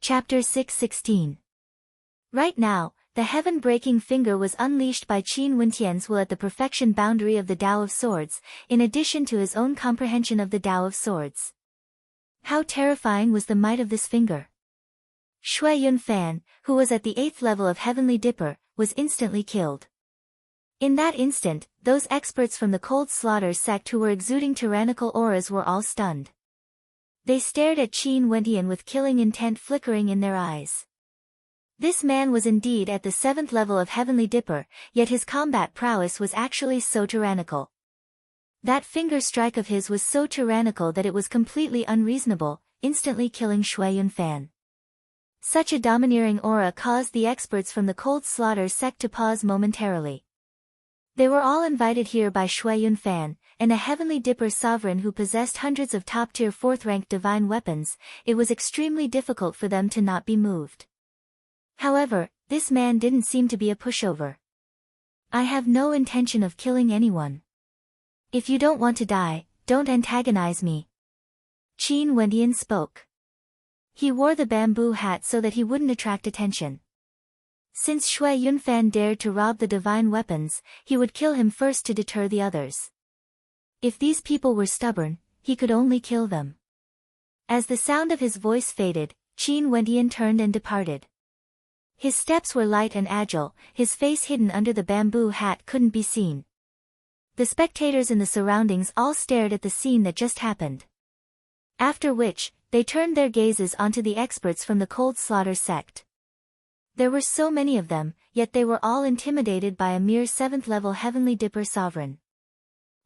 Chapter 6:16. Right now, the heaven-breaking finger was unleashed by Qin Wentian's will at the perfection boundary of the Tao of Swords, in addition to his own comprehension of the Tao of Swords. How terrifying was the might of this finger! Shui Yunfan, who was at the 8th level of Heavenly Dipper, was instantly killed. In that instant, those experts from the Cold Slaughter sect who were exuding tyrannical auras were all stunned. They stared at Qin Wentian with killing intent flickering in their eyes. This man was indeed at the 7th level of Heavenly Dipper, yet his combat prowess was actually so tyrannical. That finger strike of his was so tyrannical that it was completely unreasonable, instantly killing Shui Yunfan. Such a domineering aura caused the experts from the Cold Slaughter sect to pause momentarily. They were all invited here by Shui Yunfan, and a Heavenly Dipper sovereign who possessed hundreds of top-tier 4th-ranked divine weapons. It was extremely difficult for them to not be moved. However, this man didn't seem to be a pushover. "I have no intention of killing anyone. If you don't want to die, don't antagonize me." Qin Wentian spoke. He wore the bamboo hat so that he wouldn't attract attention. Since Shui Yunfan dared to rob the divine weapons, he would kill him first to deter the others. If these people were stubborn, he could only kill them. As the sound of his voice faded, Qin Wentian turned and departed. His steps were light and agile, his face hidden under the bamboo hat couldn't be seen. The spectators in the surroundings all stared at the scene that just happened. After which, they turned their gazes onto the experts from the Cold Slaughter sect. There were so many of them, yet they were all intimidated by a mere 7th-level Heavenly Dipper sovereign.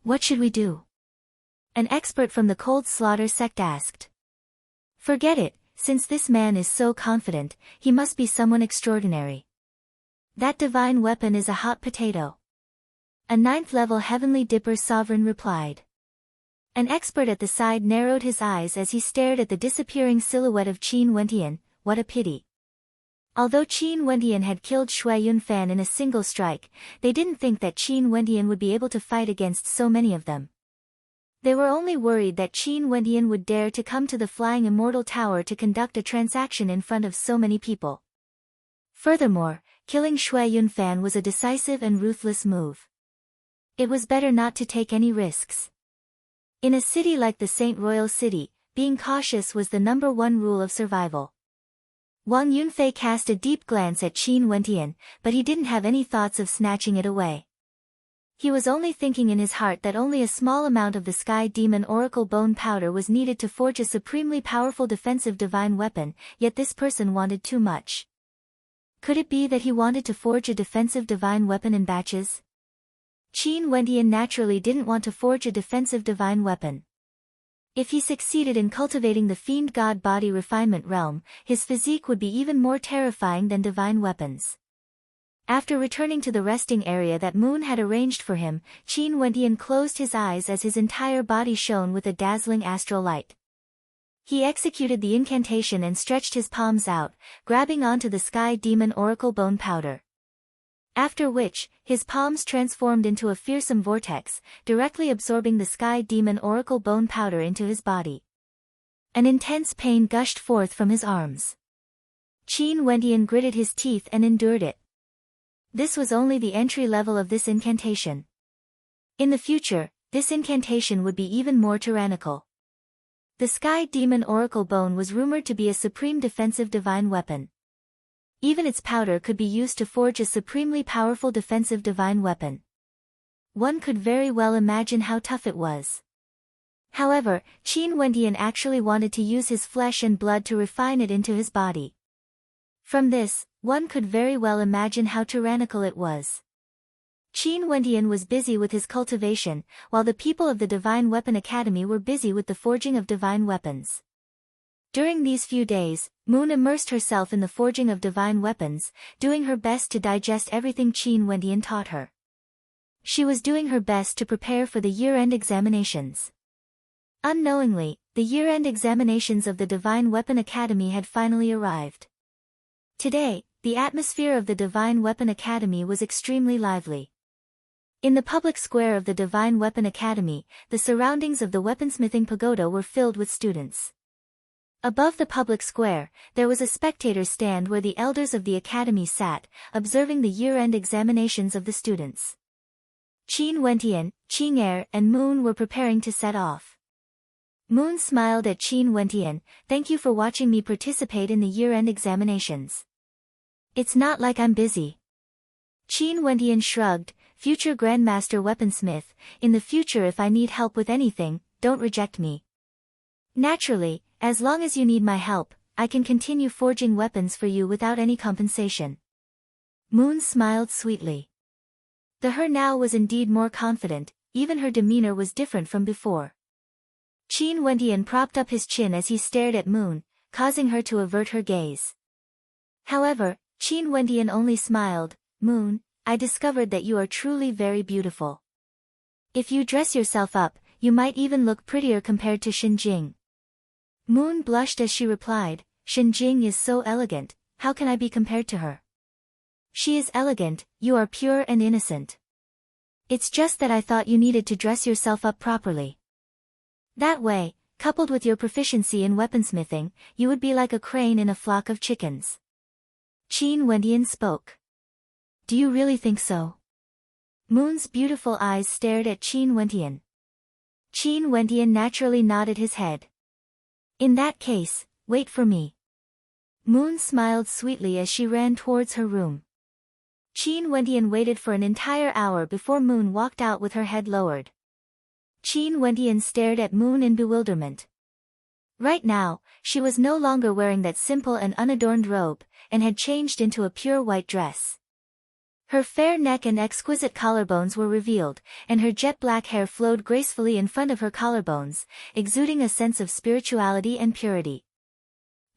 "What should we do?" an expert from the Cold Slaughter sect asked. "Forget it, since this man is so confident, he must be someone extraordinary. That divine weapon is a hot potato." A 9th-level Heavenly Dipper sovereign replied. An expert at the side narrowed his eyes as he stared at the disappearing silhouette of Qin Wentian. What a pity. Although Qin Wentian had killed Shui Yunfan in a single strike, they didn't think that Qin Wentian would be able to fight against so many of them. They were only worried that Qin Wentian would dare to come to the Flying Immortal Tower to conduct a transaction in front of so many people. Furthermore, killing Shui Yunfan was a decisive and ruthless move. It was better not to take any risks. In a city like the Saint Royal City, being cautious was the #1 rule of survival. Wang Yunfei cast a deep glance at Qin Wentian, but he didn't have any thoughts of snatching it away. He was only thinking in his heart that only a small amount of the Sky Demon Oracle Bone Powder was needed to forge a supremely powerful defensive divine weapon, yet this person wanted too much. Could it be that he wanted to forge a defensive divine weapon in batches? Qin Wentian naturally didn't want to forge a defensive divine weapon. If he succeeded in cultivating the Fiend God Body Refinement realm, his physique would be even more terrifying than divine weapons. After returning to the resting area that Moon had arranged for him, Qin Wentian closed his eyes as his entire body shone with a dazzling astral light. He executed the incantation and stretched his palms out, grabbing onto the Sky Demon Oracle Bone Powder. After which, his palms transformed into a fearsome vortex, directly absorbing the Sky Demon Oracle Bone Powder into his body. An intense pain gushed forth from his arms. Qin Wentian gritted his teeth and endured it. This was only the entry level of this incantation. In the future, this incantation would be even more tyrannical. The Sky Demon Oracle Bone was rumored to be a supreme defensive divine weapon. Even its powder could be used to forge a supremely powerful defensive divine weapon. One could very well imagine how tough it was. However, Qin Wentian actually wanted to use his flesh and blood to refine it into his body. From this, one could very well imagine how tyrannical it was. Qin Wentian was busy with his cultivation, while the people of the Divine Weapon Academy were busy with the forging of divine weapons. During these few days, Moon immersed herself in the forging of divine weapons, doing her best to digest everything Qin Wentian taught her. She was doing her best to prepare for the year-end examinations. Unknowingly, the year-end examinations of the Divine Weapon Academy had finally arrived. Today, the atmosphere of the Divine Weapon Academy was extremely lively. In the public square of the Divine Weapon Academy, the surroundings of the weaponsmithing pagoda were filled with students. Above the public square, there was a spectator stand where the elders of the academy sat, observing the year-end examinations of the students. Qin Wentian, Qing'er, and Moon were preparing to set off. Moon smiled at Qin Wentian. "Thank you for watching me participate in the year-end examinations. It's not like I'm busy." Qin Wentian shrugged. "Future Grandmaster Weaponsmith, in the future if I need help with anything, don't reject me. Naturally, as long as you need my help, I can continue forging weapons for you without any compensation." Moon smiled sweetly. The her now was indeed more confident, even her demeanor was different from before. Qin Wentian propped up his chin as he stared at Moon, causing her to avert her gaze. However, Qin Wentian only smiled. "Moon, I discovered that you are truly very beautiful. If you dress yourself up, you might even look prettier compared to Shinjing." Moon blushed as she replied, "Shinjing is so elegant, how can I be compared to her? She is elegant, you are pure and innocent. It's just that I thought you needed to dress yourself up properly. That way, coupled with your proficiency in weaponsmithing, you would be like a crane in a flock of chickens." Qin Wentian spoke. "Do you really think so?" Moon's beautiful eyes stared at Qin Wentian. Qin Wentian naturally nodded his head. "In that case, wait for me." Moon smiled sweetly as she ran towards her room. Qin Wentian waited for an entire hour before Moon walked out with her head lowered. Qin Wentian stared at Moon in bewilderment. Right now, she was no longer wearing that simple and unadorned robe, and had changed into a pure white dress. Her fair neck and exquisite collarbones were revealed, and her jet-black hair flowed gracefully in front of her collarbones, exuding a sense of spirituality and purity.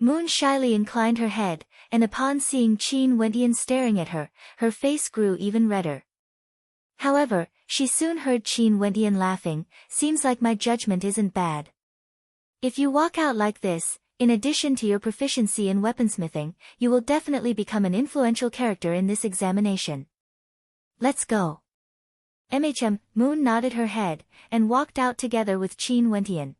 Moon shyly inclined her head, and upon seeing Qin Wentian staring at her, her face grew even redder. However, she soon heard Qin Wentian laughing. "Seems like my judgment isn't bad. If you walk out like this, in addition to your proficiency in weaponsmithing, you will definitely become an influential character in this examination. Let's go." Moon nodded her head, and walked out together with Qin Wentian.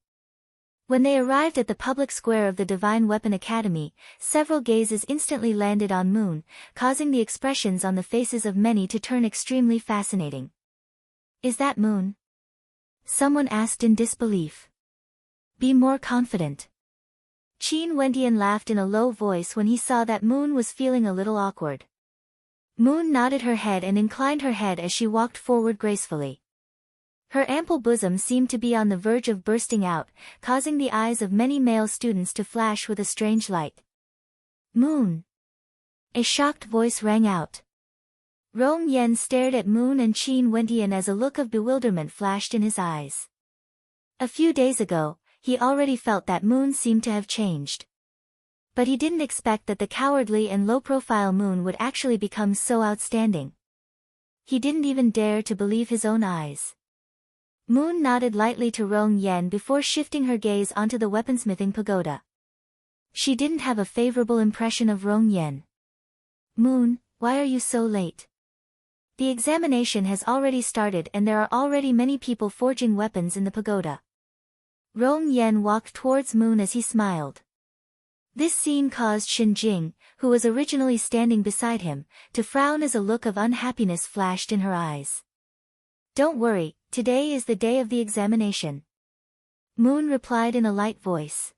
When they arrived at the public square of the Divine Weapon Academy, several gazes instantly landed on Moon, causing the expressions on the faces of many to turn extremely fascinating. "Is that Moon?" someone asked in disbelief. "Be more confident." Qin Wentian laughed in a low voice when he saw that Moon was feeling a little awkward. Moon nodded her head and inclined her head as she walked forward gracefully. Her ample bosom seemed to be on the verge of bursting out, causing the eyes of many male students to flash with a strange light. "Moon!" a shocked voice rang out. Rong Yen stared at Moon and Qin Wentian as a look of bewilderment flashed in his eyes. A few days ago, he already felt that Moon seemed to have changed. But he didn't expect that the cowardly and low-profile Moon would actually become so outstanding. He didn't even dare to believe his own eyes. Moon nodded lightly to Rong Yen before shifting her gaze onto the weaponsmithing pagoda. She didn't have a favorable impression of Rong Yen. "Moon, why are you so late? The examination has already started and there are already many people forging weapons in the pagoda." Rong Yen walked towards Moon as he smiled. This scene caused Shinjing, who was originally standing beside him, to frown as a look of unhappiness flashed in her eyes. "Don't worry, today is the day of the examination," Moon replied in a light voice.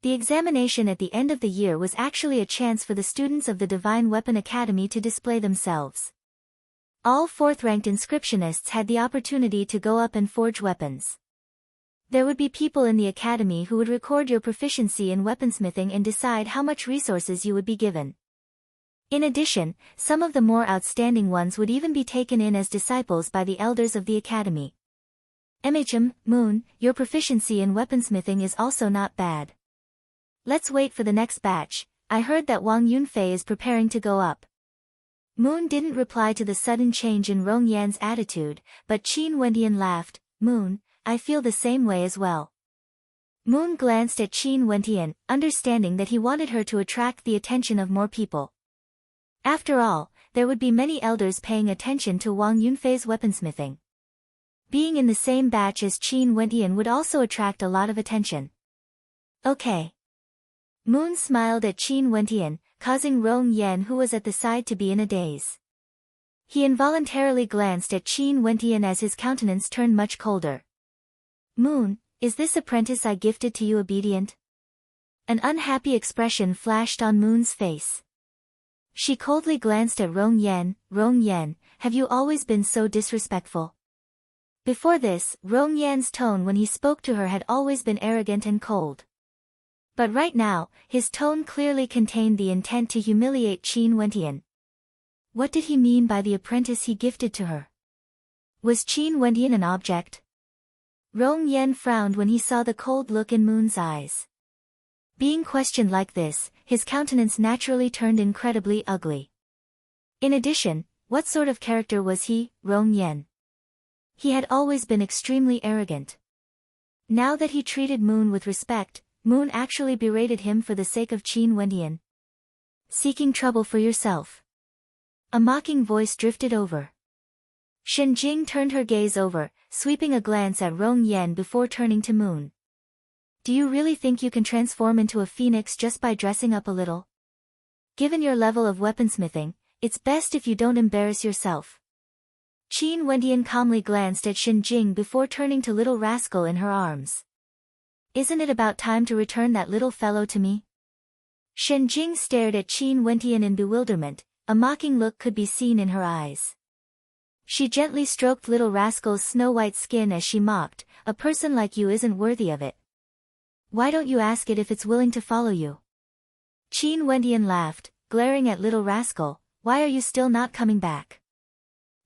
The examination at the end of the year was actually a chance for the students of the Divine Weapon Academy to display themselves. All fourth-ranked inscriptionists had the opportunity to go up and forge weapons. There would be people in the academy who would record your proficiency in weaponsmithing and decide how much resources you would be given. In addition, some of the more outstanding ones would even be taken in as disciples by the elders of the academy. Moon, your proficiency in weaponsmithing is also not bad. Let's wait for the next batch. I heard that Wang Yunfei is preparing to go up. Moon didn't reply to the sudden change in Rong Yan's attitude, but Qin Wentian laughed. "Moon, I feel the same way as well." Moon glanced at Qin Wentian, understanding that he wanted her to attract the attention of more people. After all, there would be many elders paying attention to Wang Yunfei's weaponsmithing. Being in the same batch as Qin Wentian would also attract a lot of attention. "Okay. Moon smiled at Qin Wentian, causing Rong Yan, who was at the side, to be in a daze. He involuntarily glanced at Qin Wentian as his countenance turned much colder. Moon, is this apprentice I gifted to you obedient? An unhappy expression flashed on Moon's face. She coldly glanced at Rong Yan. Rong Yan, have you always been so disrespectful? Before this, Rong Yan's tone when he spoke to her had always been arrogant and cold. But right now, his tone clearly contained the intent to humiliate Qin Wentian. What did he mean by the apprentice he gifted to her? Was Qin Wentian an object? Rong Yan frowned when he saw the cold look in Moon's eyes. Being questioned like this, his countenance naturally turned incredibly ugly. In addition, what sort of character was he, Rong Yan? He had always been extremely arrogant. Now that he treated Moon with respect, Moon actually berated him for the sake of Qin Wentian. Seeking trouble for yourself. A mocking voice drifted over. Shen Jing turned her gaze over, sweeping a glance at Rong Yan before turning to Moon. Do you really think you can transform into a phoenix just by dressing up a little? Given your level of weaponsmithing, it's best if you don't embarrass yourself. Qin Wentian calmly glanced at Shen Jing before turning to little rascal in her arms. Isn't it about time to return that little fellow to me? Shen Jing stared at Qin Wentian in bewilderment, a mocking look could be seen in her eyes. She gently stroked little rascal's snow-white skin as she mocked, a person like you isn't worthy of it. Why don't you ask it if it's willing to follow you? Qin Wentian laughed, glaring at little rascal, why are you still not coming back?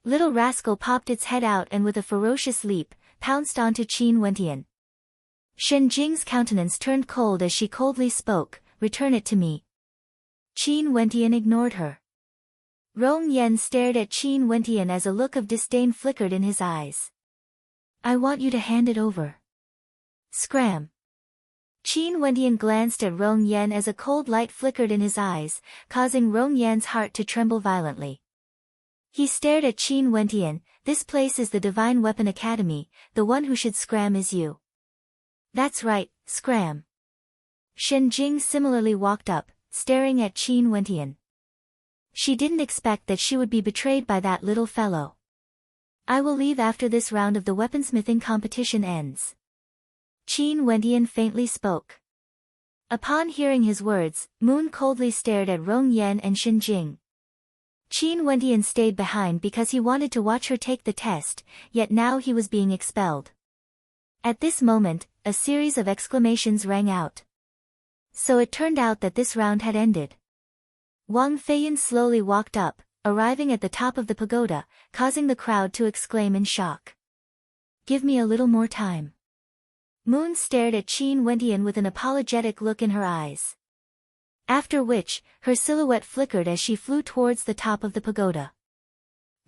Little rascal popped its head out and with a ferocious leap, pounced onto Qin Wentian. Shen Jing's countenance turned cold as she coldly spoke, return it to me. Qin Wentian ignored her. Rong Yan stared at Qin Wentian as a look of disdain flickered in his eyes. I want you to hand it over. Scram. Qin Wentian glanced at Rong Yan as a cold light flickered in his eyes, causing Rong Yan's heart to tremble violently. He stared at Qin Wentian, this place is the Divine Weapon Academy, the one who should scram is you. That's right, scram. Shen Jing similarly walked up, staring at Qin Wentian. She didn't expect that she would be betrayed by that little fellow. I will leave after this round of the weaponsmithing competition ends. Qin Wentian faintly spoke. Upon hearing his words, Moon coldly stared at Rong Yan and Shen Jing. Qin Wentian stayed behind because he wanted to watch her take the test, yet now he was being expelled. At this moment, a series of exclamations rang out. So it turned out that this round had ended. Wang Feiyan slowly walked up, arriving at the top of the pagoda, causing the crowd to exclaim in shock. Give me a little more time. Moon stared at Qin Wentian with an apologetic look in her eyes. After which, her silhouette flickered as she flew towards the top of the pagoda.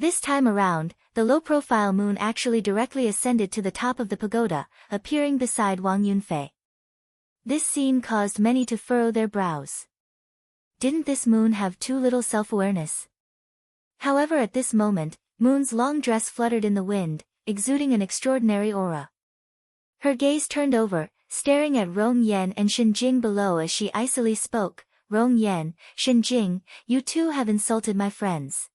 This time around, the low-profile Moon actually directly ascended to the top of the pagoda, appearing beside Wang Yunfei. This scene caused many to furrow their brows. Didn't this Moon have too little self-awareness? However, at this moment, Moon's long dress fluttered in the wind, exuding an extraordinary aura. Her gaze turned over, staring at Rong Yan and Shen Jing below as she icily spoke, Rong Yan, Shen Jing, you two have insulted my friends.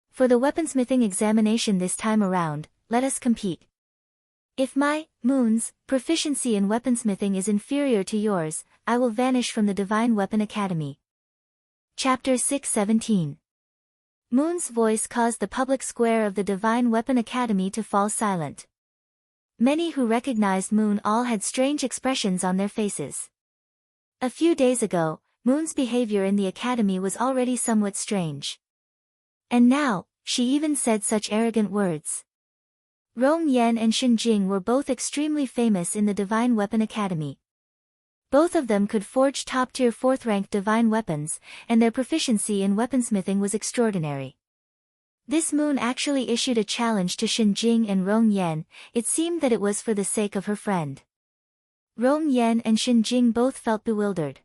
For the weaponsmithing examination this time around, let us compete. If my, Moon's, proficiency in weaponsmithing is inferior to yours, I will vanish from the Divine Weapon Academy. Chapter 617. Moon's voice caused the public square of the Divine Weapon Academy to fall silent. Many who recognized Moon all had strange expressions on their faces. A few days ago, Moon's behavior in the academy was already somewhat strange. And now, she even said such arrogant words. Rong Yan and Shen Jing were both extremely famous in the Divine Weapon Academy. Both of them could forge top-tier 4th-ranked divine weapons, and their proficiency in weaponsmithing was extraordinary. This Moon actually issued a challenge to Shen Jing and Rong Yan, it seemed that it was for the sake of her friend. Rong Yan and Shen Jing both felt bewildered.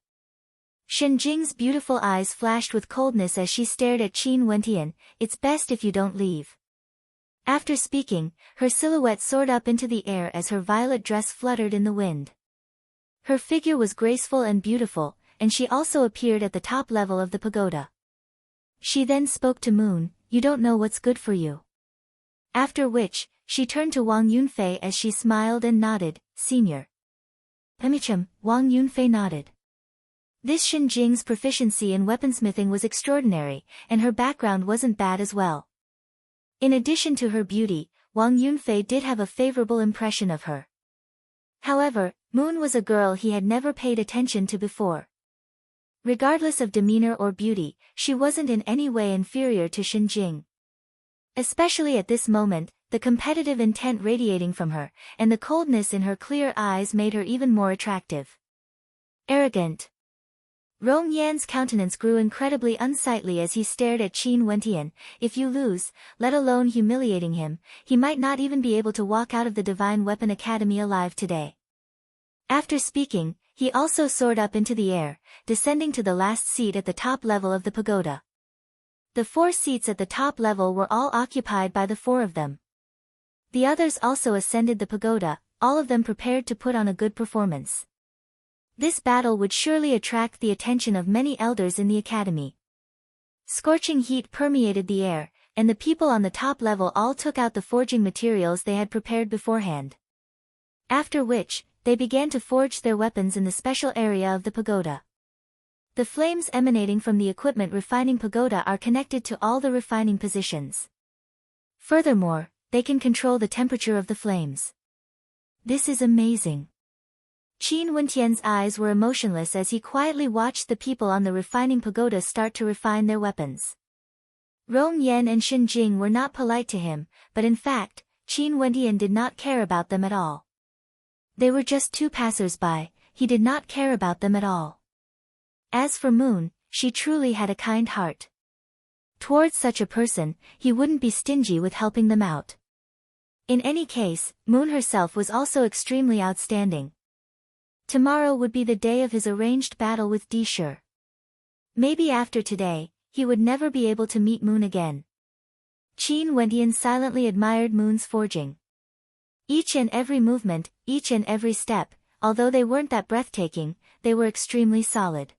Shen Jing's beautiful eyes flashed with coldness as she stared at Qin Wentian, it's best if you don't leave. After speaking, her silhouette soared up into the air as her violet dress fluttered in the wind. Her figure was graceful and beautiful, and she also appeared at the top level of the pagoda. She then spoke to Moon, "You don't know what's good for you." After which, she turned to Wang Yunfei as she smiled and nodded, "Senior." Wang Yunfei nodded. This Shen Jing's proficiency in weaponsmithing was extraordinary, and her background wasn't bad as well. In addition to her beauty, Wang Yunfei did have a favorable impression of her. However, Moon was a girl he had never paid attention to before. Regardless of demeanor or beauty, she wasn't in any way inferior to Shen Jing. Especially at this moment, the competitive intent radiating from her, and the coldness in her clear eyes made her even more attractive. Arrogant. Rong Yan's countenance grew incredibly unsightly as he stared at Qin Wentian. If you lose, let alone humiliating him, he might not even be able to walk out of the Divine Weapon Academy alive today. After speaking, he also soared up into the air, descending to the last seat at the top level of the pagoda. The 4 seats at the top level were all occupied by the 4 of them. The others also ascended the pagoda, all of them prepared to put on a good performance. This battle would surely attract the attention of many elders in the academy. Scorching heat permeated the air, and the people on the top level all took out the forging materials they had prepared beforehand. After which, they began to forge their weapons in the special area of the pagoda. The flames emanating from the equipment refining pagoda are connected to all the refining positions. Furthermore, they can control the temperature of the flames. This is amazing. Qin Wentian's eyes were emotionless as he quietly watched the people on the refining pagoda start to refine their weapons. Rong Yan and Shen Jing were not polite to him, but in fact, Qin Wentian did not care about them at all. They were just 2 passers-by, he did not care about them at all. As for Moon, she truly had a kind heart. Towards such a person, he wouldn't be stingy with helping them out. In any case, Moon herself was also extremely outstanding. Tomorrow would be the day of his arranged battle with Disher. Maybe after today, he would never be able to meet Moon again. Qin Wentian silently admired Moon's forging. Each and every movement, each and every step, although they weren't that breathtaking, they were extremely solid.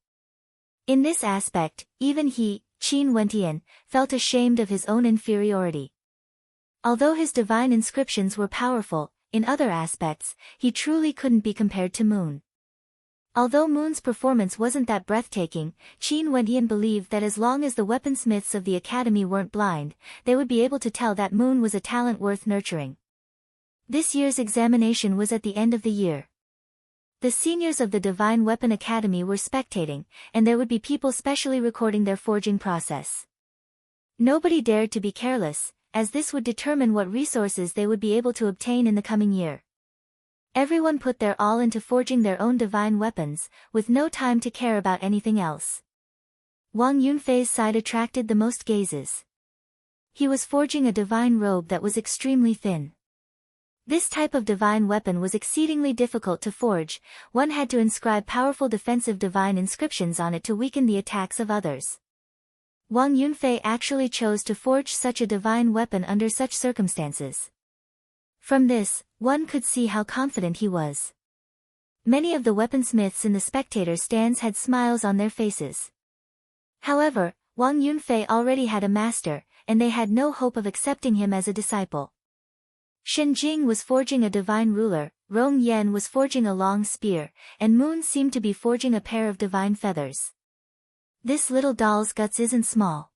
In this aspect, even he, Qin Wentian, felt ashamed of his own inferiority. Although his divine inscriptions were powerful, in other aspects, he truly couldn't be compared to Moon. Although Moon's performance wasn't that breathtaking, Qin Wentian believed that as long as the weaponsmiths of the academy weren't blind, they would be able to tell that Moon was a talent worth nurturing. This year's examination was at the end of the year. The seniors of the Divine Weapon Academy were spectating, and there would be people specially recording their forging process. Nobody dared to be careless, as this would determine what resources they would be able to obtain in the coming year. Everyone put their all into forging their own divine weapons, with no time to care about anything else. Wang Yunfei's side attracted the most gazes. He was forging a divine robe that was extremely thin. This type of divine weapon was exceedingly difficult to forge, one had to inscribe powerful defensive divine inscriptions on it to weaken the attacks of others. Wang Yunfei actually chose to forge such a divine weapon under such circumstances. From this, one could see how confident he was. Many of the weaponsmiths in the spectator stands had smiles on their faces. However, Wang Yunfei already had a master, and they had no hope of accepting him as a disciple. Shen Jing was forging a divine ruler, Rong Yan was forging a long spear, and Moon seemed to be forging a pair of divine feathers. This little doll's guts isn't small.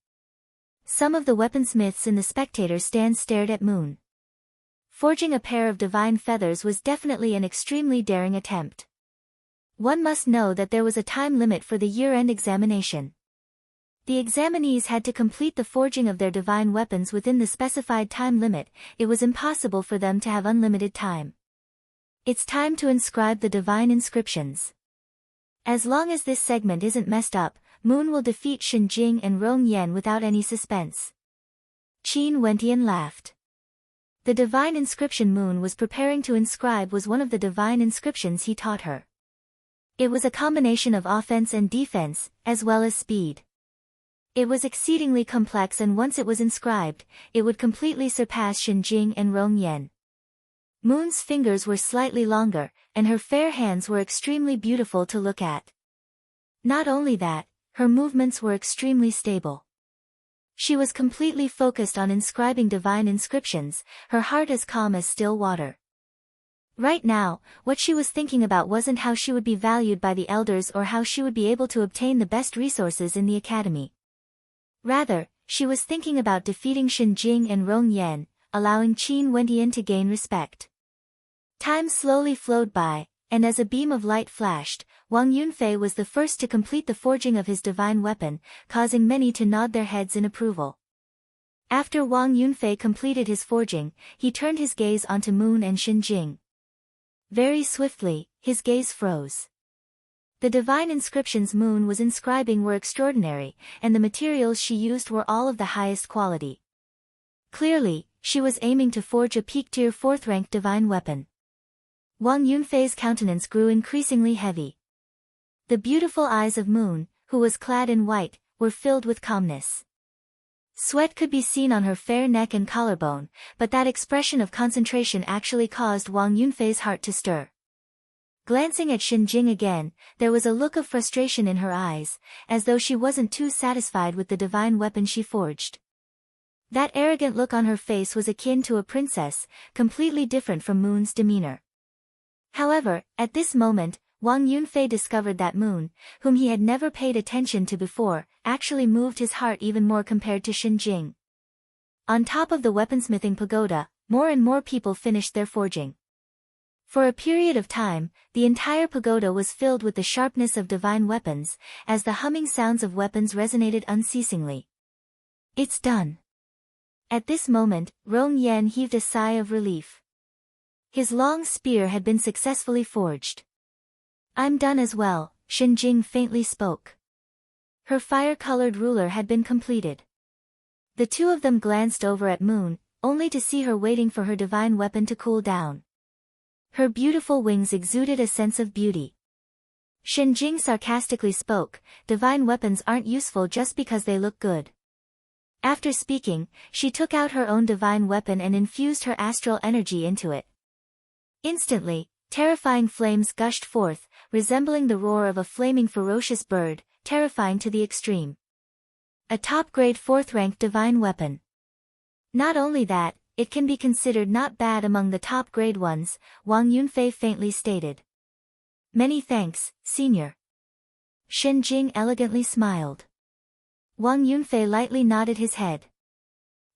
Some of the weaponsmiths in the spectator stand stared at Moon. Forging a pair of divine feathers was definitely an extremely daring attempt. One must know that there was a time limit for the year-end examination. The examinees had to complete the forging of their divine weapons within the specified time limit. It was impossible for them to have unlimited time. It's time to inscribe the divine inscriptions. As long as this segment isn't messed up, Moon will defeat Shen Jing and Rong Yan without any suspense. Qin Wentian laughed. The divine inscription Moon was preparing to inscribe was one of the divine inscriptions he taught her. It was a combination of offense and defense, as well as speed. It was exceedingly complex, and once it was inscribed, it would completely surpass Shen Jing and Rong Yan. Moon's fingers were slightly longer, and her fair hands were extremely beautiful to look at. Not only that, her movements were extremely stable. She was completely focused on inscribing divine inscriptions, her heart as calm as still water. Right now, what she was thinking about wasn't how she would be valued by the elders or how she would be able to obtain the best resources in the academy. Rather, she was thinking about defeating Shen Jing and Rong Yan, allowing Qin Wendian to gain respect. Time slowly flowed by, and as a beam of light flashed, Wang Yunfei was the first to complete the forging of his divine weapon, causing many to nod their heads in approval. After Wang Yunfei completed his forging, he turned his gaze onto Moon and Shen Jing. Very swiftly, his gaze froze. The divine inscriptions Moon was inscribing were extraordinary, and the materials she used were all of the highest quality. Clearly, she was aiming to forge a peak-tier 4th-rank divine weapon. Wang Yunfei's countenance grew increasingly heavy. The beautiful eyes of Moon, who was clad in white, were filled with calmness. Sweat could be seen on her fair neck and collarbone, but that expression of concentration actually caused Wang Yunfei's heart to stir. Glancing at Shen Jing again, there was a look of frustration in her eyes, as though she wasn't too satisfied with the divine weapon she forged. That arrogant look on her face was akin to a princess, completely different from Moon's demeanor. However, at this moment, Wang Yunfei discovered that Moon, whom he had never paid attention to before, actually moved his heart even more compared to Shen Jing. On top of the weaponsmithing pagoda, more and more people finished their forging. For a period of time, the entire pagoda was filled with the sharpness of divine weapons, as the humming sounds of weapons resonated unceasingly. It's done. At this moment, Rong Yan heaved a sigh of relief. His long spear had been successfully forged. I'm done as well, Shen Jing faintly spoke. Her fire-colored ruler had been completed. The two of them glanced over at Moon, only to see her waiting for her divine weapon to cool down. Her beautiful wings exuded a sense of beauty. Shen Jing sarcastically spoke, divine weapons aren't useful just because they look good. After speaking, she took out her own divine weapon and infused her astral energy into it. Instantly, terrifying flames gushed forth, resembling the roar of a flaming ferocious bird, terrifying to the extreme. A top-grade 4th-rank divine weapon. Not only that, it can be considered not bad among the top-grade ones, Wang Yunfei faintly stated. Many thanks, senior. Shen Jing elegantly smiled. Wang Yunfei lightly nodded his head.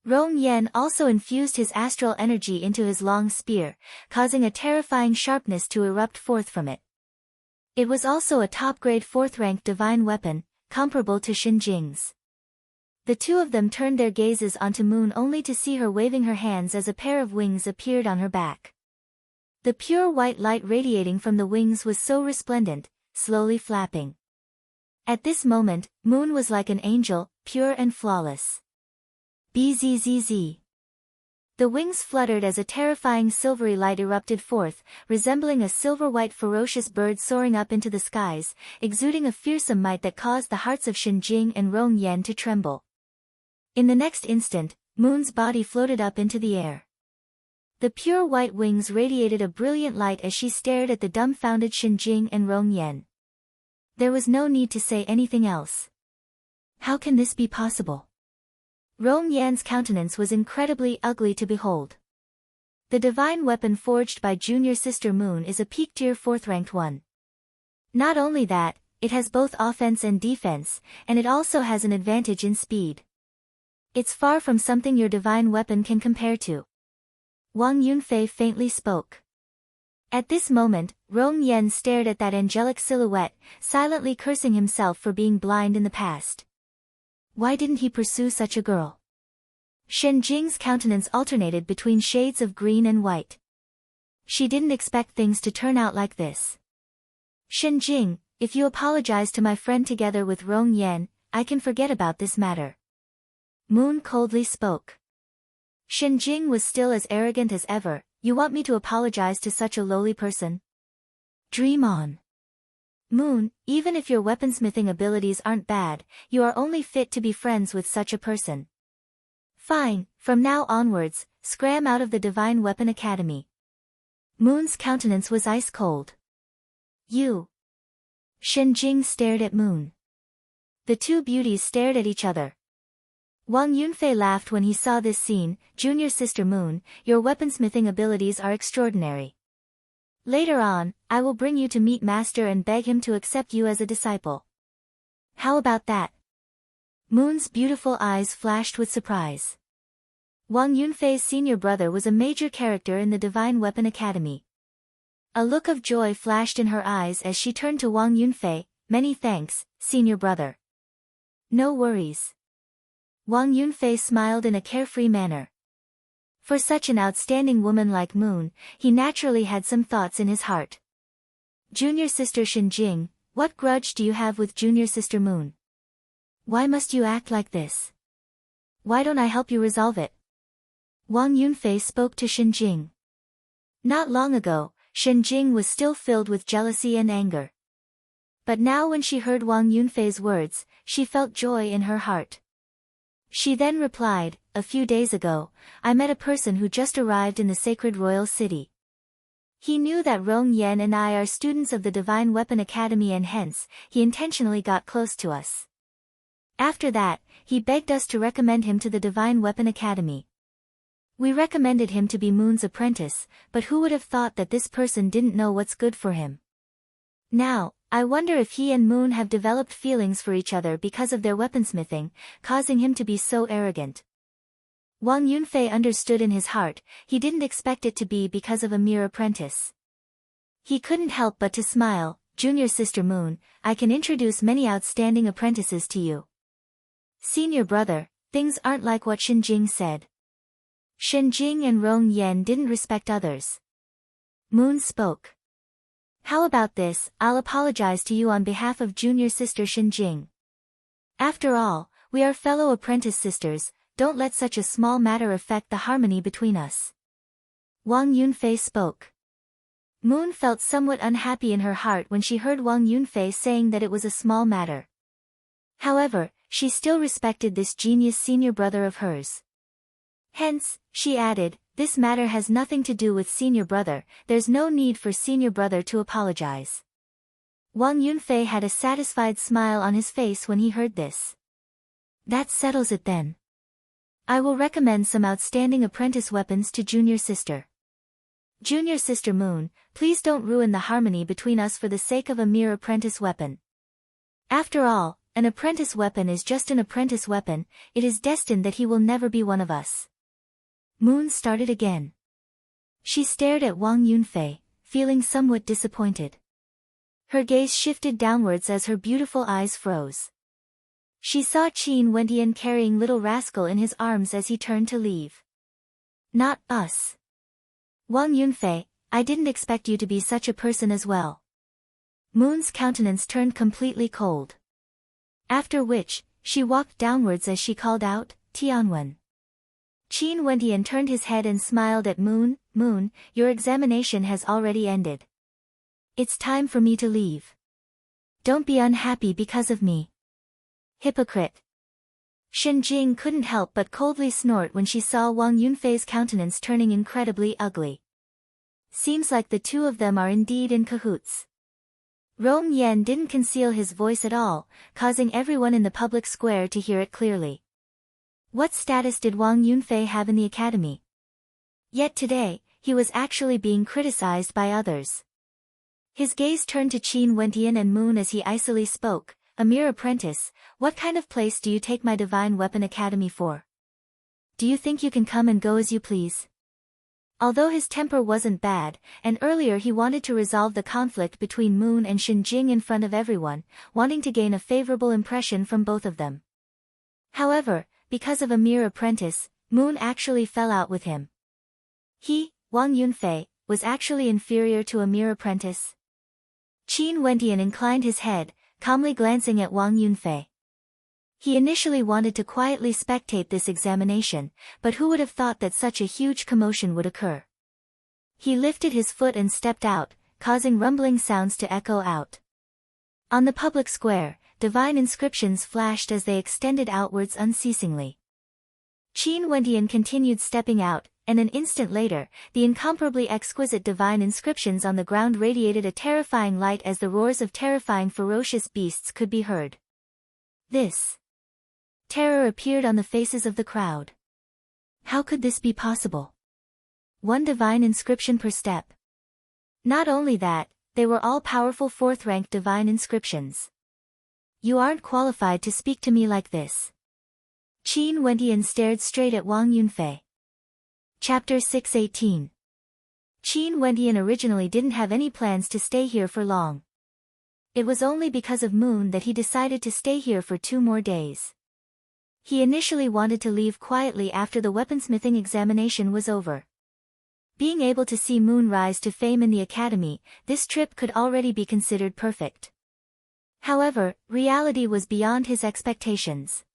Rong Yan also infused his astral energy into his long spear, causing a terrifying sharpness to erupt forth from it. It was also a top-grade 4th-rank divine weapon, comparable to Shen Jing's. The two of them turned their gazes onto Moon only to see her waving her hands as a pair of wings appeared on her back. The pure white light radiating from the wings was so resplendent, slowly flapping. At this moment, Moon was like an angel, pure and flawless. Bzzz. The wings fluttered as a terrifying silvery light erupted forth, resembling a silver-white ferocious bird soaring up into the skies, exuding a fearsome might that caused the hearts of Shen Jing and Rong Yan to tremble. In the next instant, Moon's body floated up into the air. The pure white wings radiated a brilliant light as she stared at the dumbfounded Shen Jing and Rong Yan. There was no need to say anything else. How can this be possible? Rong Yan's countenance was incredibly ugly to behold. The divine weapon forged by junior sister Moon is a peak-tier 4th-ranked one. Not only that, it has both offense and defense, and it also has an advantage in speed. It's far from something your divine weapon can compare to. Wang Yunfei faintly spoke. At this moment, Rong Yan stared at that angelic silhouette, silently cursing himself for being blind in the past. Why didn't he pursue such a girl? Shen Jing's countenance alternated between shades of green and white. She didn't expect things to turn out like this. Shen Jing, if you apologize to my friend together with Rong Yan, I can forget about this matter. Moon coldly spoke. Shen Jing was still as arrogant as ever. You want me to apologize to such a lowly person? Dream on. Moon, even if your weaponsmithing abilities aren't bad, you are only fit to be friends with such a person. Fine, from now onwards, scram out of the Divine Weapon Academy. Moon's countenance was ice cold. You. Shen Jing stared at Moon. The two beauties stared at each other. Wang Yunfei laughed when he saw this scene. Junior sister Moon, your weaponsmithing abilities are extraordinary. Later on, I will bring you to meet Master and beg him to accept you as a disciple. How about that? Moon's beautiful eyes flashed with surprise. Wang Yunfei's senior brother was a major character in the Divine Weapon Academy. A look of joy flashed in her eyes as she turned to Wang Yunfei. Many thanks, senior brother. No worries. Wang Yunfei smiled in a carefree manner. For such an outstanding woman like Moon, he naturally had some thoughts in his heart. Junior sister Shen Jing, what grudge do you have with junior sister Moon? Why must you act like this? Why don't I help you resolve it? Wang Yunfei spoke to Shen Jing. Not long ago, Shen Jing was still filled with jealousy and anger. But now when she heard Wang Yunfei's words, she felt joy in her heart. She then replied, a few days ago, I met a person who just arrived in the sacred royal city. He knew that Rong Yan and I are students of the Divine Weapon Academy and hence, he intentionally got close to us. After that, he begged us to recommend him to the Divine Weapon Academy. We recommended him to be Moon's apprentice, but who would have thought that this person didn't know what's good for him? Now, I wonder if he and Moon have developed feelings for each other because of their weaponsmithing, causing him to be so arrogant. Wang Yunfei understood in his heart, he didn't expect it to be because of a mere apprentice. He couldn't help but to smile. Junior sister Moon, I can introduce many outstanding apprentices to you. Senior brother, things aren't like what Shen Jing said. Shen Jing and Rong Yan didn't respect others. Moon spoke. How about this, I'll apologize to you on behalf of junior sister Shen Jing. After all, we are fellow apprentice sisters, don't let such a small matter affect the harmony between us. Wang Yunfei spoke. Moon felt somewhat unhappy in her heart when she heard Wang Yunfei saying that it was a small matter. However, she still respected this genius senior brother of hers. Hence, she added, this matter has nothing to do with senior brother, there's no need for senior brother to apologize. Wang Yunfei had a satisfied smile on his face when he heard this. That settles it then. I will recommend some outstanding apprentice weapons to junior sister. Junior sister Moon, please don't ruin the harmony between us for the sake of a mere apprentice weapon. After all, an apprentice weapon is just an apprentice weapon, it is destined that he will never be one of us. Moon started again. She stared at Wang Yunfei, feeling somewhat disappointed. Her gaze shifted downwards as her beautiful eyes froze. She saw Qin Wentian carrying little rascal in his arms as he turned to leave. Not us. Wang Yunfei, I didn't expect you to be such a person as well. Moon's countenance turned completely cold. After which, she walked downwards as she called out, Tianwen. Qin Wentian turned his head and smiled at Moon. Moon, your examination has already ended. It's time for me to leave. Don't be unhappy because of me. Hypocrite. Shen Jing couldn't help but coldly snort when she saw Wang Yunfei's countenance turning incredibly ugly. Seems like the two of them are indeed in cahoots. Rong Yan didn't conceal his voice at all, causing everyone in the public square to hear it clearly. What status did Wang Yunfei have in the academy? Yet today, he was actually being criticized by others. His gaze turned to Qin Wentian and Moon as he icily spoke, a mere apprentice, what kind of place do you take my Divine Weapon Academy for? Do you think you can come and go as you please? Although his temper wasn't bad, and earlier he wanted to resolve the conflict between Moon and Shen Jing in front of everyone, wanting to gain a favorable impression from both of them. However, because of a mere apprentice, Moon actually fell out with him. He, Wang Yunfei, was actually inferior to a mere apprentice. Qin Wentian inclined his head, calmly glancing at Wang Yunfei. He initially wanted to quietly spectate this examination, but who would have thought that such a huge commotion would occur? He lifted his foot and stepped out, causing rumbling sounds to echo out. On the public square, divine inscriptions flashed as they extended outwards unceasingly. Qin Wendian continued stepping out, and an instant later, the incomparably exquisite divine inscriptions on the ground radiated a terrifying light as the roars of terrifying ferocious beasts could be heard. This terror appeared on the faces of the crowd. How could this be possible? One divine inscription per step. Not only that, they were all powerful fourth-rank divine inscriptions. You aren't qualified to speak to me like this. Qin Wendian stared straight at Wang Yunfei. Chapter 618. Qin Wendian originally didn't have any plans to stay here for long. It was only because of Moon that he decided to stay here for 2 more days. He initially wanted to leave quietly after the weaponsmithing examination was over. Being able to see Moon rise to fame in the academy, this trip could already be considered perfect. However, reality was beyond his expectations.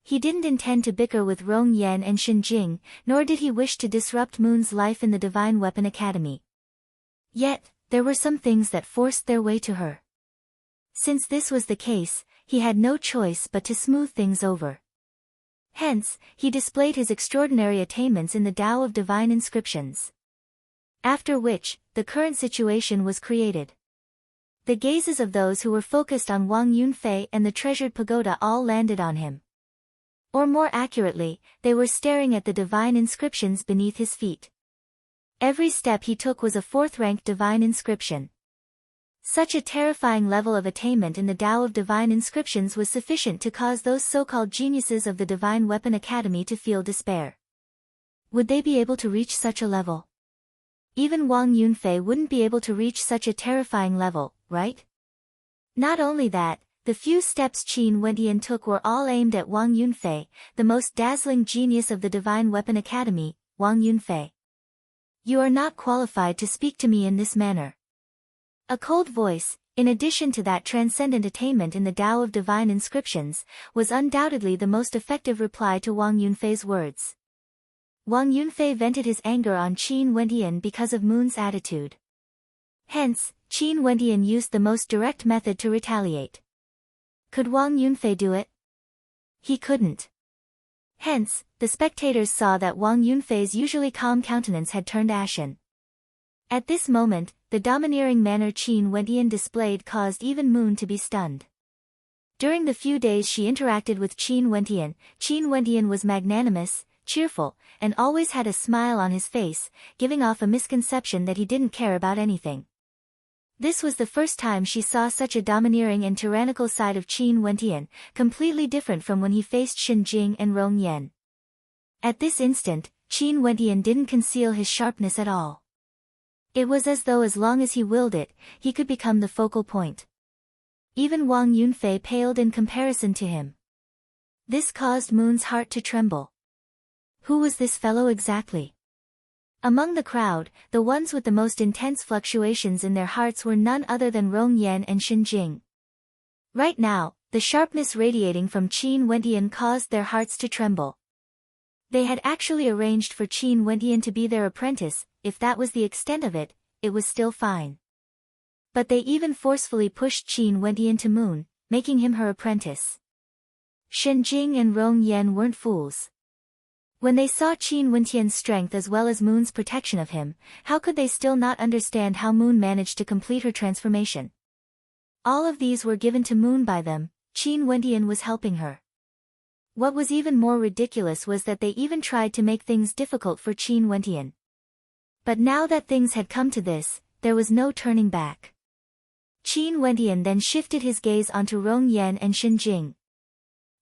He didn't intend to bicker with Rong Yan and Shen Jing, nor did he wish to disrupt Moon's life in the Divine Weapon Academy. Yet, there were some things that forced their way to her. Since this was the case, he had no choice but to smooth things over. Hence, he displayed his extraordinary attainments in the Tao of Divine Inscriptions. After which, the current situation was created. The gazes of those who were focused on Wang Yunfei and the treasured pagoda all landed on him. Or more accurately, they were staring at the divine inscriptions beneath his feet. Every step he took was a fourth-rank divine inscription. Such a terrifying level of attainment in the Tao of Divine Inscriptions was sufficient to cause those so-called geniuses of the Divine Weapon Academy to feel despair. Would they be able to reach such a level? Even Wang Yunfei wouldn't be able to reach such a terrifying level, right? Not only that, the few steps Qin Wendian took were all aimed at Wang Yunfei, the most dazzling genius of the Divine Weapon Academy, Wang Yunfei. You are not qualified to speak to me in this manner. A cold voice, in addition to that transcendent attainment in the Tao of Divine Inscriptions, was undoubtedly the most effective reply to Wang Yunfei's words. Wang Yunfei vented his anger on Qin Wendian because of Moon's attitude. Hence, Qin Wendian used the most direct method to retaliate. Could Wang Yunfei do it? He couldn't. Hence, the spectators saw that Wang Yunfei's usually calm countenance had turned ashen. At this moment, the domineering manner Qin Wendian displayed caused even Moon to be stunned. During the few days she interacted with Qin Wendian was magnanimous, cheerful, and always had a smile on his face, giving off a misconception that he didn't care about anything. This was the first time she saw such a domineering and tyrannical side of Qin Wendian, completely different from when he faced Shen Jing and Rong Yan. At this instant, Qin Wendian didn't conceal his sharpness at all. It was as though as long as he willed it, he could become the focal point. Even Wang Yunfei paled in comparison to him. This caused Moon's heart to tremble. Who was this fellow exactly? Among the crowd, the ones with the most intense fluctuations in their hearts were none other than Rong Yan and Shen Jing. Right now, the sharpness radiating from Qin Wendian caused their hearts to tremble. They had actually arranged for Qin Wendian to be their apprentice. If that was the extent of it, it was still fine. But they even forcefully pushed Qin Wendian to Moon, making him her apprentice. Shen Jing and Rong Yan weren't fools. When they saw Qin Wendian's strength as well as Moon's protection of him, how could they still not understand how Moon managed to complete her transformation? All of these were given to Moon by them, Qin Wendian was helping her. What was even more ridiculous was that they even tried to make things difficult for Qin Wendian. But now that things had come to this, there was no turning back. Qin Wendian then shifted his gaze onto Rong Yan and Shen Jing.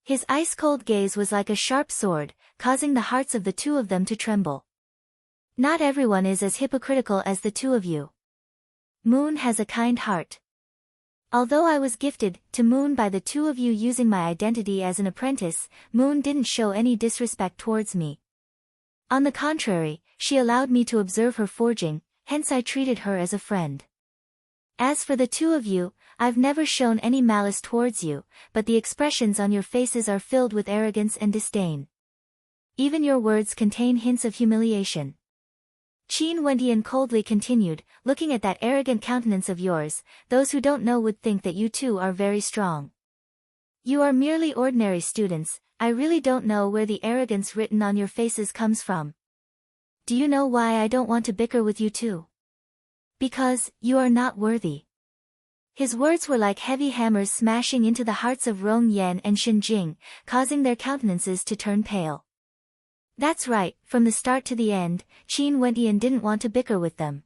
His ice-cold gaze was like a sharp sword, causing the hearts of the two of them to tremble. Not everyone is as hypocritical as the two of you. Moon has a kind heart. Although I was gifted to Moon by the two of you using my identity as an apprentice, Moon didn't show any disrespect towards me. On the contrary, she allowed me to observe her forging, hence I treated her as a friend. As for the two of you, I've never shown any malice towards you, but the expressions on your faces are filled with arrogance and disdain. Even your words contain hints of humiliation. Qin Wendian coldly continued, looking at that arrogant countenance of yours, those who don't know would think that you two are very strong. You are merely ordinary students, I really don't know where the arrogance written on your faces comes from. Do you know why I don't want to bicker with you too? Because, you are not worthy. His words were like heavy hammers smashing into the hearts of Rong Yan and Shen Jing, causing their countenances to turn pale. That's right, from the start to the end, Qin Wentian didn't want to bicker with them.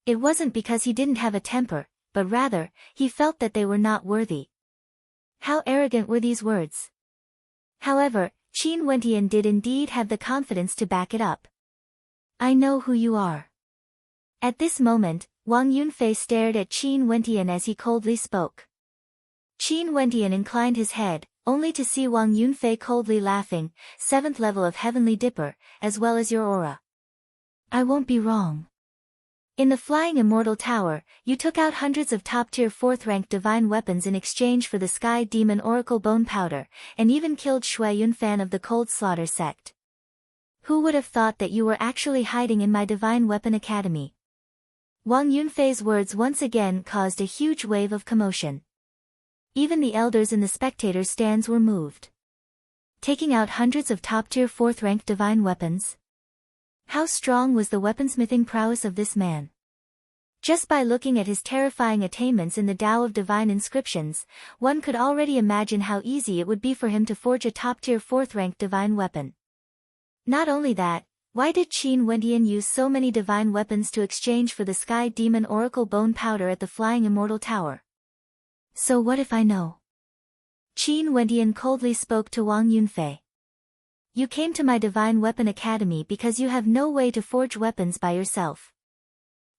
It wasn't because he didn't have a temper, but rather, he felt that they were not worthy. How arrogant were these words? However, Qin Wentian did indeed have the confidence to back it up. I know who you are. At this moment, Wang Yunfei stared at Qin Wentian as he coldly spoke. Qin Wentian inclined his head, only to see Wang Yunfei coldly laughing, 7th level of Heavenly Dipper, as well as your aura. I won't be wrong. In the Flying Immortal Tower, you took out hundreds of top-tier 4th-ranked divine weapons in exchange for the Sky Demon Oracle Bone Powder, and even killed Shui Yunfan of the Cold Slaughter sect. Who would have thought that you were actually hiding in my Divine Weapon Academy? Wang Yunfei's words once again caused a huge wave of commotion. Even the elders in the spectator stands were moved. Taking out hundreds of top-tier 4th-ranked divine weapons? How strong was the weaponsmithing prowess of this man? Just by looking at his terrifying attainments in the Tao of Divine Inscriptions, one could already imagine how easy it would be for him to forge a top-tier 4th-ranked divine weapon. Not only that, why did Qin Wentian use so many divine weapons to exchange for the Sky Demon Oracle Bone Powder at the Flying Immortal Tower? So what if I know? Qin Wentian coldly spoke to Wang Yunfei. You came to my Divine Weapon Academy because you have no way to forge weapons by yourself.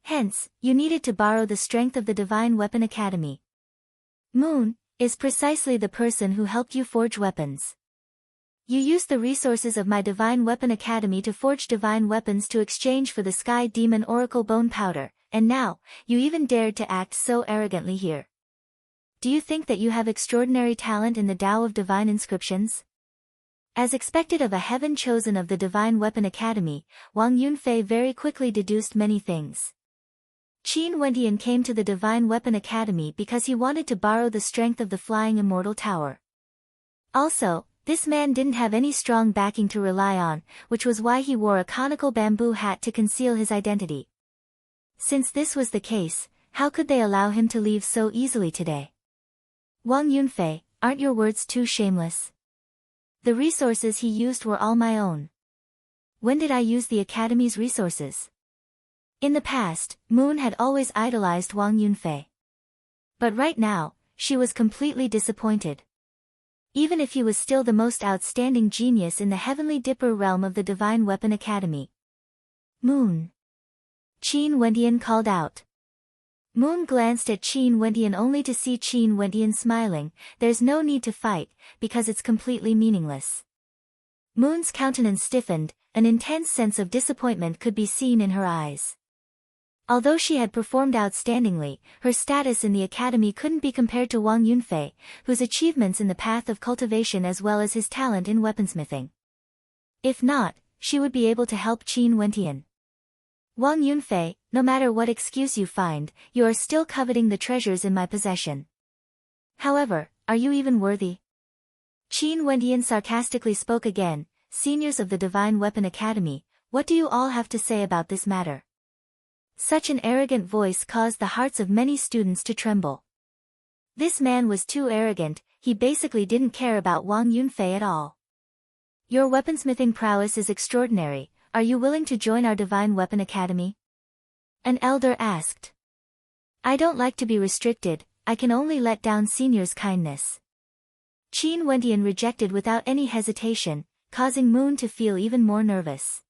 Hence, you needed to borrow the strength of the Divine Weapon Academy. Moon is precisely the person who helped you forge weapons. You used the resources of my Divine Weapon Academy to forge divine weapons to exchange for the Sky Demon Oracle Bone Powder, and now, you even dared to act so arrogantly here. Do you think that you have extraordinary talent in the Tao of Divine Inscriptions? As expected of a heaven chosen of the Divine Weapon Academy, Wang Yunfei very quickly deduced many things. Qin Wentian came to the Divine Weapon Academy because he wanted to borrow the strength of the Flying Immortal Tower. Also, this man didn't have any strong backing to rely on, which was why he wore a conical bamboo hat to conceal his identity. Since this was the case, how could they allow him to leave so easily today? Wang Yunfei, aren't your words too shameless? The resources he used were all my own. When did I use the Academy's resources? In the past, Moon had always idolized Wang Yunfei. But right now, she was completely disappointed. Even if he was still the most outstanding genius in the Heavenly Dipper realm of the Divine Weapon Academy. Moon. Qin Wentian called out. Moon glanced at Qin Wentian only to see Qin Wentian smiling. There's no need to fight, because it's completely meaningless. Moon's countenance stiffened, an intense sense of disappointment could be seen in her eyes. Although she had performed outstandingly, her status in the academy couldn't be compared to Wang Yunfei, whose achievements in the path of cultivation as well as his talent in weaponsmithing. If not, she would be able to help Qin Wentian. Wang Yunfei, no matter what excuse you find, you are still coveting the treasures in my possession. However, are you even worthy? Qin Wentian sarcastically spoke again. Seniors of the Divine Weapon Academy, what do you all have to say about this matter? Such an arrogant voice caused the hearts of many students to tremble. This man was too arrogant, he basically didn't care about Wang Yunfei at all. Your weaponsmithing prowess is extraordinary. Are you willing to join our Divine Weapon Academy? An elder asked. I don't like to be restricted, I can only let down seniors' kindness. Qin Wentian rejected without any hesitation, causing Moon to feel even more nervous.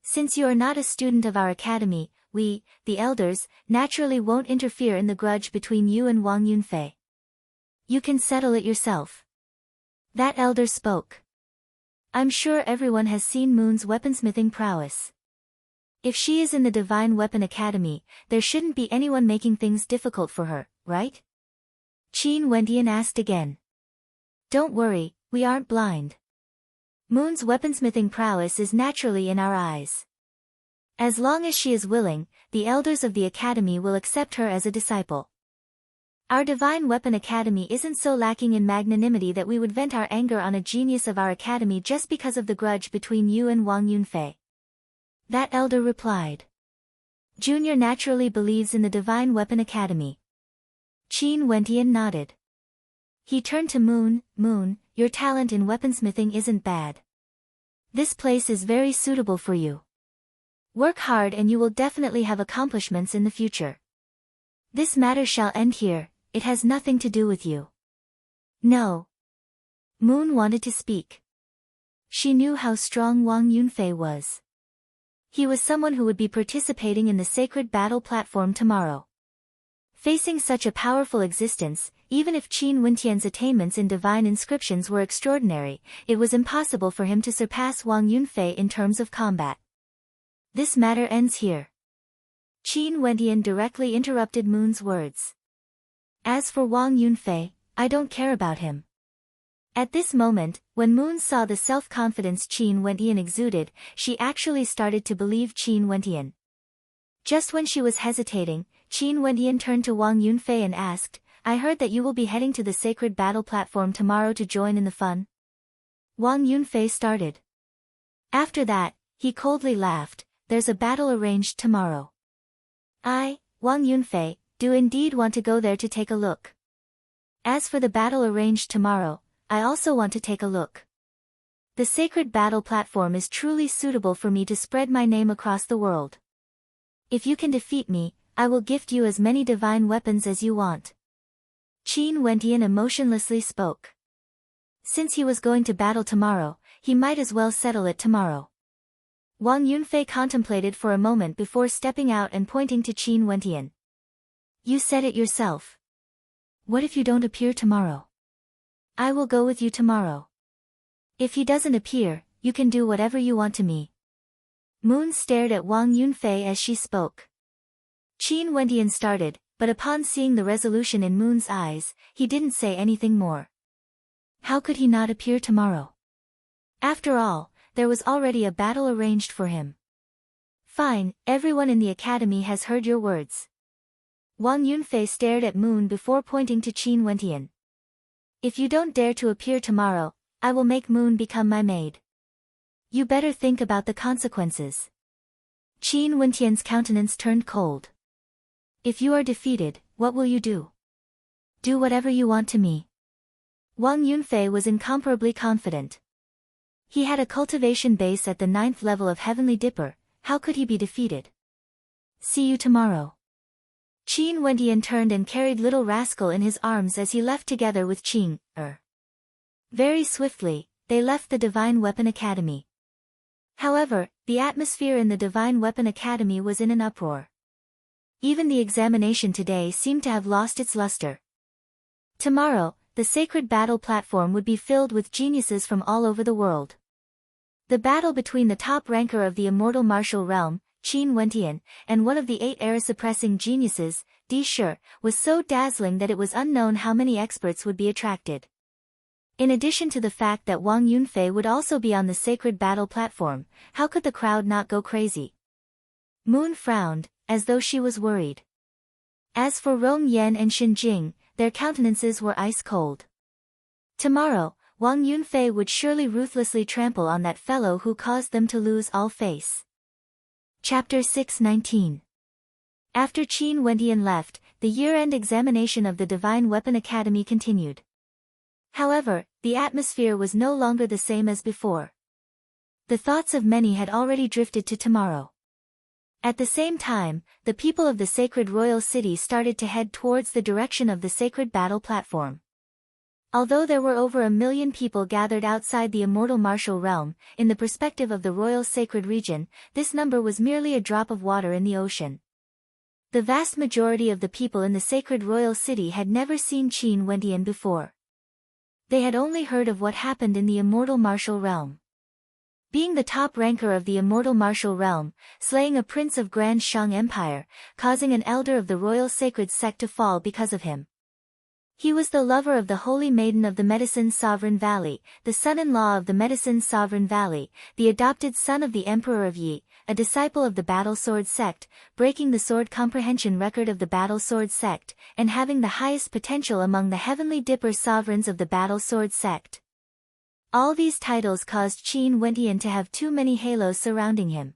Since you are not a student of our academy, we, the elders, naturally won't interfere in the grudge between you and Wang Yunfei. You can settle it yourself. That elder spoke. I'm sure everyone has seen Moon's weaponsmithing prowess. If she is in the Divine Weapon Academy, there shouldn't be anyone making things difficult for her, right? Qin Wentian asked again. Don't worry, we aren't blind. Moon's weaponsmithing prowess is naturally in our eyes. As long as she is willing, the elders of the academy will accept her as a disciple. Our Divine Weapon Academy isn't so lacking in magnanimity that we would vent our anger on a genius of our academy just because of the grudge between you and Wang Yunfei. That elder replied. Junior naturally believes in the Divine Weapon Academy. Qin Wentian nodded. He turned to Moon. Moon, your talent in weaponsmithing isn't bad. This place is very suitable for you. Work hard and you will definitely have accomplishments in the future. This matter shall end here, it has nothing to do with you. No. Moon wanted to speak. She knew how strong Wang Yunfei was. He was someone who would be participating in the sacred battle platform tomorrow. Facing such a powerful existence, even if Qin Wentian's attainments in divine inscriptions were extraordinary, it was impossible for him to surpass Wang Yunfei in terms of combat. This matter ends here. Qin Wentian directly interrupted Moon's words. As for Wang Yunfei, I don't care about him. At this moment, when Moon saw the self-confidence Qin Wentian exuded, she actually started to believe Qin Wentian. Just when she was hesitating, Qin Wentian turned to Wang Yunfei and asked, I heard that you will be heading to the sacred battle platform tomorrow to join in the fun. Wang Yunfei started. After that, he coldly laughed, there's a battle arranged tomorrow. I, Wang Yunfei, do indeed want to go there to take a look. As for the battle arranged tomorrow, I also want to take a look. The sacred battle platform is truly suitable for me to spread my name across the world. If you can defeat me, I will gift you as many divine weapons as you want. Qin Wentian emotionlessly spoke. Since he was going to battle tomorrow, he might as well settle it tomorrow. Wang Yunfei contemplated for a moment before stepping out and pointing to Qin Wentian. You said it yourself. What if you don't appear tomorrow? I will go with you tomorrow. If he doesn't appear, you can do whatever you want to me. Moon stared at Wang Yunfei as she spoke. Qin Wentian started, but upon seeing the resolution in Moon's eyes, he didn't say anything more. How could he not appear tomorrow? After all, there was already a battle arranged for him. Fine, everyone in the academy has heard your words. Wang Yunfei stared at Moon before pointing to Qin Wentian. If you don't dare to appear tomorrow, I will make Moon become my maid. You better think about the consequences. Qin Wentian's countenance turned cold. If you are defeated, what will you do? Do whatever you want to me. Wang Yunfei was incomparably confident. He had a cultivation base at the 9th level of Heavenly Dipper, how could he be defeated? See you tomorrow. Qin Wentian turned and carried little rascal in his arms as he left together with Qin. Very swiftly, they left the Divine Weapon Academy. However, the atmosphere in the Divine Weapon Academy was in an uproar. Even the examination today seemed to have lost its luster. Tomorrow, the sacred battle platform would be filled with geniuses from all over the world. The battle between the top ranker of the immortal martial realm, Qin Wentian, and one of the 8 era-suppressing geniuses, Di Shi, was so dazzling that it was unknown how many experts would be attracted. In addition to the fact that Wang Yunfei would also be on the sacred battle platform, how could the crowd not go crazy? Moon frowned, as though she was worried. As for Rong Yan and Shen Jing, their countenances were ice cold. Tomorrow, Wang Yunfei would surely ruthlessly trample on that fellow who caused them to lose all face. Chapter 619. After Qin Wentian left, the year-end examination of the Divine Weapon Academy continued. However, the atmosphere was no longer the same as before. The thoughts of many had already drifted to tomorrow. At the same time, the people of the sacred royal city started to head towards the direction of the sacred battle platform. Although there were over 1 million people gathered outside the immortal martial realm, in the perspective of the royal sacred region, this number was merely a drop of water in the ocean. The vast majority of the people in the sacred royal city had never seen Qin Wentian before. They had only heard of what happened in the immortal martial realm. Being the top ranker of the immortal martial realm, slaying a prince of Grand Shang Empire, causing an elder of the royal sacred sect to fall because of him. He was the lover of the holy maiden of the Medicine's Sovereign Valley, the son-in-law of the Medicine's Sovereign Valley, the adopted son of the Emperor of Yi, a disciple of the Battle Sword sect, breaking the sword comprehension record of the Battle Sword sect, and having the highest potential among the Heavenly Dipper sovereigns of the Battle Sword sect. All these titles caused Qin Wentian to have too many halos surrounding him.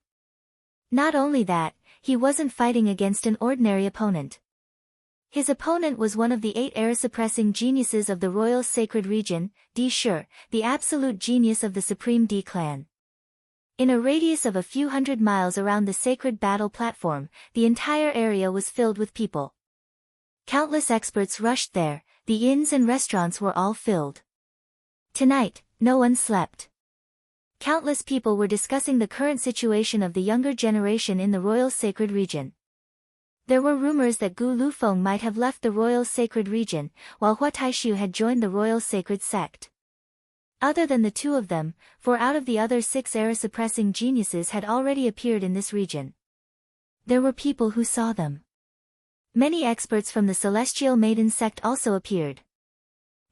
Not only that, he wasn't fighting against an ordinary opponent. His opponent was one of the 8 era-suppressing geniuses of the Royal Sacred Region, Di Shi, the absolute genius of the Supreme Di clan. In a radius of a few hundred miles around the sacred battle platform, the entire area was filled with people. Countless experts rushed there, the inns and restaurants were all filled. Tonight, no one slept. Countless people were discussing the current situation of the younger generation in the Royal Sacred Region. There were rumors that Gu Lufeng might have left the Royal Sacred Region, while Hua Taishu had joined the Royal Sacred Sect. Other than the two of them, 4 out of the other 6 era-suppressing geniuses had already appeared in this region. There were people who saw them. Many experts from the Celestial Maiden sect also appeared.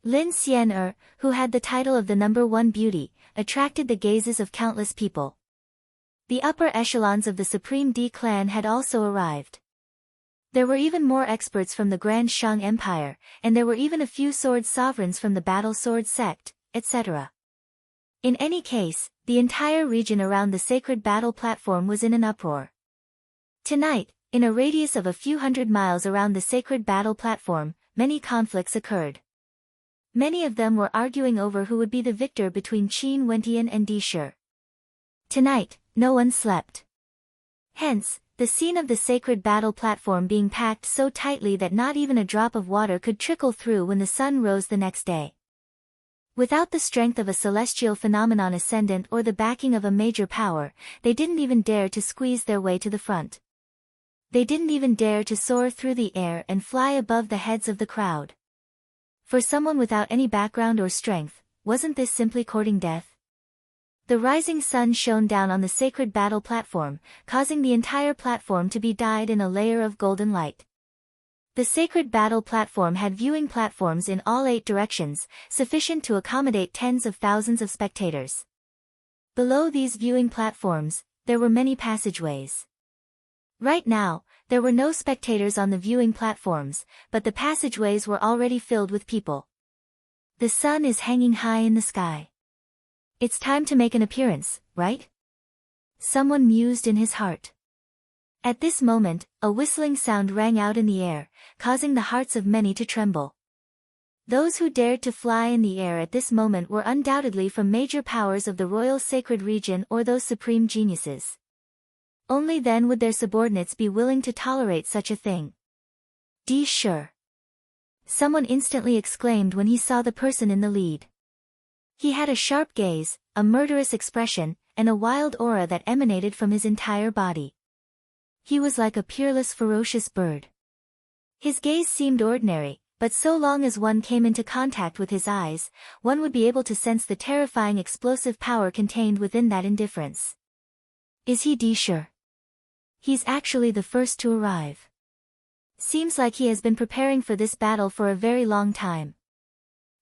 Lin Xian'er, who had the title of the #1 beauty, attracted the gazes of countless people. The upper echelons of the Supreme Di clan had also arrived. There were even more experts from the Grand Shang Empire, and there were even a few sword sovereigns from the Battle Sword sect, etc. In any case, the entire region around the sacred battle platform was in an uproar. Tonight, in a radius of a few hundred miles around the sacred battle platform, many conflicts occurred. Many of them were arguing over who would be the victor between Qin Wentian and Di Shi. Tonight, no one slept. Hence, the scene of the sacred battle platform being packed so tightly that not even a drop of water could trickle through when the sun rose the next day. Without the strength of a celestial phenomenon ascendant or the backing of a major power, they didn't even dare to squeeze their way to the front. They didn't even dare to soar through the air and fly above the heads of the crowd. For someone without any background or strength, wasn't this simply courting death? The rising sun shone down on the sacred battle platform, causing the entire platform to be dyed in a layer of golden light. The sacred battle platform had viewing platforms in all 8 directions, sufficient to accommodate tens of thousands of spectators. Below these viewing platforms, there were many passageways. Right now, there were no spectators on the viewing platforms, but the passageways were already filled with people. The sun is hanging high in the sky. It's time to make an appearance, right? Someone mused in his heart. At this moment, a whistling sound rang out in the air, causing the hearts of many to tremble. Those who dared to fly in the air at this moment were undoubtedly from major powers of the Royal Sacred Region or those supreme geniuses. Only then would their subordinates be willing to tolerate such a thing. Di Shi. Someone instantly exclaimed when he saw the person in the lead. He had a sharp gaze, a murderous expression, and a wild aura that emanated from his entire body. He was like a peerless ferocious bird. His gaze seemed ordinary, but so long as one came into contact with his eyes, one would be able to sense the terrifying explosive power contained within that indifference. Is he Di Shi? He's actually the first to arrive. Seems like he has been preparing for this battle for a very long time.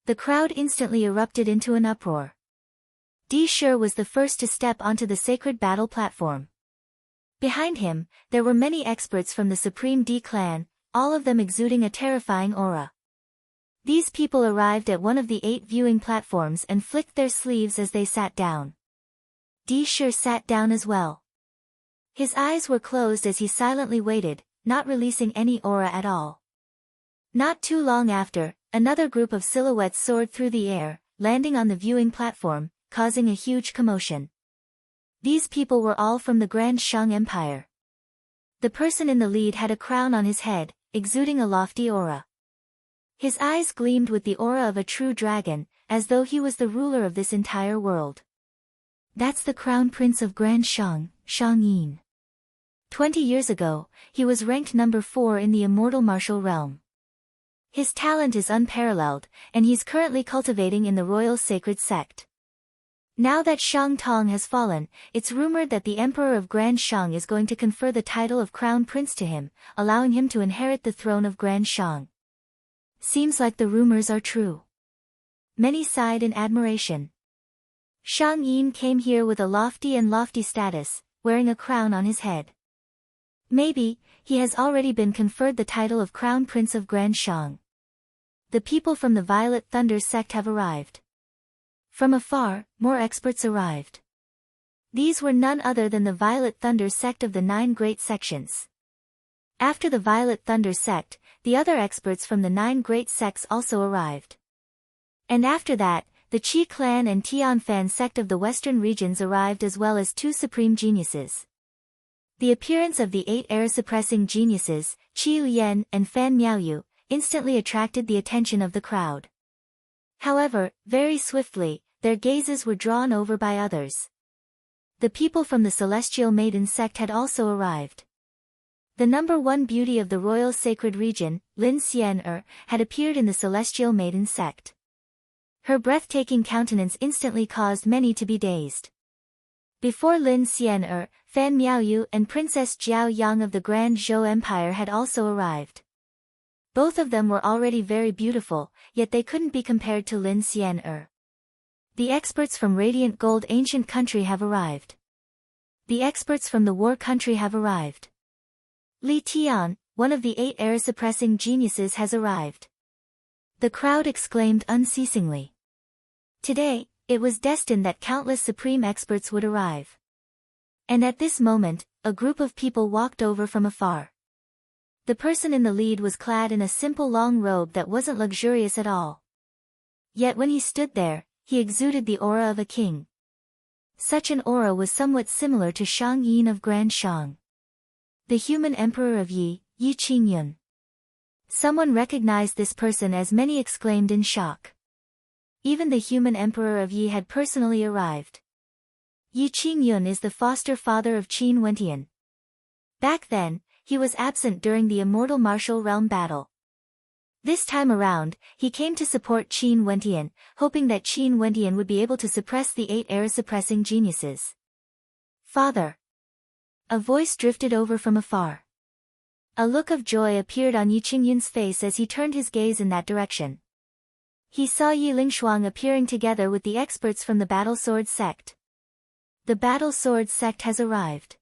The crowd instantly erupted into an uproar. Di Shi was the first to step onto the sacred battle platform. Behind him, there were many experts from the Supreme Di clan, all of them exuding a terrifying aura. These people arrived at one of the 8 viewing platforms and flicked their sleeves as they sat down. Di Shi sat down as well. His eyes were closed as he silently waited, not releasing any aura at all. Not too long after, another group of silhouettes soared through the air, landing on the viewing platform, causing a huge commotion. These people were all from the Grand Shang Empire. The person in the lead had a crown on his head, exuding a lofty aura. His eyes gleamed with the aura of a true dragon, as though he was the ruler of this entire world. That's the Crown Prince of Grand Shang, Shang Yin. 20 years ago, he was ranked number 4 in the immortal martial realm. His talent is unparalleled, and he's currently cultivating in the Royal Sacred Sect. Now that Shang Tong has fallen, it's rumored that the Emperor of Grand Shang is going to confer the title of Crown Prince to him, allowing him to inherit the throne of Grand Shang. Seems like the rumors are true. Many sighed in admiration. Shang Yin came here with a lofty status, wearing a crown on his head. Maybe, he has already been conferred the title of Crown Prince of Grand Shang. The people from the Violet Thunder sect have arrived. From afar, more experts arrived. These were none other than the Violet Thunder sect of the 9 great sections. After the Violet Thunder sect, the other experts from the 9 great sects also arrived. And after that, the Qi clan and Tianfan sect of the western regions arrived, as well as 2 supreme geniuses. The appearance of the 8 error-suppressing geniuses, Qi Lian and Fan Miaoyu, instantly attracted the attention of the crowd. However, very swiftly, their gazes were drawn over by others. The people from the Celestial Maiden sect had also arrived. The number 1 beauty of the royal sacred region, Lin Xian'er, had appeared in the Celestial Maiden sect. Her breathtaking countenance instantly caused many to be dazed. Before Lin Xian'er, Fan Miaoyu and Princess Jiao Yang of the Grand Zhou Empire had also arrived. Both of them were already very beautiful, yet they couldn't be compared to Lin Xian'er. The experts from Radiant Gold Ancient Country have arrived. The experts from the War Country have arrived. Li Tian, one of the 8 error-suppressing geniuses, has arrived. The crowd exclaimed unceasingly. Today, it was destined that countless supreme experts would arrive. And at this moment, a group of people walked over from afar. The person in the lead was clad in a simple long robe that wasn't luxurious at all. Yet when he stood there, he exuded the aura of a king. Such an aura was somewhat similar to Shang Yin of Grand Shang. The human emperor of Yi, Yi Qingyun. Someone recognized this person, as many exclaimed in shock. Even the human emperor of Yi had personally arrived. Yi Qingyun is the foster father of Qin Wentian. Back then, he was absent during the immortal martial realm battle. This time around, he came to support Qin Wentian, hoping that Qin Wentian would be able to suppress the 8 error-suppressing geniuses. Father! A voice drifted over from afar. A look of joy appeared on Yi Qingyun's face as he turned his gaze in that direction. He saw Yi Lingshuang appearing together with the experts from the Battle Sword sect. The Battle Sword sect has arrived.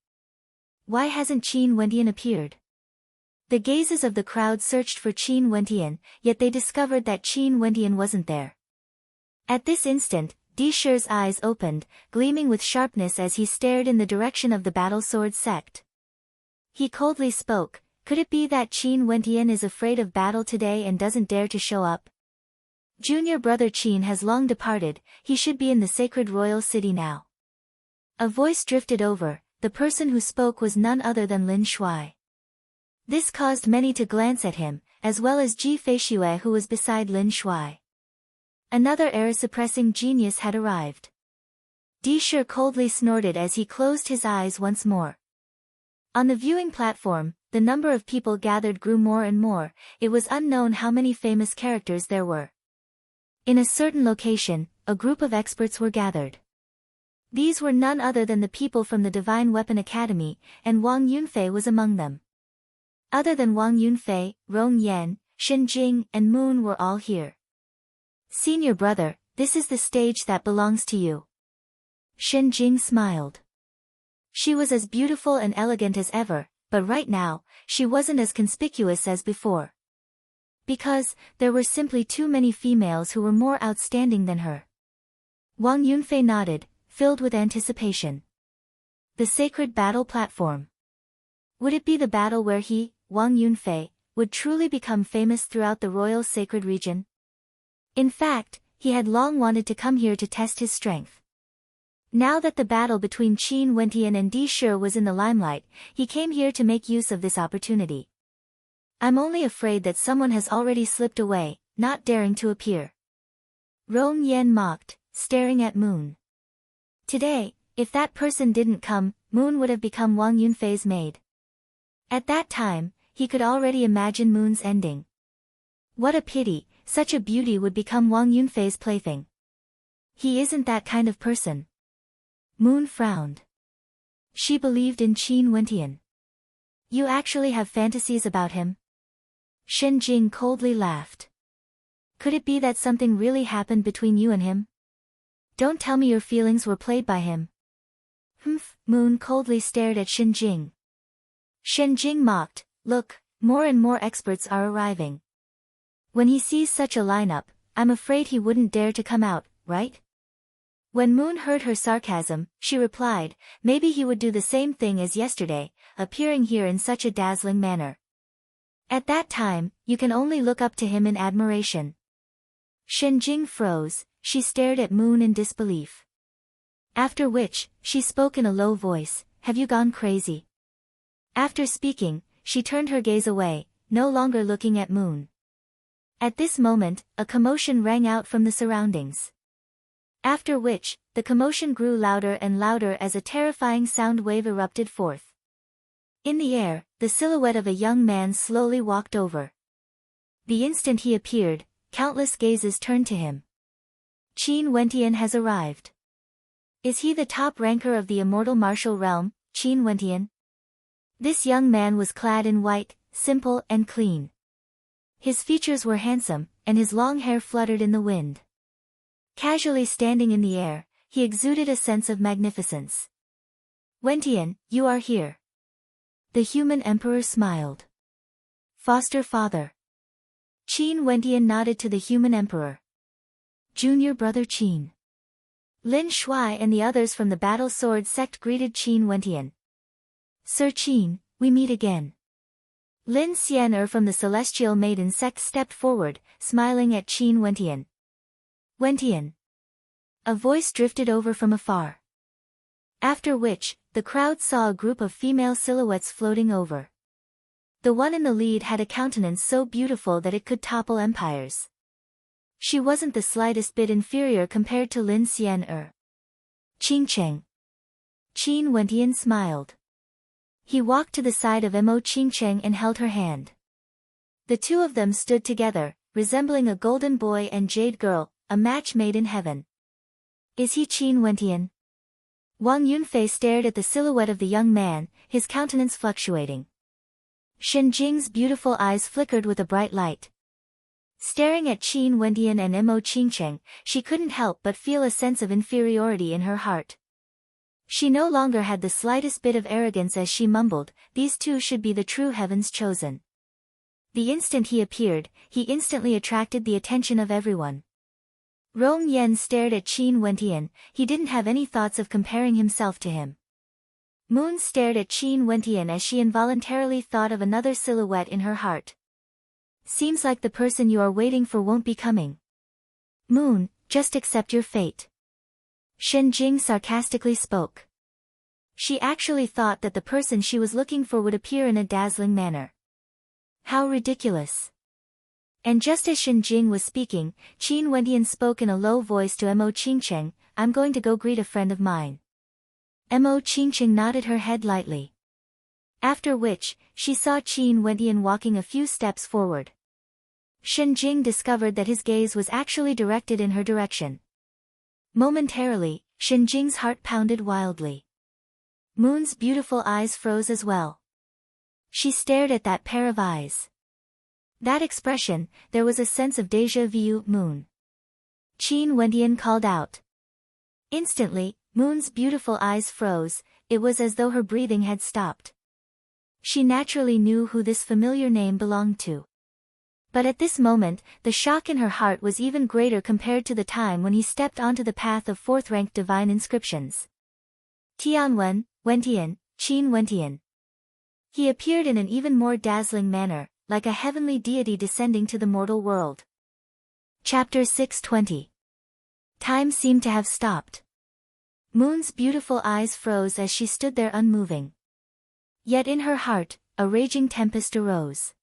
Why hasn't Qin Wentian appeared? The gazes of the crowd searched for Qin Wentian, yet they discovered that Qin Wentian wasn't there. At this instant, Di Shi's eyes opened, gleaming with sharpness as he stared in the direction of the Battle Sword sect. He coldly spoke, "Could it be that Qin Wentian is afraid of battle today and doesn't dare to show up? Junior brother Qin has long departed, he should be in the sacred royal city now." A voice drifted over. The person who spoke was none other than Lin Shuai. This caused many to glance at him, as well as Ji Feishue, who was beside Lin Shuai. Another error-suppressing genius had arrived. Di Shi coldly snorted as he closed his eyes once more. On the viewing platform, the number of people gathered grew more and more. It was unknown how many famous characters there were. In a certain location, a group of experts were gathered. These were none other than the people from the Divine Weapon Academy, and Wang Yunfei was among them. Other than Wang Yunfei, Rong Yan, Shen Jing and Moon were all here. "Senior brother, this is the stage that belongs to you." Shen Jing smiled. She was as beautiful and elegant as ever, but right now, she wasn't as conspicuous as before. Because, there were simply too many females who were more outstanding than her. Wang Yunfei nodded, filled with anticipation. The sacred battle platform. Would it be the battle where he, Wang Yunfei, would truly become famous throughout the royal sacred region? In fact, he had long wanted to come here to test his strength. Now that the battle between Qin Wentian and Di Shi was in the limelight, he came here to make use of this opportunity. "I'm only afraid that someone has already slipped away, not daring to appear." Rong Yan mocked, staring at Moon. Today, if that person didn't come, Moon would have become Wang Yunfei's maid. At that time, he could already imagine Moon's ending. What a pity, such a beauty would become Wang Yunfei's plaything. He isn't that kind of person. Moon frowned. She believed in Qin Wentian. "You actually have fantasies about him?" Shen Jing coldly laughed. Could it be that something really happened between you and him? Don't tell me your feelings were played by him. Humph, Moon coldly stared at Shenjing. Shenjing mocked, look, more and more experts are arriving. When he sees such a lineup, I'm afraid he wouldn't dare to come out, right? When Moon heard her sarcasm, she replied, maybe he would do the same thing as yesterday, appearing here in such a dazzling manner. At that time, you can only look up to him in admiration. Shenjing froze, she stared at Moon in disbelief. After which, she spoke in a low voice, have you gone crazy? After speaking, she turned her gaze away, no longer looking at Moon. At this moment, a commotion rang out from the surroundings. After which, the commotion grew louder and louder as a terrifying sound wave erupted forth. In the air, the silhouette of a young man slowly walked over. The instant he appeared, countless gazes turned to him. Qin Wentian has arrived. Is he the top ranker of the immortal martial realm, Qin Wentian? This young man was clad in white, simple and clean. His features were handsome, and his long hair fluttered in the wind. Casually standing in the air, he exuded a sense of magnificence. Wentian, you are here. The human emperor smiled. Foster father. Qin Wentian nodded to the human emperor. Junior brother Qin. Lin Shuai and the others from the Battle Sword sect greeted Qin Wentian. Sir Qin, we meet again. Lin Xian'er from the Celestial Maiden sect stepped forward, smiling at Qin Wentian. Wentian. A voice drifted over from afar. After which, the crowd saw a group of female silhouettes floating over. The one in the lead had a countenance so beautiful that it could topple empires. She wasn't the slightest bit inferior compared to Lin Xian'er. Qingcheng. Qin Wentian smiled. He walked to the side of Mo Qingcheng and held her hand. The two of them stood together, resembling a golden boy and jade girl, a match made in heaven. Is he Qin Wentian? Wang Yunfei stared at the silhouette of the young man, his countenance fluctuating. Shenjing's beautiful eyes flickered with a bright light. Staring at Qin Wentian and Mo Qingcheng, she couldn't help but feel a sense of inferiority in her heart. She no longer had the slightest bit of arrogance as she mumbled, these two should be the true heavens chosen. The instant he appeared, he instantly attracted the attention of everyone. Rong Yen stared at Qin Wentian, he didn't have any thoughts of comparing himself to him. Moon stared at Qin Wentian as she involuntarily thought of another silhouette in her heart. Seems like the person you are waiting for won't be coming. Moon, just accept your fate. Shenjing sarcastically spoke. She actually thought that the person she was looking for would appear in a dazzling manner. How ridiculous. And just as Shenjing was speaking, Qin Wentian spoke in a low voice to Mo Qingcheng, I'm going to go greet a friend of mine. Mo Qingcheng nodded her head lightly. After which, she saw Qin Wentian walking a few steps forward. Shenjing discovered that his gaze was actually directed in her direction. Momentarily, Shenjing's heart pounded wildly. Moon's beautiful eyes froze as well. She stared at that pair of eyes. That expression, there was a sense of déjà vu. Moon. Qin Wentian called out. Instantly, Moon's beautiful eyes froze, it was as though her breathing had stopped. She naturally knew who this familiar name belonged to. But at this moment, the shock in her heart was even greater compared to the time when he stepped onto the path of fourth-ranked divine inscriptions. Tianwen, Wentian, Qin Wentian. He appeared in an even more dazzling manner, like a heavenly deity descending to the mortal world. Chapter 620. Time seemed to have stopped. Moon's beautiful eyes froze as she stood there unmoving. Yet in her heart, a raging tempest arose.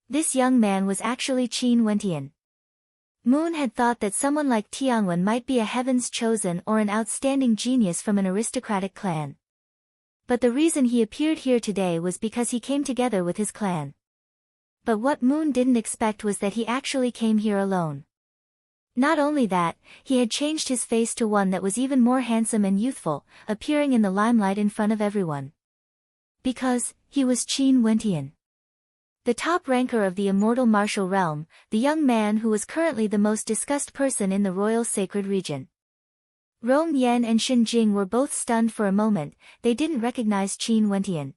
This young man was actually Qin Wentian. Moon had thought that someone like Tianwen might be a heaven's chosen or an outstanding genius from an aristocratic clan. But the reason he appeared here today was because he came together with his clan. But what Moon didn't expect was that he actually came here alone. Not only that, he had changed his face to one that was even more handsome and youthful, appearing in the limelight in front of everyone. Because, he was Qin Wentian. The top ranker of the immortal martial realm, the young man who was currently the most discussed person in the royal sacred region. Rong Yan and Shen Jing were both stunned for a moment. They didn't recognize Qin Wentian.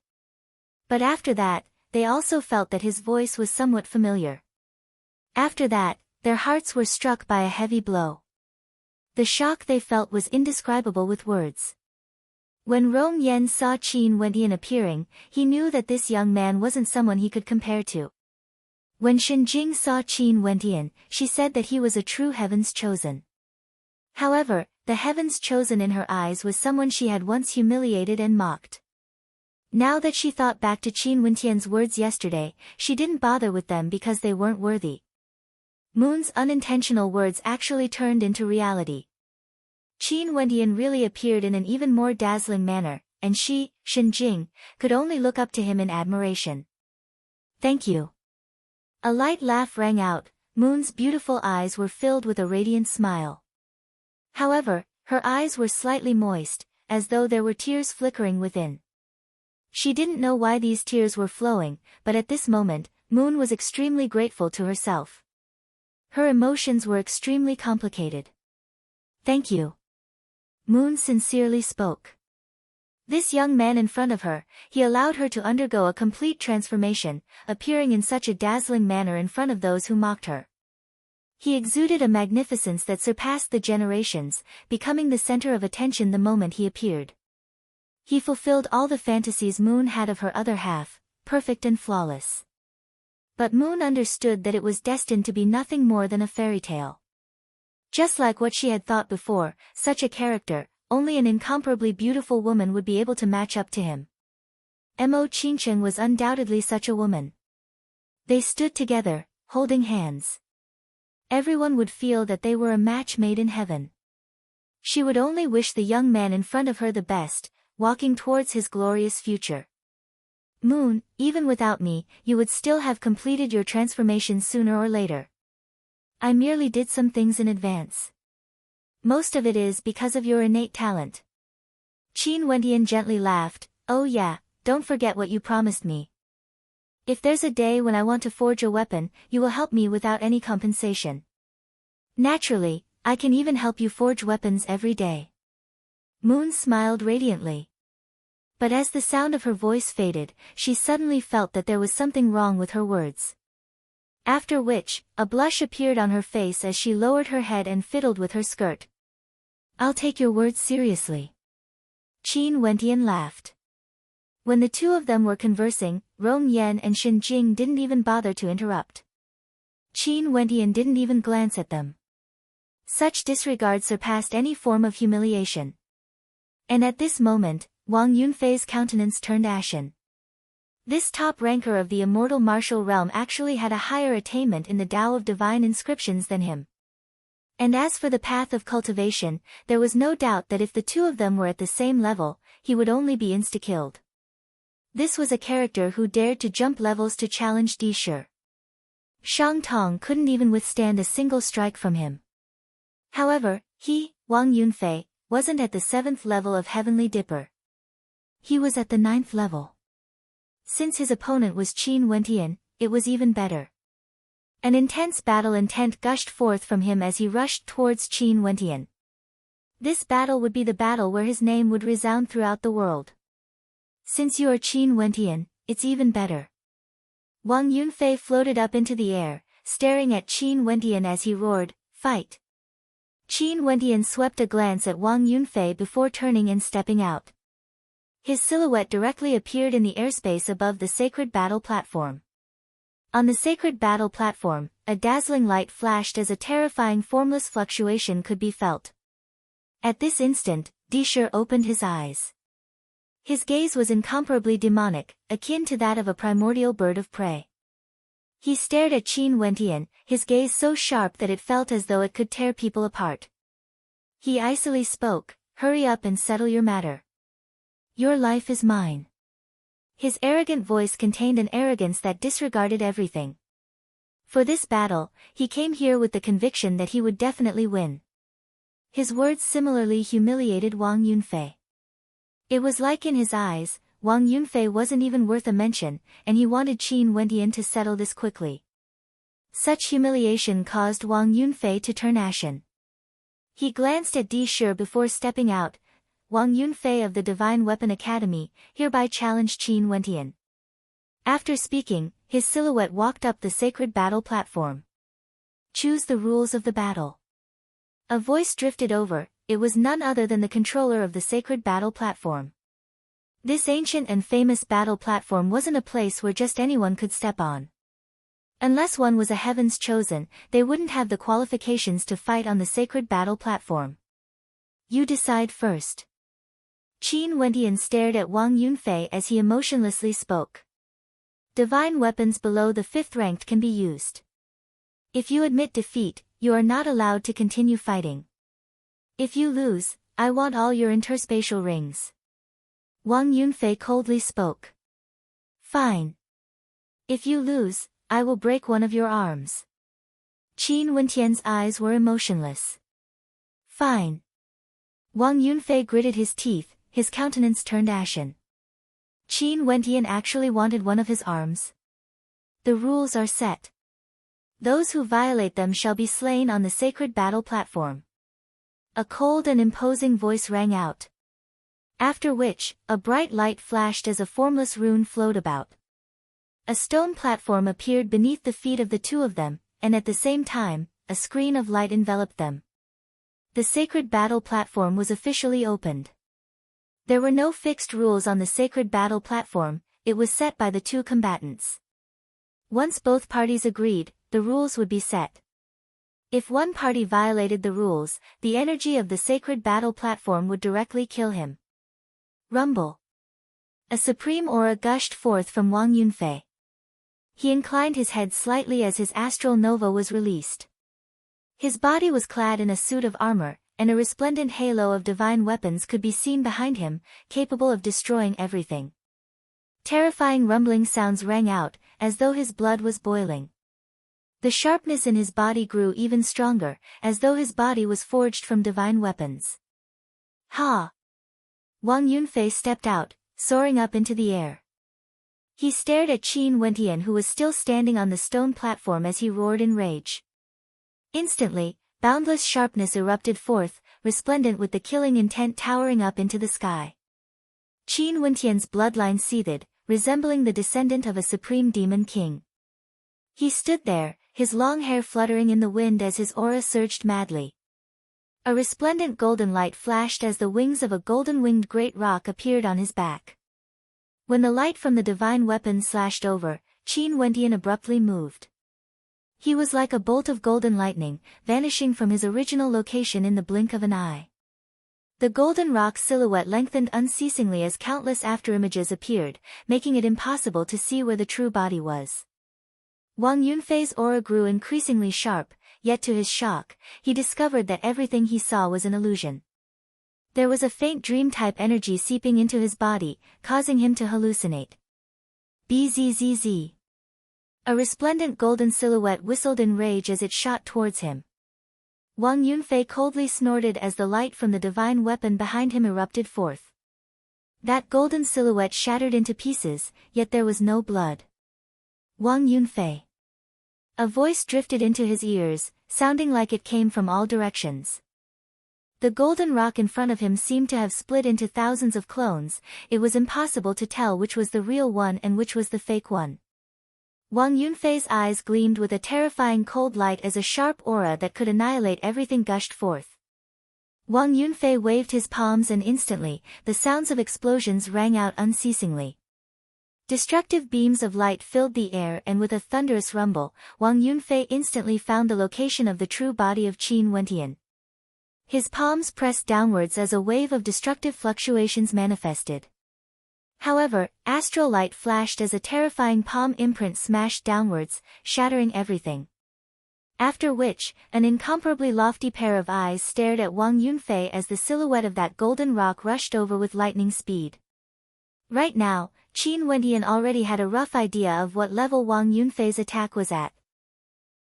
But after that, they also felt that his voice was somewhat familiar. After that, their hearts were struck by a heavy blow. The shock they felt was indescribable with words. When Rong Yan saw Qin Wentian appearing, he knew that this young man wasn't someone he could compare to. When Shen Jing saw Qin Wentian, she said that he was a true heaven's chosen. However, the heaven's chosen in her eyes was someone she had once humiliated and mocked. Now that she thought back to Qin Wentian's words yesterday, she didn't bother with them because they weren't worthy. Moon's unintentional words actually turned into reality. Qin Wentian really appeared in an even more dazzling manner, and she, Shen Jing, could only look up to him in admiration. Thank you. A light laugh rang out. Moon's beautiful eyes were filled with a radiant smile. However, her eyes were slightly moist, as though there were tears flickering within. She didn't know why these tears were flowing, but at this moment, Moon was extremely grateful to herself. Her emotions were extremely complicated. Thank you. Moon sincerely spoke. This young man in front of her, he allowed her to undergo a complete transformation, appearing in such a dazzling manner in front of those who mocked her. He exuded a magnificence that surpassed the generations, becoming the center of attention the moment he appeared. He fulfilled all the fantasies Moon had of her other half, perfect and flawless. But Moon understood that it was destined to be nothing more than a fairy tale. Just like what she had thought before, such a character, only an incomparably beautiful woman would be able to match up to him. Mo Qingcheng was undoubtedly such a woman. They stood together, holding hands. Everyone would feel that they were a match made in heaven. She would only wish the young man in front of her the best, walking towards his glorious future. Moon, even without me, you would still have completed your transformation sooner or later. I merely did some things in advance. Most of it is because of your innate talent. Qin Wentian gently laughed. Oh yeah, don't forget what you promised me. If there's a day when I want to forge a weapon, you will help me without any compensation. Naturally, I can even help you forge weapons every day. Moon smiled radiantly. But as the sound of her voice faded, she suddenly felt that there was something wrong with her words. After which, a blush appeared on her face as she lowered her head and fiddled with her skirt. I'll take your words seriously. Qin Wentian laughed. When the two of them were conversing, Rong Yan and Shen Jing didn't even bother to interrupt. Qin Wentian didn't even glance at them. Such disregard surpassed any form of humiliation. And at this moment, Wang Yunfei's countenance turned ashen. This top ranker of the immortal martial realm actually had a higher attainment in the Tao of divine inscriptions than him. And as for the path of cultivation, there was no doubt that if the two of them were at the same level, he would only be insta-killed. This was a character who dared to jump levels to challenge Di Shi. Shang Tong couldn't even withstand a single strike from him. However, he, Wang Yunfei, wasn't at the 7th level of Heavenly Dipper. He was at the 9th level. Since his opponent was Qin Wentian, it was even better. An intense battle intent gushed forth from him as he rushed towards Qin Wentian. This battle would be the battle where his name would resound throughout the world. Since you are Qin Wentian, it's even better. Wang Yunfei floated up into the air, staring at Qin Wentian as he roared, "Fight!" Qin Wentian swept a glance at Wang Yunfei before turning and stepping out. His silhouette directly appeared in the airspace above the sacred battle platform. On the sacred battle platform, a dazzling light flashed as a terrifying formless fluctuation could be felt. At this instant, Di Shi opened his eyes. His gaze was incomparably demonic, akin to that of a primordial bird of prey. He stared at Qin Wentian, his gaze so sharp that it felt as though it could tear people apart. He icily spoke, "Hurry up and settle your matter. Your life is mine." His arrogant voice contained an arrogance that disregarded everything. For this battle, he came here with the conviction that he would definitely win. His words similarly humiliated Wang Yunfei. It was like in his eyes, Wang Yunfei wasn't even worth a mention, and he wanted Qin Wentian to settle this quickly. Such humiliation caused Wang Yunfei to turn ashen. He glanced at Di Shi before stepping out. Wang Yunfei of the Divine Weapon Academy hereby challenged Qin Wentian. After speaking, his silhouette walked up the sacred battle platform. Choose the rules of the battle. A voice drifted over. It was none other than the controller of the sacred battle platform. This ancient and famous battle platform wasn't a place where just anyone could step on. Unless one was a heaven's chosen, they wouldn't have the qualifications to fight on the sacred battle platform. You decide first. Qin Wentian stared at Wang Yunfei as he emotionlessly spoke. Divine weapons below the 5th ranked can be used. If you admit defeat, you are not allowed to continue fighting. If you lose, I want all your interspatial rings. Wang Yunfei coldly spoke. Fine. If you lose, I will break one of your arms. Qin Wentian's eyes were emotionless. Fine. Wang Yunfei gritted his teeth, his countenance turned ashen. Qin Wentian actually wanted one of his arms. The rules are set. Those who violate them shall be slain on the sacred battle platform. A cold and imposing voice rang out. After which, a bright light flashed as a formless rune flowed about. A stone platform appeared beneath the feet of the two of them, and at the same time, a screen of light enveloped them. The sacred battle platform was officially opened. There were no fixed rules on the sacred battle platform, it was set by the two combatants. Once both parties agreed, the rules would be set. If one party violated the rules, the energy of the sacred battle platform would directly kill him. Rumble. A supreme aura gushed forth from Wang Yunfei. He inclined his head slightly as his astral nova was released. His body was clad in a suit of armor, and a resplendent halo of divine weapons could be seen behind him, capable of destroying everything. Terrifying rumbling sounds rang out, as though his blood was boiling. The sharpness in his body grew even stronger, as though his body was forged from divine weapons. Ha! Wang Yunfei stepped out, soaring up into the air. He stared at Qin Wentian who was still standing on the stone platform as he roared in rage. Instantly, boundless sharpness erupted forth, resplendent with the killing intent towering up into the sky. Qin Wentian's bloodline seethed, resembling the descendant of a supreme demon king. He stood there, his long hair fluttering in the wind as his aura surged madly. A resplendent golden light flashed as the wings of a golden-winged great rock appeared on his back. When the light from the divine weapon slashed over, Qin Wentian abruptly moved. He was like a bolt of golden lightning, vanishing from his original location in the blink of an eye. The golden rock's silhouette lengthened unceasingly as countless afterimages appeared, making it impossible to see where the true body was. Wang Yunfei's aura grew increasingly sharp, yet to his shock, he discovered that everything he saw was an illusion. There was a faint dream-type energy seeping into his body, causing him to hallucinate. Bzzz. A resplendent golden silhouette whistled in rage as it shot towards him. Wang Yunfei coldly snorted as the light from the divine weapon behind him erupted forth. That golden silhouette shattered into pieces, yet there was no blood. Wang Yunfei. A voice drifted into his ears, sounding like it came from all directions. The golden rock in front of him seemed to have split into thousands of clones, it was impossible to tell which was the real one and which was the fake one. Wang Yunfei's eyes gleamed with a terrifying cold light as a sharp aura that could annihilate everything gushed forth. Wang Yunfei waved his palms and instantly, the sounds of explosions rang out unceasingly. Destructive beams of light filled the air and with a thunderous rumble, Wang Yunfei instantly found the location of the true body of Qin Wentian. His palms pressed downwards as a wave of destructive fluctuations manifested. However, astral light flashed as a terrifying palm imprint smashed downwards, shattering everything. After which, an incomparably lofty pair of eyes stared at Wang Yunfei as the silhouette of that golden rock rushed over with lightning speed. Right now, Qin Wentian already had a rough idea of what level Wang Yunfei's attack was at.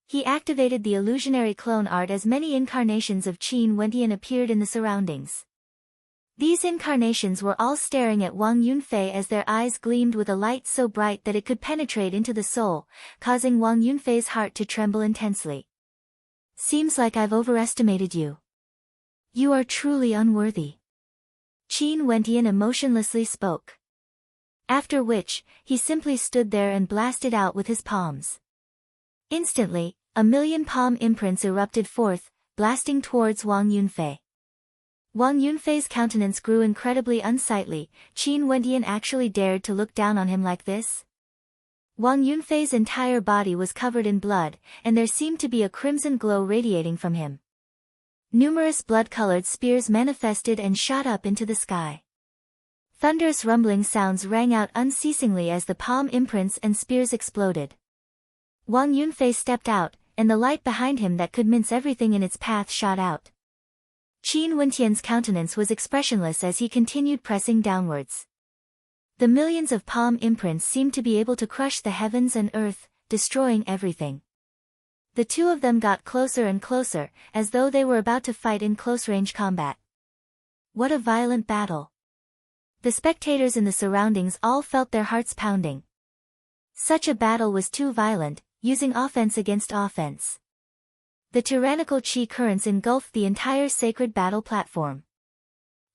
He activated the illusionary clone art as many incarnations of Qin Wentian appeared in the surroundings. These incarnations were all staring at Wang Yunfei as their eyes gleamed with a light so bright that it could penetrate into the soul, causing Wang Yunfei's heart to tremble intensely. Seems like I've overestimated you. You are truly unworthy. Qin Wentian emotionlessly spoke. After which, he simply stood there and blasted out with his palms. Instantly, 1,000,000 palm imprints erupted forth, blasting towards Wang Yunfei. Wang Yunfei's countenance grew incredibly unsightly. Qin Wentian actually dared to look down on him like this? Wang Yunfei's entire body was covered in blood, and there seemed to be a crimson glow radiating from him. Numerous blood-colored spears manifested and shot up into the sky. Thunderous rumbling sounds rang out unceasingly as the palm imprints and spears exploded. Wang Yunfei stepped out, and the light behind him that could mince everything in its path shot out. Qin Wentian's countenance was expressionless as he continued pressing downwards. The millions of palm imprints seemed to be able to crush the heavens and earth, destroying everything. The two of them got closer and closer, as though they were about to fight in close-range combat. What a violent battle! The spectators in the surroundings all felt their hearts pounding. Such a battle was too violent, using offense against offense. The tyrannical qi currents engulfed the entire sacred battle platform.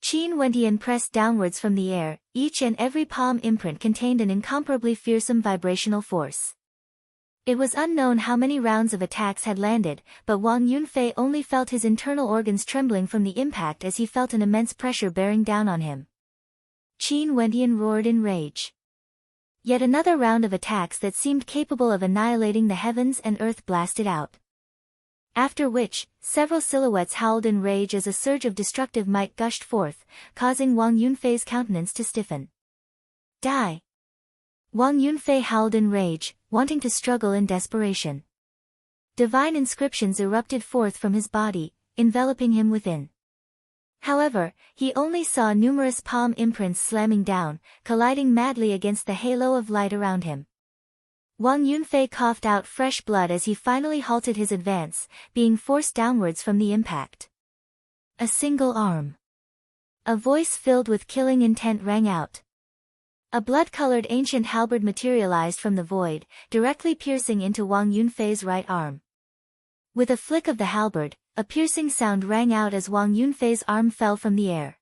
Qin Wentian pressed downwards from the air, each and every palm imprint contained an incomparably fearsome vibrational force. It was unknown how many rounds of attacks had landed, but Wang Yunfei only felt his internal organs trembling from the impact as he felt an immense pressure bearing down on him. Qin Wentian roared in rage. Yet another round of attacks that seemed capable of annihilating the heavens and earth blasted out. After which, several silhouettes howled in rage as a surge of destructive might gushed forth, causing Wang Yunfei's countenance to stiffen. Die! Wang Yunfei howled in rage, wanting to struggle in desperation. Divine inscriptions erupted forth from his body, enveloping him within. However, he only saw numerous palm imprints slamming down, colliding madly against the halo of light around him. Wang Yunfei coughed out fresh blood as he finally halted his advance, being forced downwards from the impact. A single arm. A voice filled with killing intent rang out. A blood-colored ancient halberd materialized from the void, directly piercing into Wang Yunfei's right arm. With a flick of the halberd, a piercing sound rang out as Wang Yunfei's arm fell from the air.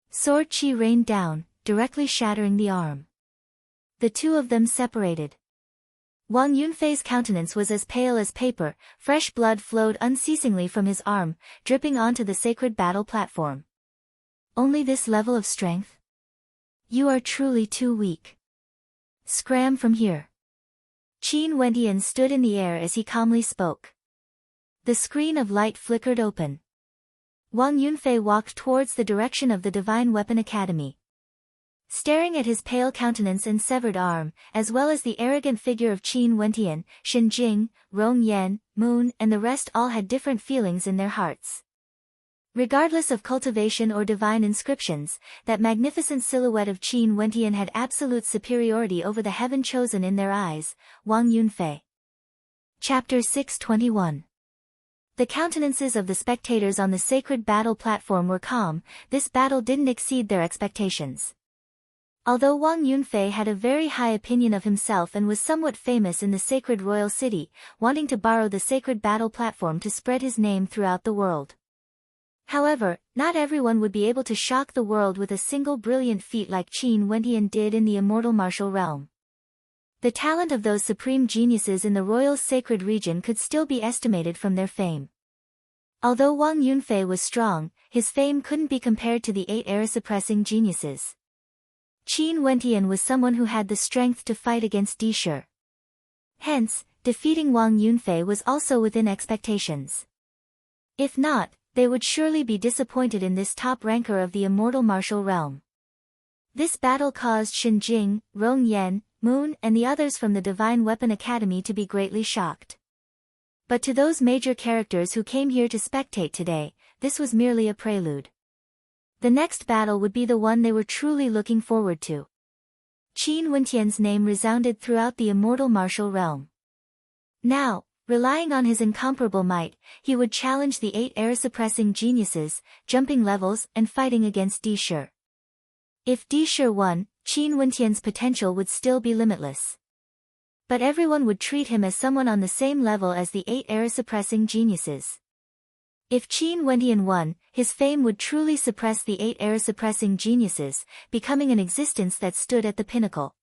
Sword qi rained down, directly shattering the arm. The two of them separated. Wang Yunfei's countenance was as pale as paper, fresh blood flowed unceasingly from his arm, dripping onto the sacred battle platform. Only this level of strength? You are truly too weak. Scram from here. Qin Wentian stood in the air as he calmly spoke. The screen of light flickered open. Wang Yunfei walked towards the direction of the Divine Weapon Academy. Staring at his pale countenance and severed arm, as well as the arrogant figure of Qin Wentian, Shen Jing, Rong Yan, Moon and the rest all had different feelings in their hearts. Regardless of cultivation or divine inscriptions, that magnificent silhouette of Qin Wentian had absolute superiority over the heaven chosen in their eyes, Wang Yunfei. Chapter 621. The countenances of the spectators on the sacred battle platform were calm. This battle didn't exceed their expectations. Although Wang Yunfei had a very high opinion of himself and was somewhat famous in the sacred royal city, wanting to borrow the sacred battle platform to spread his name throughout the world. However, not everyone would be able to shock the world with a single brilliant feat like Qin Wentian did in the immortal martial realm. The talent of those supreme geniuses in the royal sacred region could still be estimated from their fame. Although Wang Yunfei was strong, his fame couldn't be compared to the 8 era-suppressing geniuses. Qin Wentian was someone who had the strength to fight against Di Shi. Hence, defeating Wang Yunfei was also within expectations. If not, they would surely be disappointed in this top ranker of the immortal martial realm. This battle caused Shen Jing, Rong Yan, Moon and the others from the Divine Weapon Academy to be greatly shocked. But to those major characters who came here to spectate today, this was merely a prelude. The next battle would be the one they were truly looking forward to. Qin Wentian's name resounded throughout the immortal martial realm. Now, Relying on his incomparable might, he would challenge the 8 error-suppressing geniuses, jumping levels and fighting against Di. If Di won, Qin Wentian's potential would still be limitless. But everyone would treat him as someone on the same level as the 8 error-suppressing geniuses. If Qin Wendian won, his fame would truly suppress the 8 error-suppressing geniuses, becoming an existence that stood at the pinnacle.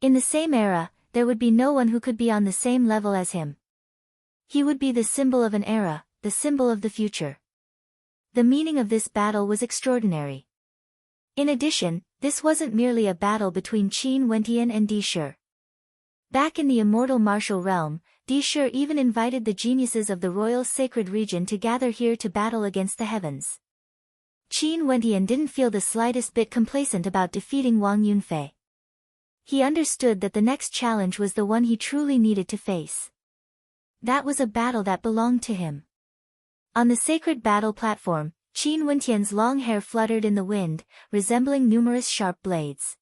In the same era, there would be no one who could be on the same level as him. He would be the symbol of an era, the symbol of the future. The meaning of this battle was extraordinary. In addition, this wasn't merely a battle between Qin Wendian and Di. Back in the immortal martial realm, Di even invited the geniuses of the royal sacred region to gather here to battle against the heavens. Qin Wendian didn't feel the slightest bit complacent about defeating Wang Yunfei. He understood that the next challenge was the one he truly needed to face. That was a battle that belonged to him. On the sacred battle platform, Qin Wendian's long hair fluttered in the wind, resembling numerous sharp blades.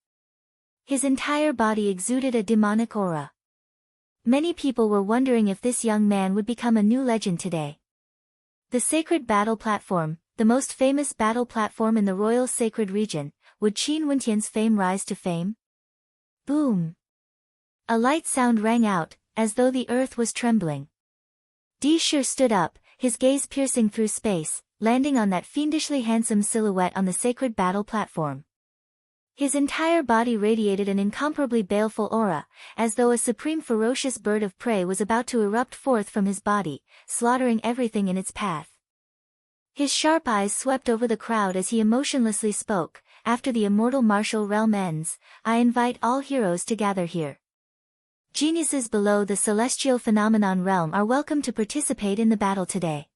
His entire body exuded a demonic aura. Many people were wondering if this young man would become a new legend today. The sacred battle platform, the most famous battle platform in the royal sacred region, would Qin Wendian's fame rise to fame? Boom! A light sound rang out, as though the earth was trembling. Di stood up, his gaze piercing through space, landing on that fiendishly handsome silhouette on the sacred battle platform. His entire body radiated an incomparably baleful aura, as though a supreme ferocious bird of prey was about to erupt forth from his body, slaughtering everything in its path. His sharp eyes swept over the crowd as he emotionlessly spoke, "After the immortal martial realm ends, I invite all heroes to gather here. Geniuses below the celestial phenomenon realm are welcome to participate in the battle today.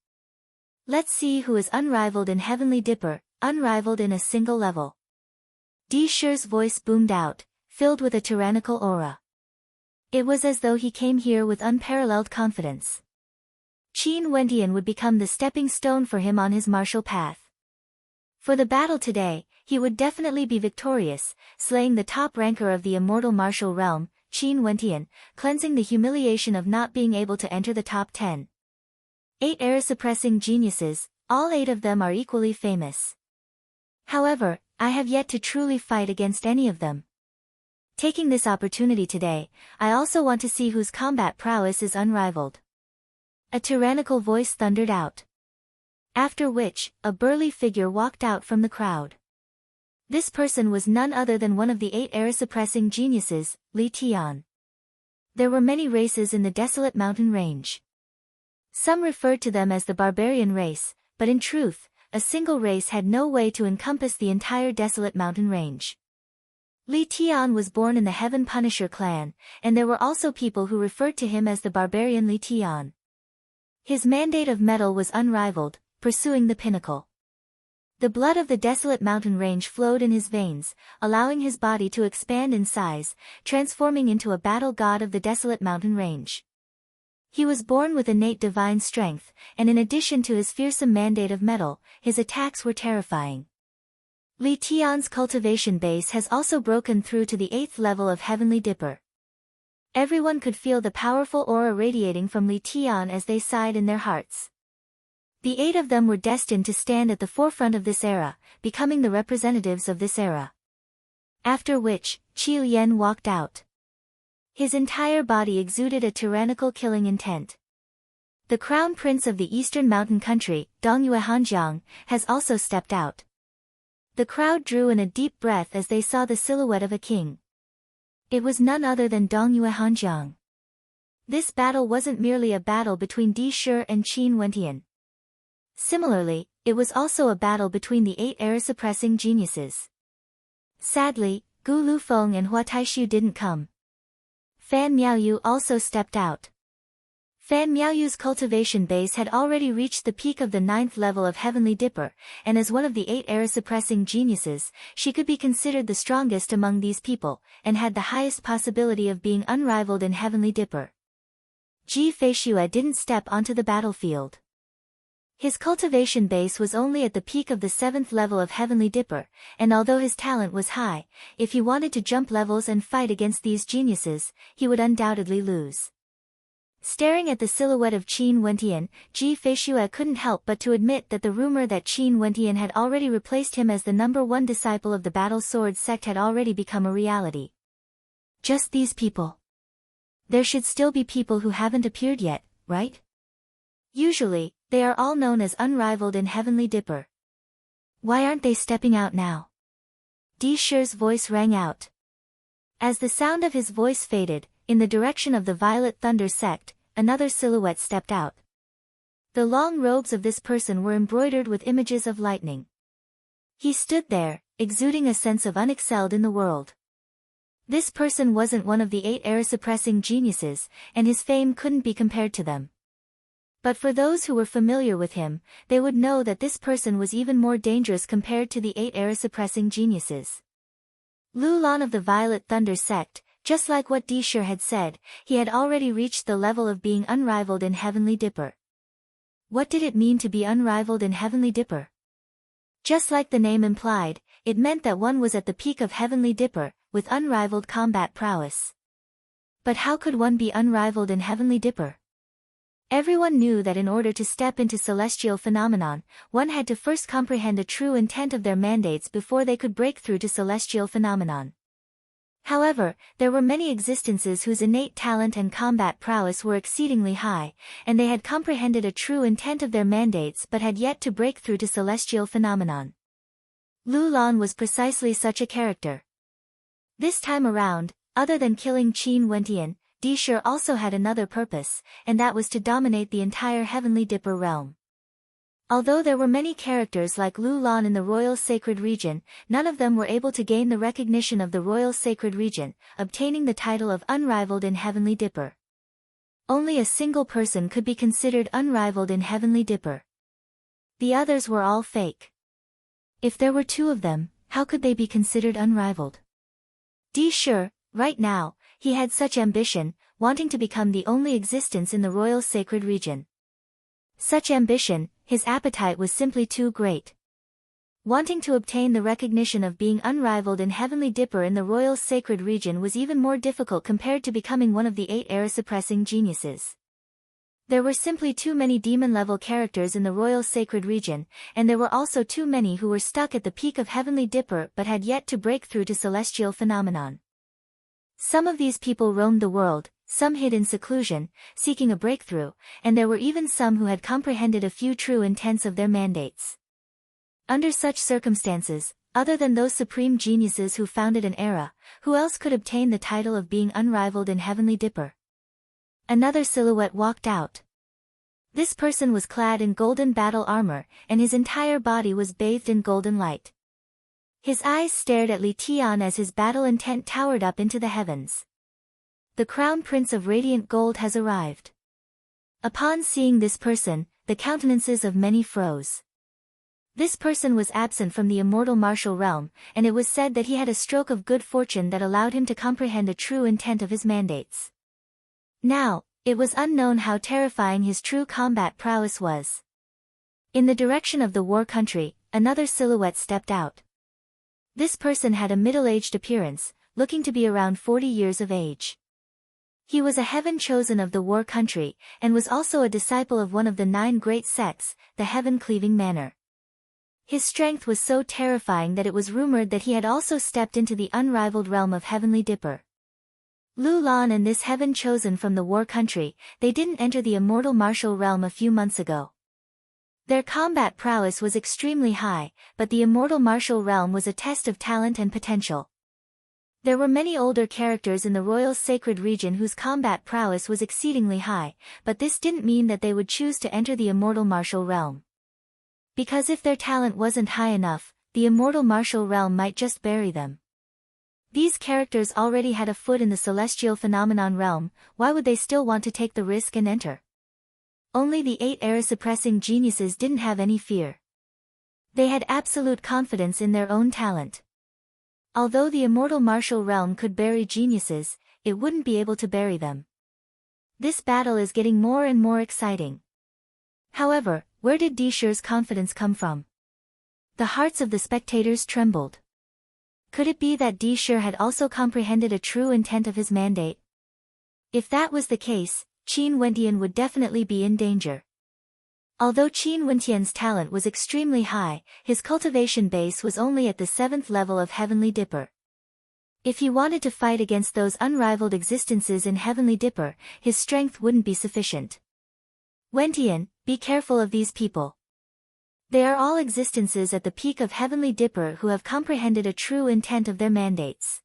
Let's see who is unrivaled in Heavenly Dipper, unrivaled in a single level." Di voice boomed out, filled with a tyrannical aura. It was as though he came here with unparalleled confidence. Qin Wendian would become the stepping stone for him on his martial path. For the battle today, he would definitely be victorious, slaying the top ranker of the immortal martial realm, Qin Wendian, cleansing the humiliation of not being able to enter the top 10. 8 error-suppressing geniuses, all 8 of them are equally famous. However, I have yet to truly fight against any of them. Taking this opportunity today, I also want to see whose combat prowess is unrivaled. A tyrannical voice thundered out. After which, a burly figure walked out from the crowd. This person was none other than one of the 8 error-suppressing geniuses, Li Tian. There were many races in the desolate mountain range. Some referred to them as the barbarian race, but in truth, a single race had no way to encompass the entire desolate mountain range. Li Tian was born in the Heaven Punisher clan, and there were also people who referred to him as the barbarian Li Tian. His mandate of metal was unrivaled, pursuing the pinnacle. The blood of the desolate mountain range flowed in his veins, allowing his body to expand in size, transforming into a battle god of the desolate mountain range. He was born with innate divine strength, and in addition to his fearsome mandate of metal, his attacks were terrifying. Li Tian's cultivation base has also broken through to the 8th level of Heavenly Dipper. Everyone could feel the powerful aura radiating from Li Tian as they sighed in their hearts. The 8 of them were destined to stand at the forefront of this era, becoming the representatives of this era. After which, Qi Lian walked out. His entire body exuded a tyrannical killing intent. The crown prince of the eastern mountain country, Dongyue Hanjiang, has also stepped out. The crowd drew in a deep breath as they saw the silhouette of a king. It was none other than Dongyue Hanjiang. This battle wasn't merely a battle between Di and Qin Wendian. Similarly, it was also a battle between the 8 error-suppressing geniuses. Sadly, Gu Lufeng and Hua Taishu didn't come. Fan Miaoyu also stepped out. Fan Miaoyu's cultivation base had already reached the peak of the 9th level of Heavenly Dipper, and as one of the 8 error-suppressing geniuses, she could be considered the strongest among these people, and had the highest possibility of being unrivaled in Heavenly Dipper. Ji Feishue didn't step onto the battlefield. His cultivation base was only at the peak of the 7th level of Heavenly Dipper, and although his talent was high, if he wanted to jump levels and fight against these geniuses, he would undoubtedly lose. Staring at the silhouette of Qin Wentian, Ji Feishue couldn't help but to admit that the rumor that Qin Wentian had already replaced him as the #1 disciple of the Battle Sword sect had already become a reality. Just these people. There should still be people who haven't appeared yet, right? Usually, they are all known as unrivaled in Heavenly Dipper. Why aren't they stepping out now? Di Shi's voice rang out. As the sound of his voice faded, in the direction of the Violet Thunder sect, another silhouette stepped out. The long robes of this person were embroidered with images of lightning. He stood there, exuding a sense of unexcelled in the world. This person wasn't one of the 8 era-suppressing geniuses, and his fame couldn't be compared to them. But for those who were familiar with him, they would know that this person was even more dangerous compared to the 8 era-suppressing geniuses. Lu Lan of the Violet Thunder sect, just like what Di Shi had said, he had already reached the level of being unrivaled in Heavenly Dipper. What did it mean to be unrivaled in Heavenly Dipper? Just like the name implied, it meant that one was at the peak of Heavenly Dipper, with unrivaled combat prowess. But how could one be unrivaled in Heavenly Dipper? Everyone knew that in order to step into celestial phenomenon, one had to first comprehend the true intent of their mandates before they could break through to celestial phenomenon. However, there were many existences whose innate talent and combat prowess were exceedingly high, and they had comprehended a true intent of their mandates but had yet to break through to celestial phenomenon. Lu Lan was precisely such a character. This time around, other than killing Qin Wentian, Di Shi also had another purpose, and that was to dominate the entire Heavenly Dipper realm. Although there were many characters like Lu Lan in the Royal Sacred Region, none of them were able to gain the recognition of the Royal Sacred Region, obtaining the title of unrivaled in Heavenly Dipper. Only a single person could be considered unrivaled in Heavenly Dipper. The others were all fake. If there were 2 of them, how could they be considered unrivaled? Di Shi, right now, he had such ambition, wanting to become the only existence in the Royal Sacred Region. Such ambition, his appetite was simply too great. Wanting to obtain the recognition of being unrivaled in Heavenly Dipper in the Royal Sacred Region was even more difficult compared to becoming one of the 8 era-suppressing geniuses. There were simply too many demon-level characters in the Royal Sacred Region, and there were also too many who were stuck at the peak of Heavenly Dipper but had yet to break through to celestial phenomenon. Some of these people roamed the world, some hid in seclusion, seeking a breakthrough, and there were even some who had comprehended a few true intents of their mandates. Under such circumstances, other than those supreme geniuses who founded an era, who else could obtain the title of being unrivaled in Heavenly Dipper? Another silhouette walked out. This person was clad in golden battle armor, and his entire body was bathed in golden light. His eyes stared at Li Tian as his battle intent towered up into the heavens. The Crown Prince of Radiant Gold has arrived. Upon seeing this person, the countenances of many froze. This person was absent from the immortal martial realm, and it was said that he had a stroke of good fortune that allowed him to comprehend the true intent of his mandates. Now, it was unknown how terrifying his true combat prowess was. In the direction of the war country, another silhouette stepped out. This person had a middle-aged appearance, looking to be around 40 years of age. He was a heaven chosen of the war country, and was also a disciple of one of the 9 great sects, the heaven-cleaving manner. His strength was so terrifying that it was rumored that he had also stepped into the unrivaled realm of Heavenly Dipper. Lu Lan and this heaven chosen from the war country, they didn't enter the immortal martial realm a few months ago. Their combat prowess was extremely high, but the immortal martial realm was a test of talent and potential. There were many older characters in the Royal Sacred Region whose combat prowess was exceedingly high, but this didn't mean that they would choose to enter the immortal martial realm. Because if their talent wasn't high enough, the immortal martial realm might just bury them. These characters already had a foot in the celestial phenomenon realm, why would they still want to take the risk and enter? Only the 8 era-suppressing geniuses didn't have any fear. They had absolute confidence in their own talent. Although the immortal martial realm could bury geniuses, it wouldn't be able to bury them. This battle is getting more and more exciting. However, where did Di Shi's confidence come from? The hearts of the spectators trembled. Could it be that Di Shi had also comprehended a true intent of his mandate? If that was the case, Qin Wentian would definitely be in danger. Although Qin Wentian's talent was extremely high, his cultivation base was only at the 7th level of Heavenly Dipper. If he wanted to fight against those unrivaled existences in Heavenly Dipper, his strength wouldn't be sufficient. Wentian, be careful of these people. They are all existences at the peak of Heavenly Dipper who have comprehended a true intent of their mandates.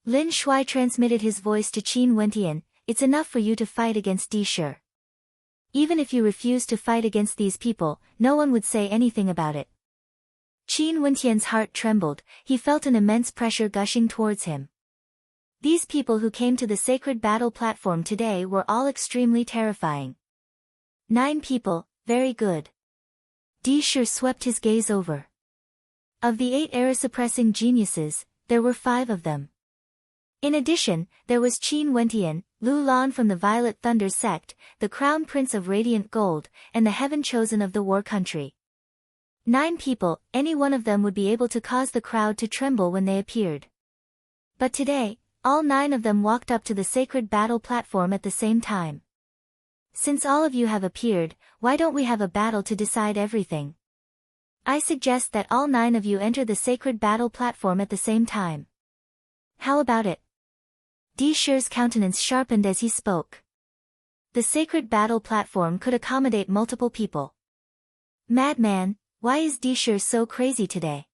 Lin Shuai transmitted his voice to Qin Wentian, it's enough for you to fight against Di Shi. Even if you refuse to fight against these people, no one would say anything about it. Qin Wentian's heart trembled, he felt an immense pressure gushing towards him. These people who came to the sacred battle platform today were all extremely terrifying. 9 people, very good. Di Shi swept his gaze over. Of the 8 era-suppressing geniuses, there were 5 of them. In addition, there was Qin Wentian, Lu Lan from the Violet Thunder sect, the Crown Prince of Radiant Gold, and the Heaven Chosen of the War Country. 9 people, any one of them would be able to cause the crowd to tremble when they appeared. But today, all 9 of them walked up to the sacred battle platform at the same time. Since all of you have appeared, why don't we have a battle to decide everything? I suggest that all 9 of you enter the sacred battle platform at the same time. How about it? Di Shi's countenance sharpened as he spoke. The sacred battle platform could accommodate multiple people. Madman, why is Di Shi so crazy today?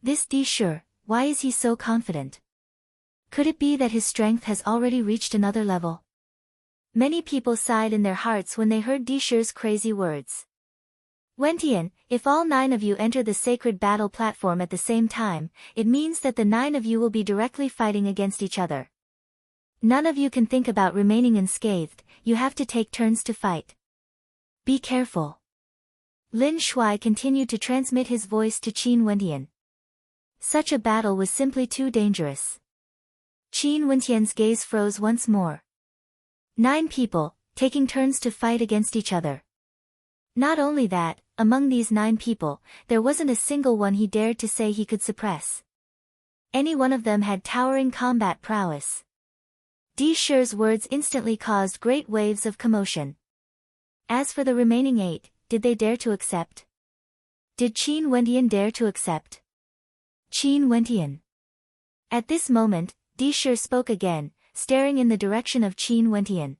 This Di Shi, why is he so confident? Could it be that his strength has already reached another level? Many people sighed in their hearts when they heard Di Shi's crazy words. Wentian, if all 9 of you enter the sacred battle platform at the same time, it means that the 9 of you will be directly fighting against each other. None of you can think about remaining unscathed, you have to take turns to fight. Be careful. Lin Shuai continued to transmit his voice to Qin Wentian. Such a battle was simply too dangerous. Qin Wentian's gaze froze once more. 9 people, taking turns to fight against each other. Not only that, among these 9 people, there wasn't a single one he dared to say he could suppress. Any one of them had towering combat prowess. Di Shi's words instantly caused great waves of commotion. As for the remaining 8, did they dare to accept? Did Qin Wentian dare to accept? Qin Wentian. At this moment, Di Shi spoke again, staring in the direction of Qin Wentian.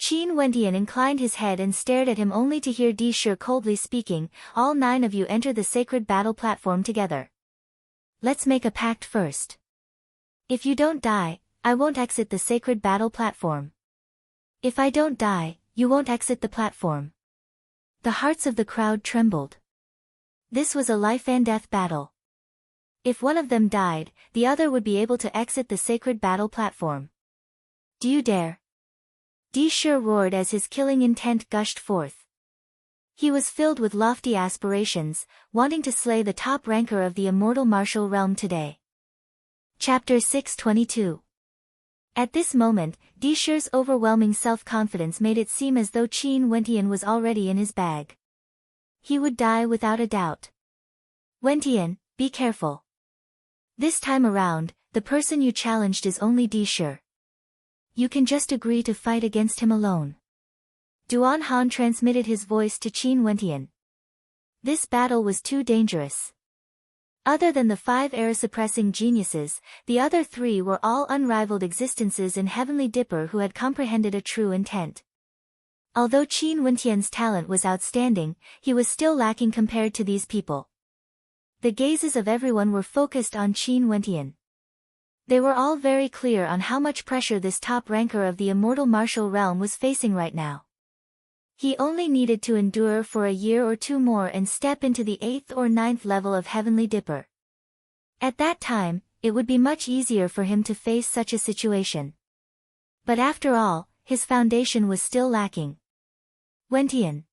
Qin Wentian inclined his head and stared at him only to hear Di Shi coldly speaking, all 9 of you enter the sacred battle platform together. Let's make a pact first. If you don't die, I won't exit the sacred battle platform. If I don't die, you won't exit the platform. The hearts of the crowd trembled. This was a life and death battle. If one of them died, the other would be able to exit the sacred battle platform. Do you dare? Di Shi roared as his killing intent gushed forth. He was filled with lofty aspirations, wanting to slay the top ranker of the immortal martial realm today. Chapter 622. At this moment, Di Shi's overwhelming self-confidence made it seem as though Qin Wentian was already in his bag. He would die without a doubt. Wentian, be careful. This time around, the person you challenged is only Di Shi. You can just agree to fight against him alone. Duan Han transmitted his voice to Qin Wentian. This battle was too dangerous. Other than the 5 era-suppressing geniuses, the other 3 were all unrivaled existences in Heavenly Dipper who had comprehended a true intent. Although Qin Wentian's talent was outstanding, he was still lacking compared to these people. The gazes of everyone were focused on Qin Wentian. They were all very clear on how much pressure this top ranker of the immortal martial realm was facing right now. He only needed to endure for a year or 2 more and step into the 8th or 9th level of Heavenly Dipper. At that time, it would be much easier for him to face such a situation. But after all, his foundation was still lacking. Wentian.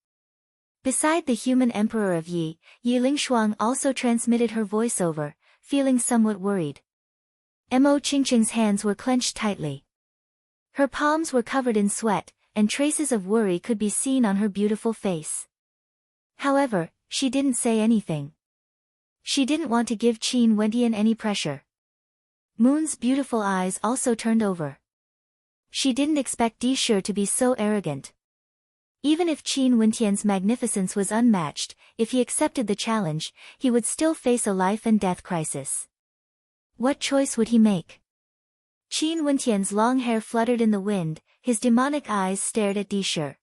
Beside the human emperor of Yi, Yi Lingshuang also transmitted her voiceover, feeling somewhat worried. Mo Qingqing's hands were clenched tightly. Her palms were covered in sweat, and traces of worry could be seen on her beautiful face. However, she didn't say anything. She didn't want to give Qin Wentian any pressure. Moon's beautiful eyes also turned over. she didn't expect Di Shi to be so arrogant. Even if Qin Wentian's magnificence was unmatched, if he accepted the challenge, he would still face a life-and-death crisis. What choice would he make? Qin Wentian's long hair fluttered in the wind, his demonic eyes stared at Di Shi.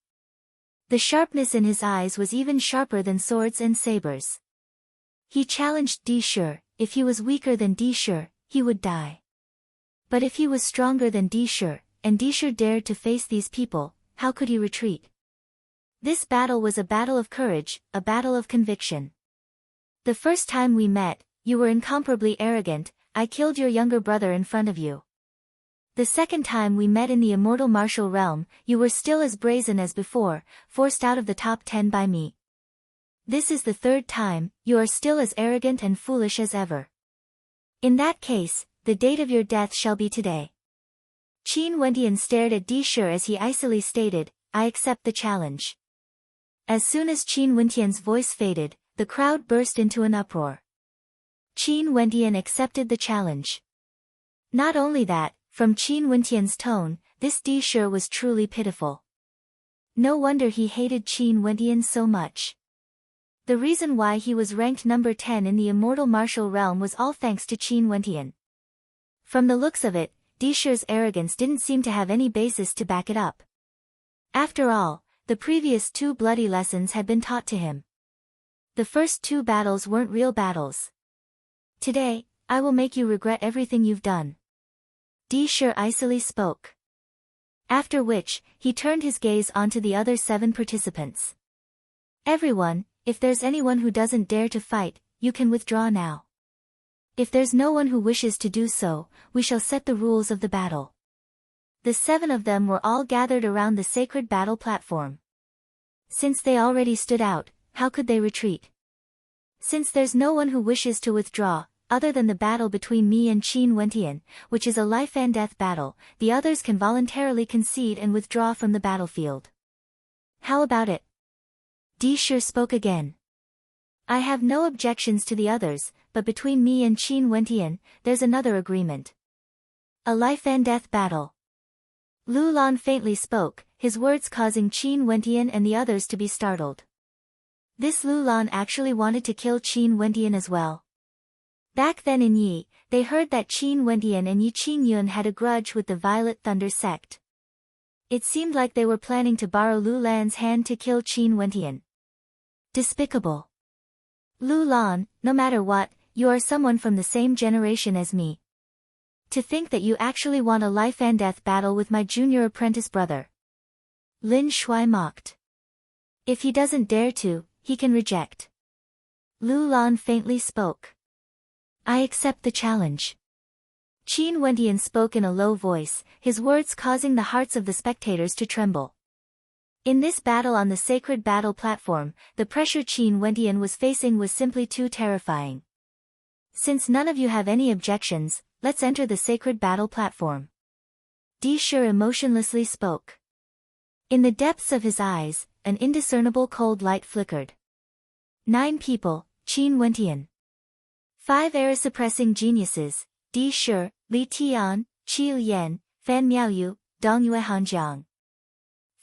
The sharpness in his eyes was even sharper than swords and sabers. He challenged Di Shi. If he was weaker than Di Shi, he would die. But if he was stronger than Di Shi, and Di Shi dared to face these people, how could he retreat? This battle was a battle of courage, a battle of conviction. The first time we met, you were incomparably arrogant, I killed your younger brother in front of you. The second time we met in the immortal martial realm, you were still as brazen as before, forced out of the top 10 by me. This is the third time, you are still as arrogant and foolish as ever. In that case, the date of your death shall be today. Qin Wentian stared at Di Shi as he icily stated, I accept the challenge. As soon as Qin Wentian's voice faded, the crowd burst into an uproar. Qin Wentian accepted the challenge. Not only that, from Qin Wentian's tone, this Di Shi was truly pitiful. No wonder he hated Qin Wentian so much. The reason why he was ranked number 10 in the immortal martial realm was all thanks to Qin Wentian. From the looks of it, Di Shi's arrogance didn't seem to have any basis to back it up. After all, the previous 2 bloody lessons had been taught to him. The first 2 battles weren't real battles. Today, I will make you regret everything you've done. Di Shi icily spoke. After which, he turned his gaze onto the other 7 participants. Everyone, if there's anyone who doesn't dare to fight, you can withdraw now. If there's no one who wishes to do so, we shall set the rules of the battle. The 7 of them were all gathered around the sacred battle platform. Since they already stood out, how could they retreat? Since there's no one who wishes to withdraw, other than the battle between me and Qin Wentian, which is a life-and-death battle, the others can voluntarily concede and withdraw from the battlefield. How about it? Di Shi spoke again. I have no objections to the others, but between me and Qin Wentian, there's another agreement. A life-and-death battle. Lu Lan faintly spoke, his words causing Qin Wentian and the others to be startled. This Lu Lan actually wanted to kill Qin Wentian as well. Back then in Yi, they heard that Qin Wentian and Yi Qingyun had a grudge with the Violet Thunder sect. It seemed like they were planning to borrow Lu Lan's hand to kill Qin Wentian. Despicable. Lu Lan, no matter what, you are someone from the same generation as me. To think that you actually want a life-and-death battle with my junior apprentice brother. Lin Shui mocked. If he doesn't dare to, he can reject. Lu Lan faintly spoke. I accept the challenge. Qin Wentian spoke in a low voice, his words causing the hearts of the spectators to tremble. In this battle on the sacred battle platform, the pressure Qin Wentian was facing was simply too terrifying. Since none of you have any objections, let's enter the sacred battle platform. Di Shi emotionlessly spoke. In the depths of his eyes, an indiscernible cold light flickered. 9 people, Qin Wentian. 5 era-suppressing geniuses, Di Shi, Li Tian, Qi Lian, Fan Miaoyu, Dong Yue Hanjiang.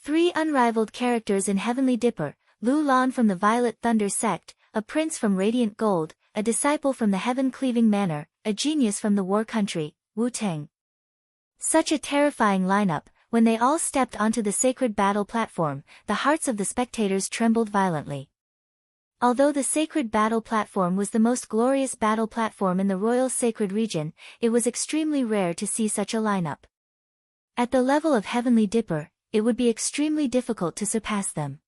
3 unrivaled characters in Heavenly Dipper, Lu Lan from the Violet Thunder sect, a prince from Radiant Gold, a disciple from the Heaven-Cleaving Manor, a genius from the War Country, Wu Teng. Such a terrifying lineup, when they all stepped onto the sacred battle platform, the hearts of the spectators trembled violently. Although the sacred battle platform was the most glorious battle platform in the royal sacred region, it was extremely rare to see such a lineup. At the level of Heavenly Dipper, it would be extremely difficult to surpass them.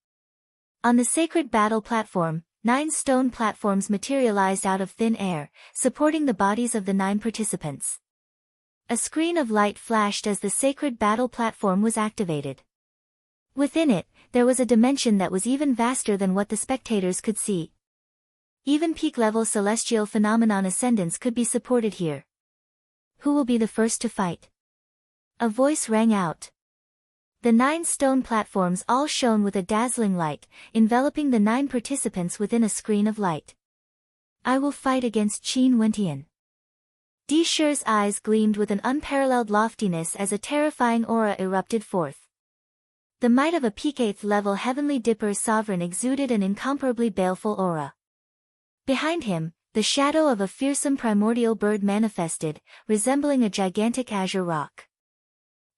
On the sacred battle platform, 9 stone platforms materialized out of thin air, supporting the bodies of the 9 participants. A screen of light flashed as the sacred battle platform was activated. Within it, there was a dimension that was even vaster than what the spectators could see. Even peak-level celestial phenomenon ascendants could be supported here. Who will be the first to fight? A voice rang out. The 9 stone platforms all shone with a dazzling light, enveloping the 9 participants within a screen of light. I will fight against Qin Wentian. Disher's eyes gleamed with an unparalleled loftiness as a terrifying aura erupted forth. The might of a peak 8th level Heavenly Dipper sovereign exuded an incomparably baleful aura. Behind him, the shadow of a fearsome primordial bird manifested, resembling a gigantic azure rock.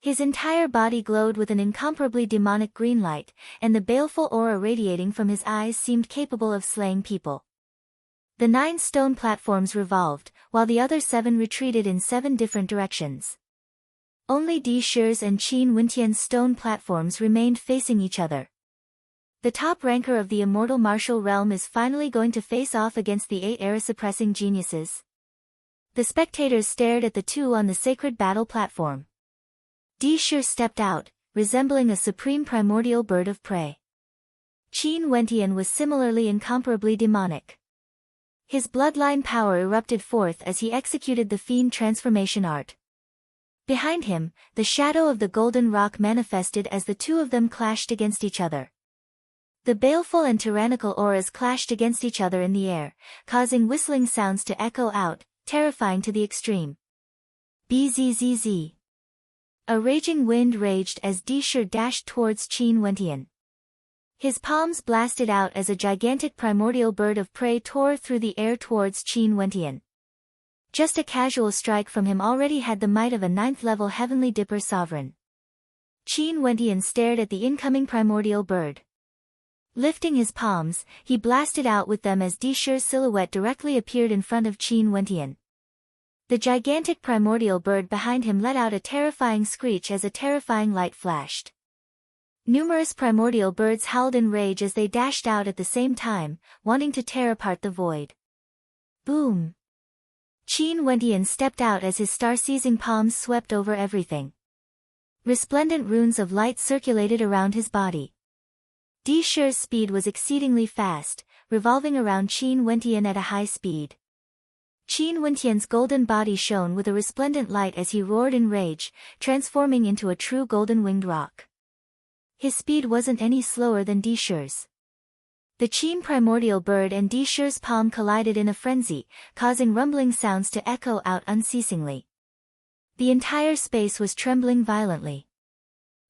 His entire body glowed with an incomparably demonic green light, and the baleful aura radiating from his eyes seemed capable of slaying people. The 9 stone platforms revolved, while the other 7 retreated in 7 different directions. Only Disher's and Qin Wintian's stone platforms remained facing each other. The top ranker of the immortal martial realm is finally going to face off against the 8 era-suppressing geniuses. The spectators stared at the two on the sacred battle platform. Disher stepped out, resembling a supreme primordial bird of prey. Qin Wentian was similarly incomparably demonic. His bloodline power erupted forth as he executed the fiend transformation art. Behind him, the shadow of the golden rock manifested as the two of them clashed against each other. The baleful and tyrannical auras clashed against each other in the air, causing whistling sounds to echo out, terrifying to the extreme. Bzzz. A raging wind raged as Disher dashed towards Qin Wentian. His palms blasted out as a gigantic primordial bird of prey tore through the air towards Qin Wentian. Just a casual strike from him already had the might of a 9th level Heavenly Dipper sovereign. Qin Wentian stared at the incoming primordial bird. Lifting his palms, he blasted out with them as Disher's silhouette directly appeared in front of Qin Wentian. The gigantic primordial bird behind him let out a terrifying screech as a terrifying light flashed. Numerous primordial birds howled in rage as they dashed out at the same time, wanting to tear apart the void. Boom! Qin Wentian stepped out as his star-seizing palms swept over everything. Resplendent runes of light circulated around his body. Disher's speed was exceedingly fast, revolving around Qin Wentian at a high speed. Qin Wentian's golden body shone with a resplendent light as he roared in rage, transforming into a true golden-winged rock. His speed wasn't any slower than Disher's. The Qin primordial bird and Disher's palm collided in a frenzy, causing rumbling sounds to echo out unceasingly. The entire space was trembling violently.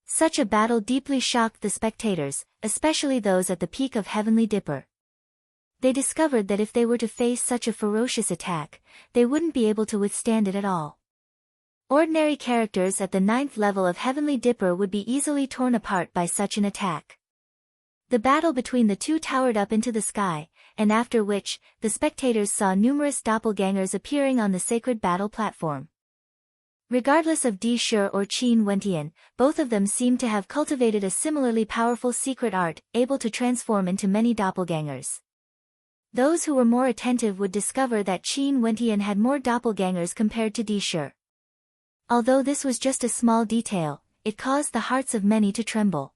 Such a battle deeply shocked the spectators, especially those at the peak of Heavenly Dipper. They discovered that if they were to face such a ferocious attack, they wouldn't be able to withstand it at all. Ordinary characters at the 9th level of Heavenly Dipper would be easily torn apart by such an attack. The battle between the two towered up into the sky, and after which, the spectators saw numerous doppelgangers appearing on the sacred battle platform. Regardless of Disher or Qin Wentian, both of them seemed to have cultivated a similarly powerful secret art, able to transform into many doppelgangers. Those who were more attentive would discover that Qin Wentian had more doppelgangers compared to Disher. Although this was just a small detail, it caused the hearts of many to tremble.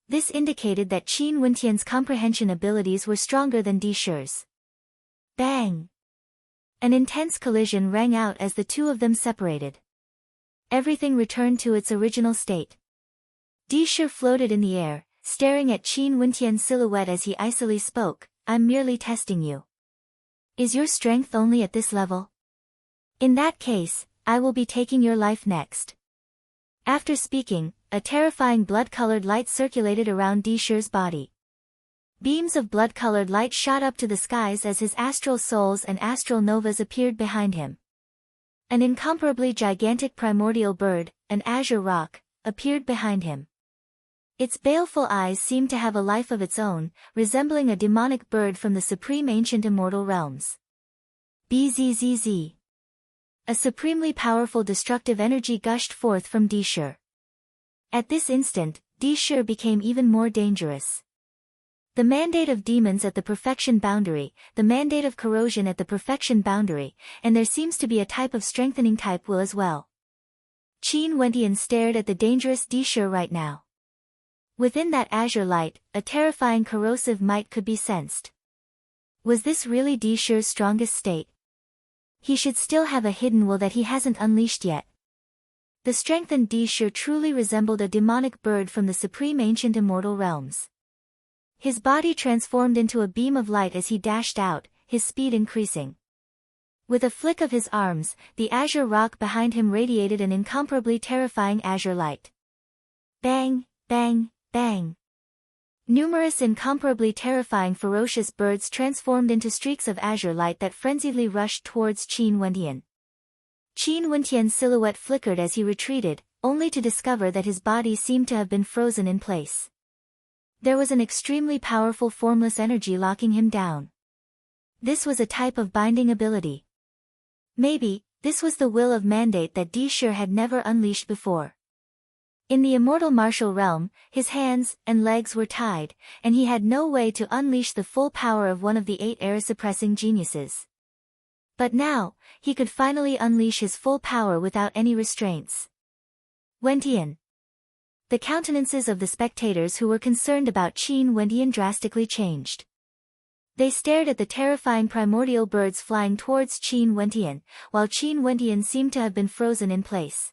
This indicated that Qin Wentian's comprehension abilities were stronger than Disher's. Bang! An intense collision rang out as the two of them separated. Everything returned to its original state. Disher floated in the air, staring at Qin Wentian's silhouette as he icily spoke, "I'm merely testing you. Is your strength only at this level? In that case, I will be taking your life next." After speaking, a terrifying blood-colored light circulated around Disher's body. Beams of blood-colored light shot up to the skies as his astral souls and astral novas appeared behind him. An incomparably gigantic primordial bird, an azure rock, appeared behind him. Its baleful eyes seemed to have a life of its own, resembling a demonic bird from the supreme ancient immortal realms. Bzzz. A supremely powerful destructive energy gushed forth from Disher. At this instant, Disher became even more dangerous. The mandate of demons at the perfection boundary, the mandate of corrosion at the perfection boundary, and there seems to be a type of strengthening type will as well. Qin Wentian stared at the dangerous Disher right now. Within that azure light, a terrifying corrosive might could be sensed. Was this really Disher's strongest state? He should still have a hidden will that he hasn't unleashed yet. The strengthened Disher truly resembled a demonic bird from the supreme ancient immortal realms. His body transformed into a beam of light as he dashed out, his speed increasing. With a flick of his arms, the azure rock behind him radiated an incomparably terrifying azure light. Bang, bang, bang. Numerous incomparably terrifying ferocious birds transformed into streaks of azure light that frenziedly rushed towards Qin Wentian. Qin Wentian's silhouette flickered as he retreated, only to discover that his body seemed to have been frozen in place. There was an extremely powerful formless energy locking him down. This was a type of binding ability. Maybe, this was the will of mandate that Di Shi had never unleashed before. In the immortal martial realm, his hands and legs were tied, and he had no way to unleash the full power of one of the 8 era-suppressing geniuses. But now, he could finally unleash his full power without any restraints. Wentian. The countenances of the spectators who were concerned about Qin Wentian drastically changed. They stared at the terrifying primordial birds flying towards Qin Wentian, while Qin Wentian seemed to have been frozen in place.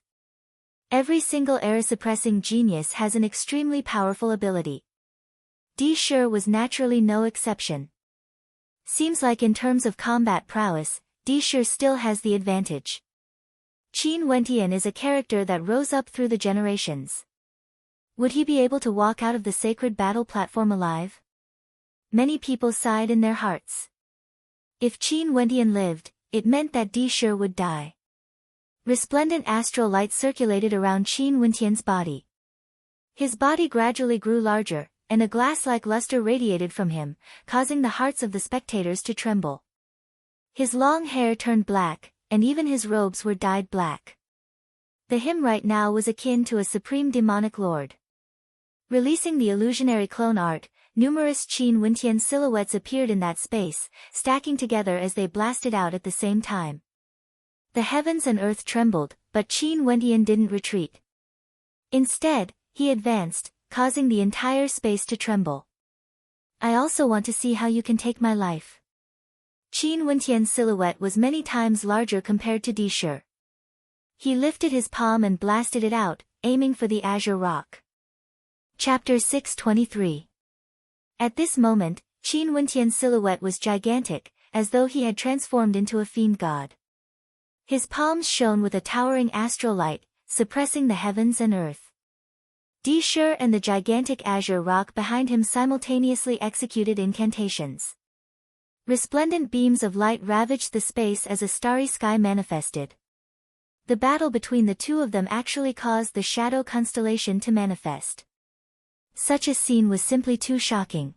Every single era-suppressing genius has an extremely powerful ability. Di Shi was naturally no exception. Seems like in terms of combat prowess, Di Shi still has the advantage. Qin Wentian is a character that rose up through the generations. Would he be able to walk out of the sacred battle platform alive? Many people sighed in their hearts. If Qin Wentian lived, it meant that Di Shi would die. Resplendent astral light circulated around Qin Wentian's body. His body gradually grew larger, and a glass-like luster radiated from him, causing the hearts of the spectators to tremble. His long hair turned black, and even his robes were dyed black. The him right now was akin to a supreme demonic lord. Releasing the illusionary clone art, numerous Qin Wentian silhouettes appeared in that space, stacking together as they blasted out at the same time. The heavens and earth trembled, but Qin Wentian didn't retreat. Instead, he advanced, causing the entire space to tremble. I also want to see how you can take my life. Qin Wentian's silhouette was many times larger compared to Di Shi. He lifted his palm and blasted it out, aiming for the azure rock. Chapter 623. At this moment, Qin Wentian's silhouette was gigantic, as though he had transformed into a fiend god. His palms shone with a towering astral light, suppressing the heavens and earth. Di Shi and the gigantic azure rock behind him simultaneously executed incantations. Resplendent beams of light ravaged the space as a starry sky manifested. The battle between the two of them actually caused the shadow constellation to manifest. Such a scene was simply too shocking.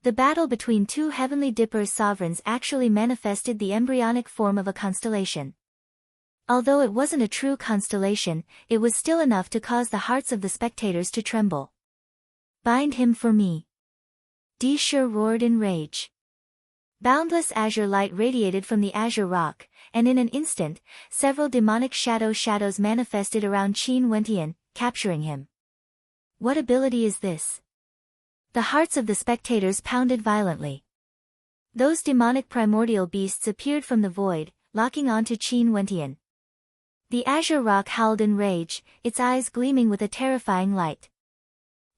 The battle between two heavenly dipper sovereigns actually manifested the embryonic form of a constellation. Although it wasn't a true constellation, it was still enough to cause the hearts of the spectators to tremble. Bind him for me. Di Shi roared in rage. Boundless azure light radiated from the azure rock, and in an instant, several demonic shadows manifested around Qin Wentian, capturing him. What ability is this? The hearts of the spectators pounded violently. Those demonic primordial beasts appeared from the void, locking onto Qin Wentian. The azure rock howled in rage, its eyes gleaming with a terrifying light.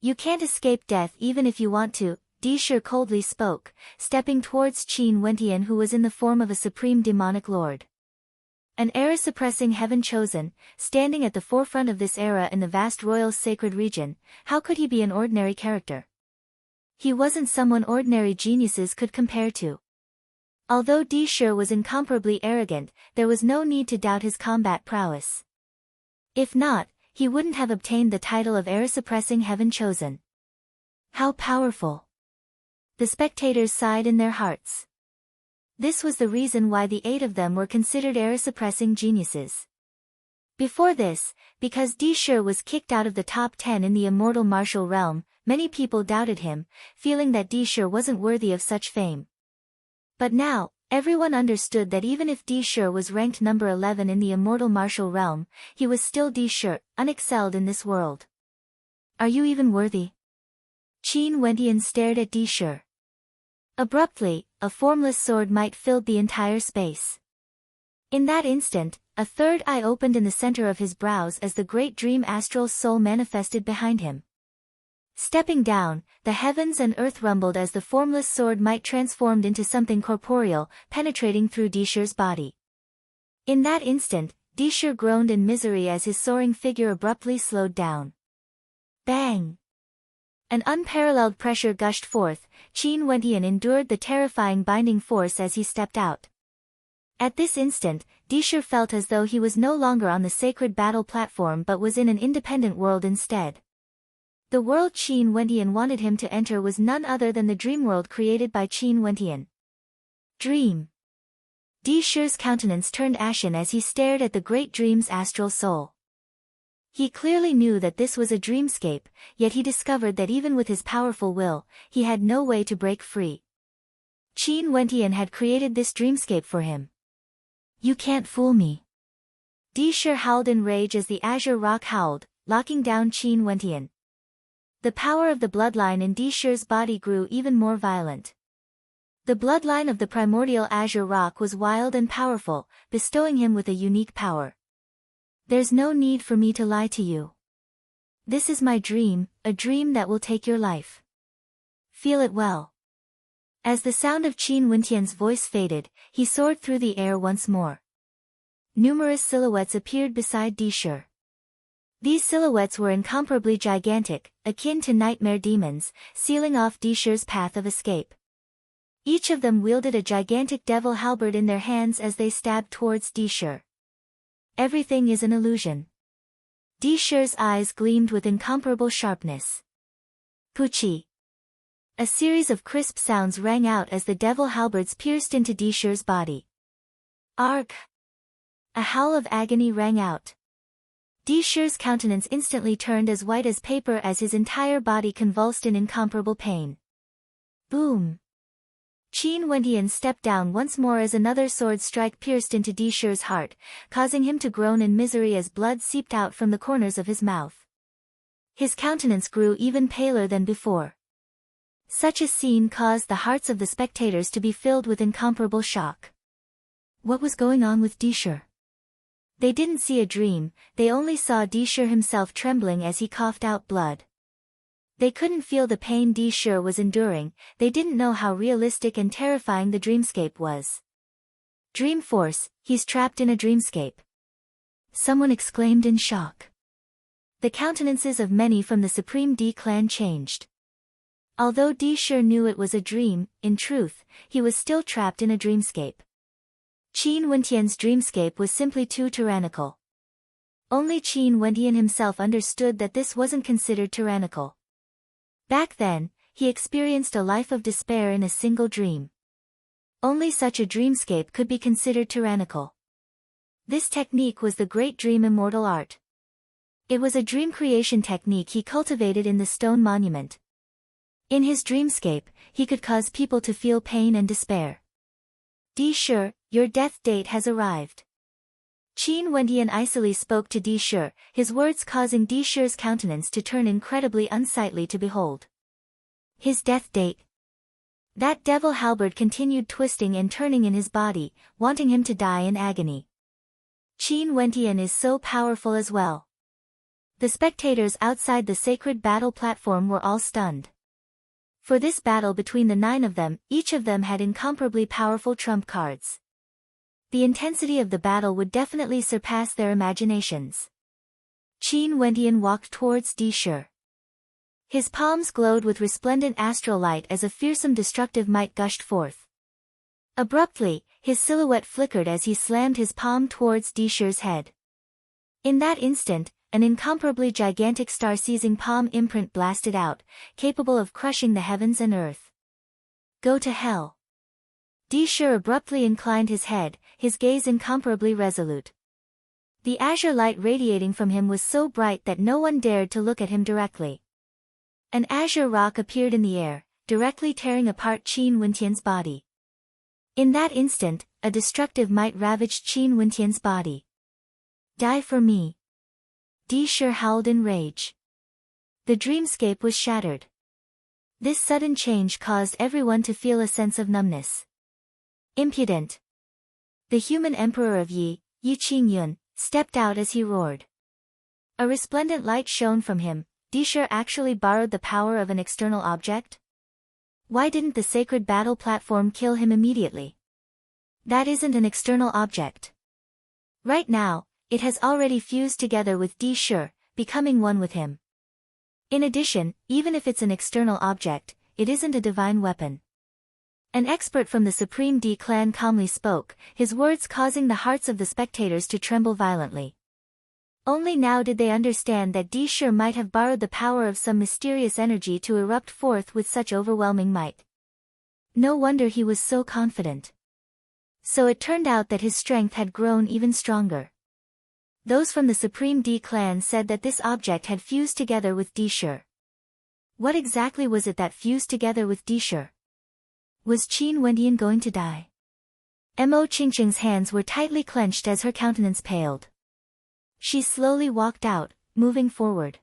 You can't escape death even if you want to, Di Shi coldly spoke, stepping towards Qin Wentian, who was in the form of a supreme demonic lord. An era-suppressing heaven chosen, standing at the forefront of this era in the vast royal sacred region, how could he be an ordinary character? He wasn't someone ordinary geniuses could compare to. Although Di Shi was incomparably arrogant, there was no need to doubt his combat prowess. If not, he wouldn't have obtained the title of era-suppressing heaven chosen. How powerful! The spectators sighed in their hearts. This was the reason why the 8 of them were considered era-suppressing geniuses. Before this, because Di Shi was kicked out of the top 10 in the immortal martial realm, many people doubted him, feeling that Di Shi wasn't worthy of such fame. But now, everyone understood that even if Di Shi was ranked number 11 in the immortal martial realm, he was still Di Shi, unexcelled in this world. Are you even worthy? Qin Wentian stared at Di Shi. Abruptly, a formless sword might filled the entire space. In that instant, a third eye opened in the center of his brows as the great dream astral soul manifested behind him. Stepping down, the heavens and earth rumbled as the formless sword might transformed into something corporeal, penetrating through Disher's body. In that instant, Disher groaned in misery as his soaring figure abruptly slowed down. Bang! An unparalleled pressure gushed forth. Qin Wentian endured the terrifying binding force as he stepped out. At this instant, Disher felt as though he was no longer on the sacred battle platform but was in an independent world instead. The world Qin Wentian wanted him to enter was none other than the dream world created by Qin Wentian. Dream. Disher's countenance turned ashen as he stared at the great dream's astral soul. He clearly knew that this was a dreamscape, yet he discovered that even with his powerful will, he had no way to break free. Qin Wentian had created this dreamscape for him. You can't fool me. Disher howled in rage as the azure rock howled, locking down Qin Wentian. The power of the bloodline in Disher's body grew even more violent. The bloodline of the primordial azure rock was wild and powerful, bestowing him with a unique power. There's no need for me to lie to you. This is my dream, a dream that will take your life. Feel it well. As the sound of Qin Wentian's voice faded, he soared through the air once more. Numerous silhouettes appeared beside Disher. These silhouettes were incomparably gigantic, akin to nightmare demons, sealing off Disher's path of escape. Each of them wielded a gigantic devil halberd in their hands as they stabbed towards Disher. Everything is an illusion. Disher's eyes gleamed with incomparable sharpness. Puchi. A series of crisp sounds rang out as the devil halberds pierced into Disher's body. Arg! A howl of agony rang out. Disher's countenance instantly turned as white as paper as his entire body convulsed in incomparable pain. Boom! Qin Wentian stepped down once more as another sword strike pierced into Disher's heart, causing him to groan in misery as blood seeped out from the corners of his mouth. His countenance grew even paler than before. Such a scene caused the hearts of the spectators to be filled with incomparable shock. What was going on with Disher? They didn't see a dream, they only saw Disher himself trembling as he coughed out blood. They couldn't feel the pain Disher was enduring, they didn't know how realistic and terrifying the dreamscape was. Dream force, he's trapped in a dreamscape. Someone exclaimed in shock. The countenances of many from the Supreme D clan changed. Although Disher knew it was a dream, in truth, he was still trapped in a dreamscape. Qin Wentian's dreamscape was simply too tyrannical. Only Qin Wentian himself understood that this wasn't considered tyrannical. Back then, he experienced a life of despair in a single dream. Only such a dreamscape could be considered tyrannical. This technique was the great dream immortal art. It was a dream creation technique he cultivated in the stone monument. In his dreamscape, he could cause people to feel pain and despair. Disher, your death date has arrived. Qin Wentian icily spoke to Disher, his words causing Disher's countenance to turn incredibly unsightly to behold. His death date. That devil halberd continued twisting and turning in his body, wanting him to die in agony. Qin Wentian is so powerful as well. The spectators outside the sacred battle platform were all stunned. For this battle between the 9 of them, each of them had incomparably powerful trump cards. The intensity of the battle would definitely surpass their imaginations. Qin Wentian walked towards Disher. His palms glowed with resplendent astral light as a fearsome destructive might gushed forth. Abruptly, his silhouette flickered as he slammed his palm towards Disher's head. In that instant, an incomparably gigantic star-seizing palm imprint blasted out, capable of crushing the heavens and earth. Go to hell. Disher abruptly inclined his head, his gaze incomparably resolute. The azure light radiating from him was so bright that no one dared to look at him directly. An azure rock appeared in the air, directly tearing apart Qin Wentian's body. In that instant, a destructive might ravaged Qin Wentian's body. Die for me. Disher howled in rage. The dreamscape was shattered. This sudden change caused everyone to feel a sense of numbness. Impudent. The human emperor of Yi Qingyun, stepped out as he roared. A resplendent light shone from him. Disher actually borrowed the power of an external object? Why didn't the sacred battle platform kill him immediately? That isn't an external object. Right now, it has already fused together with Disher, becoming one with him. In addition, even if it's an external object, it isn't a divine weapon. An expert from the Supreme D clan calmly spoke, his words causing the hearts of the spectators to tremble violently. Only now did they understand that Disher might have borrowed the power of some mysterious energy to erupt forth with such overwhelming might. No wonder he was so confident. So it turned out that his strength had grown even stronger. Those from the Supreme D clan said that this object had fused together with Disher. What exactly was it that fused together with Disher? Was Qin Wendian going to die? Mo Qingqing's hands were tightly clenched as her countenance paled. She slowly walked out, moving forward.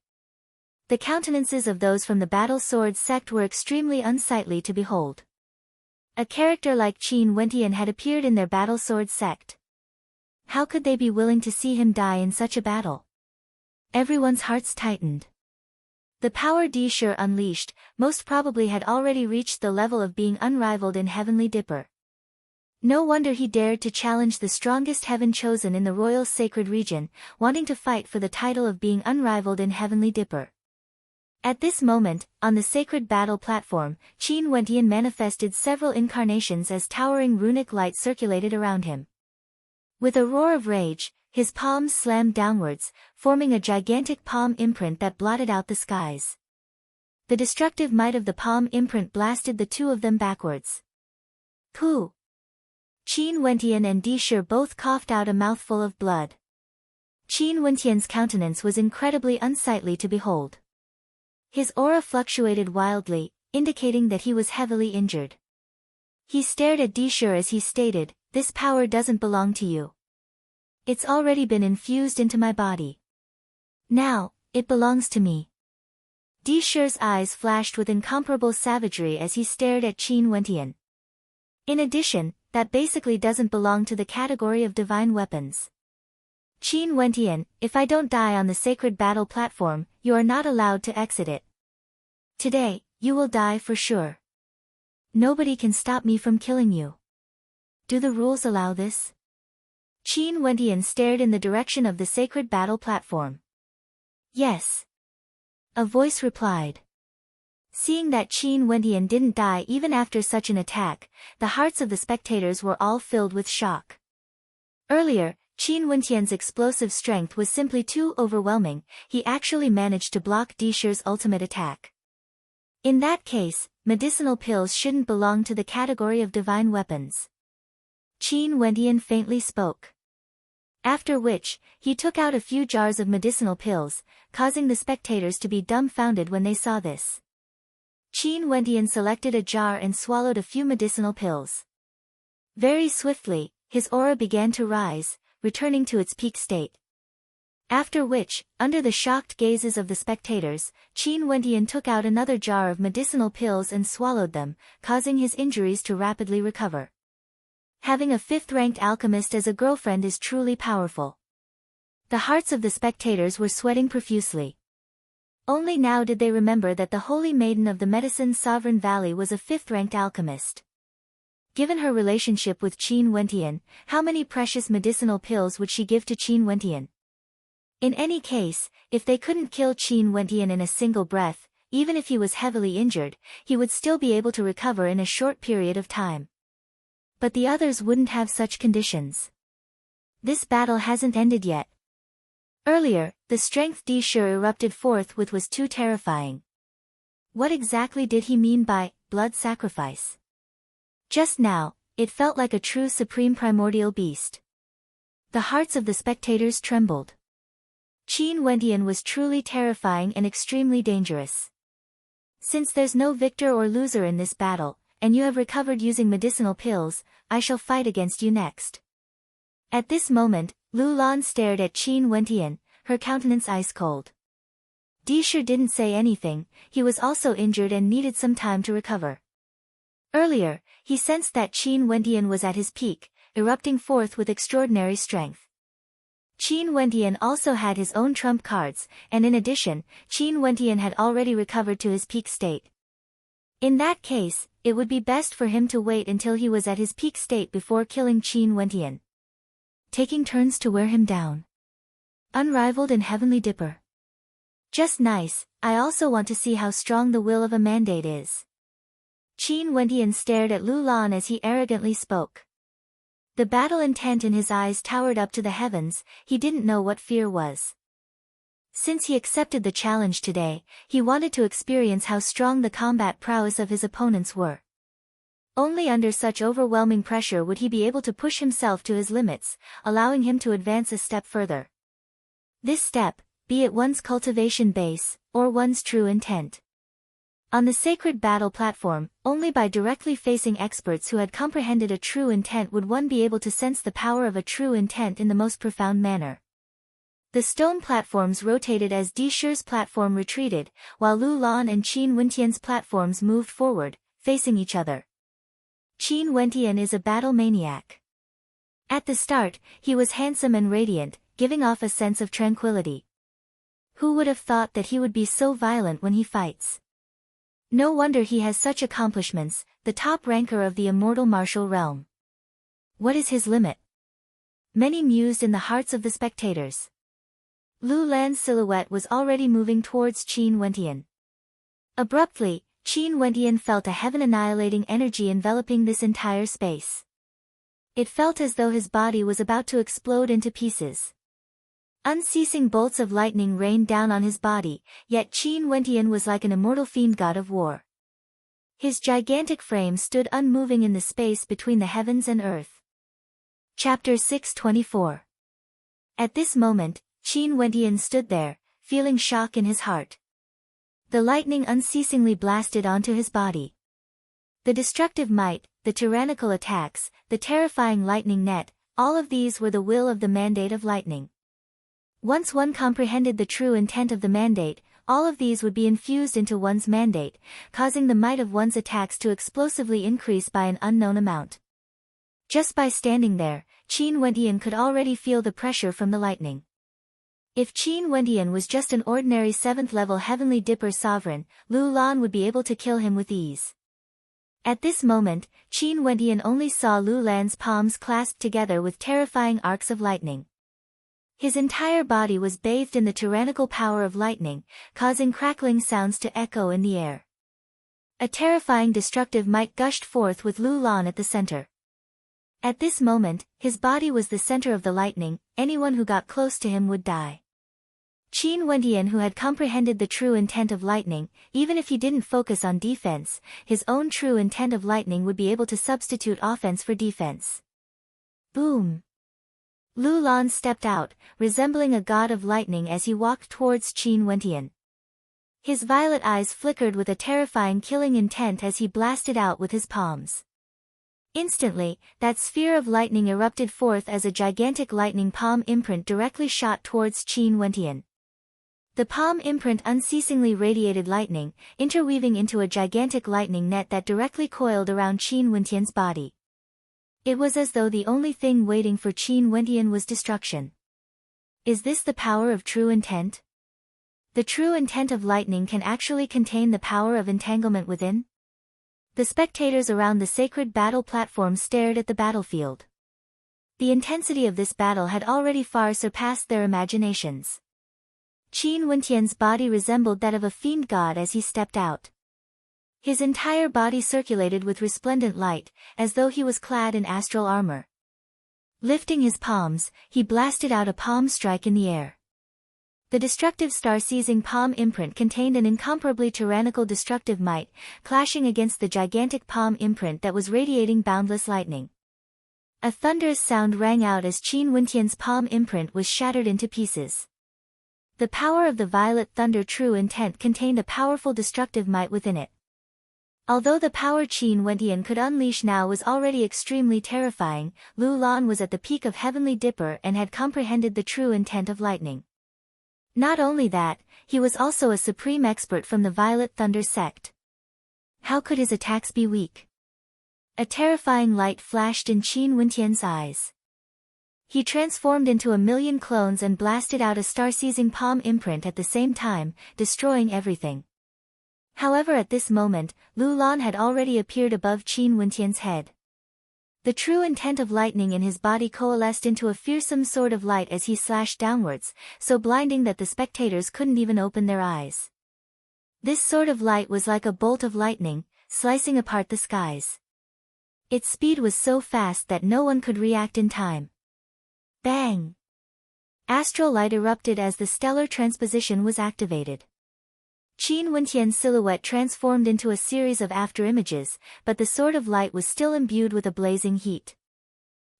The countenances of those from the Battle Sword sect were extremely unsightly to behold. A character like Qin Wendian had appeared in their Battle Sword sect. How could they be willing to see him die in such a battle? Everyone's hearts tightened. The power Disher unleashed, most probably had already reached the level of being unrivaled in Heavenly Dipper. No wonder he dared to challenge the strongest heaven chosen in the royal sacred region, wanting to fight for the title of being unrivaled in Heavenly Dipper. At this moment, on the sacred battle platform, Qin Wendian manifested several incarnations as towering runic light circulated around him. With a roar of rage, his palms slammed downwards, forming a gigantic palm imprint that blotted out the skies. The destructive might of the palm imprint blasted the two of them backwards. Pooh! Qin Wendian and Disher both coughed out a mouthful of blood. Qin Wendian's countenance was incredibly unsightly to behold. His aura fluctuated wildly, indicating that he was heavily injured. He stared at Disher as he stated, "This power doesn't belong to you. It's already been infused into my body. Now, it belongs to me." Disher's eyes flashed with incomparable savagery as he stared at Qin Wendian. In addition, that basically doesn't belong to the category of divine weapons. Qin Wendian, if I don't die on the sacred battle platform, you are not allowed to exit it. Today, you will die for sure. Nobody can stop me from killing you. Do the rules allow this? Qin Wendian stared in the direction of the sacred battle platform. Yes. A voice replied. Seeing that Qin Wendian didn't die even after such an attack, the hearts of the spectators were all filled with shock. Earlier, Qin Wendian's explosive strength was simply too overwhelming, he actually managed to block Disher's ultimate attack. In that case, medicinal pills shouldn't belong to the category of divine weapons. Qin Wendian faintly spoke. After which, he took out a few jars of medicinal pills, causing the spectators to be dumbfounded when they saw this. Qin Wendian selected a jar and swallowed a few medicinal pills. Very swiftly, his aura began to rise, returning to its peak state. After which, under the shocked gazes of the spectators, Qin Wendian took out another jar of medicinal pills and swallowed them, causing his injuries to rapidly recover. Having a fifth-ranked alchemist as a girlfriend is truly powerful. The hearts of the spectators were sweating profusely. Only now did they remember that the Holy Maiden of the Medicine Sovereign Valley was a fifth-ranked alchemist. Given her relationship with Qin Wendian, how many precious medicinal pills would she give to Qin Wendian? In any case, if they couldn't kill Qin Wendian in a single breath, even if he was heavily injured, he would still be able to recover in a short period of time. But the others wouldn't have such conditions. This battle hasn't ended yet. Earlier, the strength Disher erupted forth with was too terrifying. What exactly did he mean by blood sacrifice? Just now, it felt like a true supreme primordial beast. The hearts of the spectators trembled. Qin Wendian was truly terrifying and extremely dangerous. Since there's no victor or loser in this battle, and you have recovered using medicinal pills, I shall fight against you next. At this moment, Lu Lan stared at Qin Wendian, her countenance ice-cold. Disher didn't say anything, he was also injured and needed some time to recover. Earlier, he sensed that Qin Wendian was at his peak, erupting forth with extraordinary strength. Qin Wentian also had his own trump cards, and in addition, Qin Wentian had already recovered to his peak state. In that case, it would be best for him to wait until he was at his peak state before killing Qin Wentian. Taking turns to wear him down. Unrivaled and heavenly dipper. Just nice. I also want to see how strong the will of a mandate is. Qin Wentian stared at Lu Lan as he arrogantly spoke. The battle intent in his eyes towered up to the heavens. He didn't know what fear was. Since he accepted the challenge today, he wanted to experience how strong the combat prowess of his opponents were. Only under such overwhelming pressure would he be able to push himself to his limits, allowing him to advance a step further. This step, be it one's cultivation base, or one's true intent. On the sacred battle platform, only by directly facing experts who had comprehended a true intent would one be able to sense the power of a true intent in the most profound manner. The stone platforms rotated as Di Shi's platform retreated, while Lu Lan and Qin Wentian's platforms moved forward, facing each other. Qin Wentian is a battle maniac. At the start, he was handsome and radiant, giving off a sense of tranquility. Who would have thought that he would be so violent when he fights? No wonder he has such accomplishments, the top ranker of the immortal martial realm. What is his limit? Many mused in the hearts of the spectators. Lu Lan's silhouette was already moving towards Qin Wentian. Abruptly, Qin Wentian felt a heaven-annihilating energy enveloping this entire space. It felt as though his body was about to explode into pieces. Unceasing bolts of lightning rained down on his body, yet Qin Wentian was like an immortal fiend god of war. His gigantic frame stood unmoving in the space between the heavens and earth. Chapter 624. At this moment, Qin Wentian stood there, feeling shock in his heart. The lightning unceasingly blasted onto his body. The destructive might, the tyrannical attacks, the terrifying lightning net, all of these were the will of the mandate of lightning. Once one comprehended the true intent of the mandate, all of these would be infused into one's mandate, causing the might of one's attacks to explosively increase by an unknown amount. Just by standing there, Qin Wentian could already feel the pressure from the lightning. If Qin Wentian was just an ordinary 7th-level Heavenly Dipper sovereign, Lu Lan would be able to kill him with ease. At this moment, Qin Wentian only saw Lu Lan's palms clasped together with terrifying arcs of lightning. His entire body was bathed in the tyrannical power of lightning, causing crackling sounds to echo in the air. A terrifying destructive might gushed forth with Lu Lan at the center. At this moment, his body was the center of the lightning. Anyone who got close to him would die. Qin Wentian, who had comprehended the true intent of lightning, even if he didn't focus on defense, his own true intent of lightning would be able to substitute offense for defense. Boom! Lu Lan stepped out, resembling a god of lightning as he walked towards Qin Wentian. His violet eyes flickered with a terrifying killing intent as he blasted out with his palms. Instantly, that sphere of lightning erupted forth as a gigantic lightning palm imprint directly shot towards Qin Wentian. The palm imprint unceasingly radiated lightning, interweaving into a gigantic lightning net that directly coiled around Qin Wentian's body. It was as though the only thing waiting for Qin Wentian was destruction. Is this the power of true intent? The true intent of lightning can actually contain the power of entanglement within? The spectators around the sacred battle platform stared at the battlefield. The intensity of this battle had already far surpassed their imaginations. Qin Wentian's body resembled that of a fiend god as he stepped out. His entire body circulated with resplendent light, as though he was clad in astral armor. Lifting his palms, he blasted out a palm strike in the air. The destructive star-seizing palm imprint contained an incomparably tyrannical destructive might, clashing against the gigantic palm imprint that was radiating boundless lightning. A thunderous sound rang out as Qin Wentian's palm imprint was shattered into pieces. The power of the violet thunder true intent contained a powerful destructive might within it. Although the power Qin Wentian could unleash now was already extremely terrifying, Lu Lan was at the peak of Heavenly Dipper and had comprehended the true intent of lightning. Not only that, he was also a supreme expert from the Violet Thunder sect. How could his attacks be weak? A terrifying light flashed in Qin Wentian's eyes. He transformed into a million clones and blasted out a star-seizing palm imprint at the same time, destroying everything. However, at this moment, Lu Lan had already appeared above Qin Wentian's head. The true intent of lightning in his body coalesced into a fearsome sword of light as he slashed downwards, so blinding that the spectators couldn't even open their eyes. This sword of light was like a bolt of lightning, slicing apart the skies. Its speed was so fast that no one could react in time. Bang! Astral light erupted as the stellar transposition was activated. Qin Wentian's silhouette transformed into a series of afterimages, but the sword of light was still imbued with a blazing heat.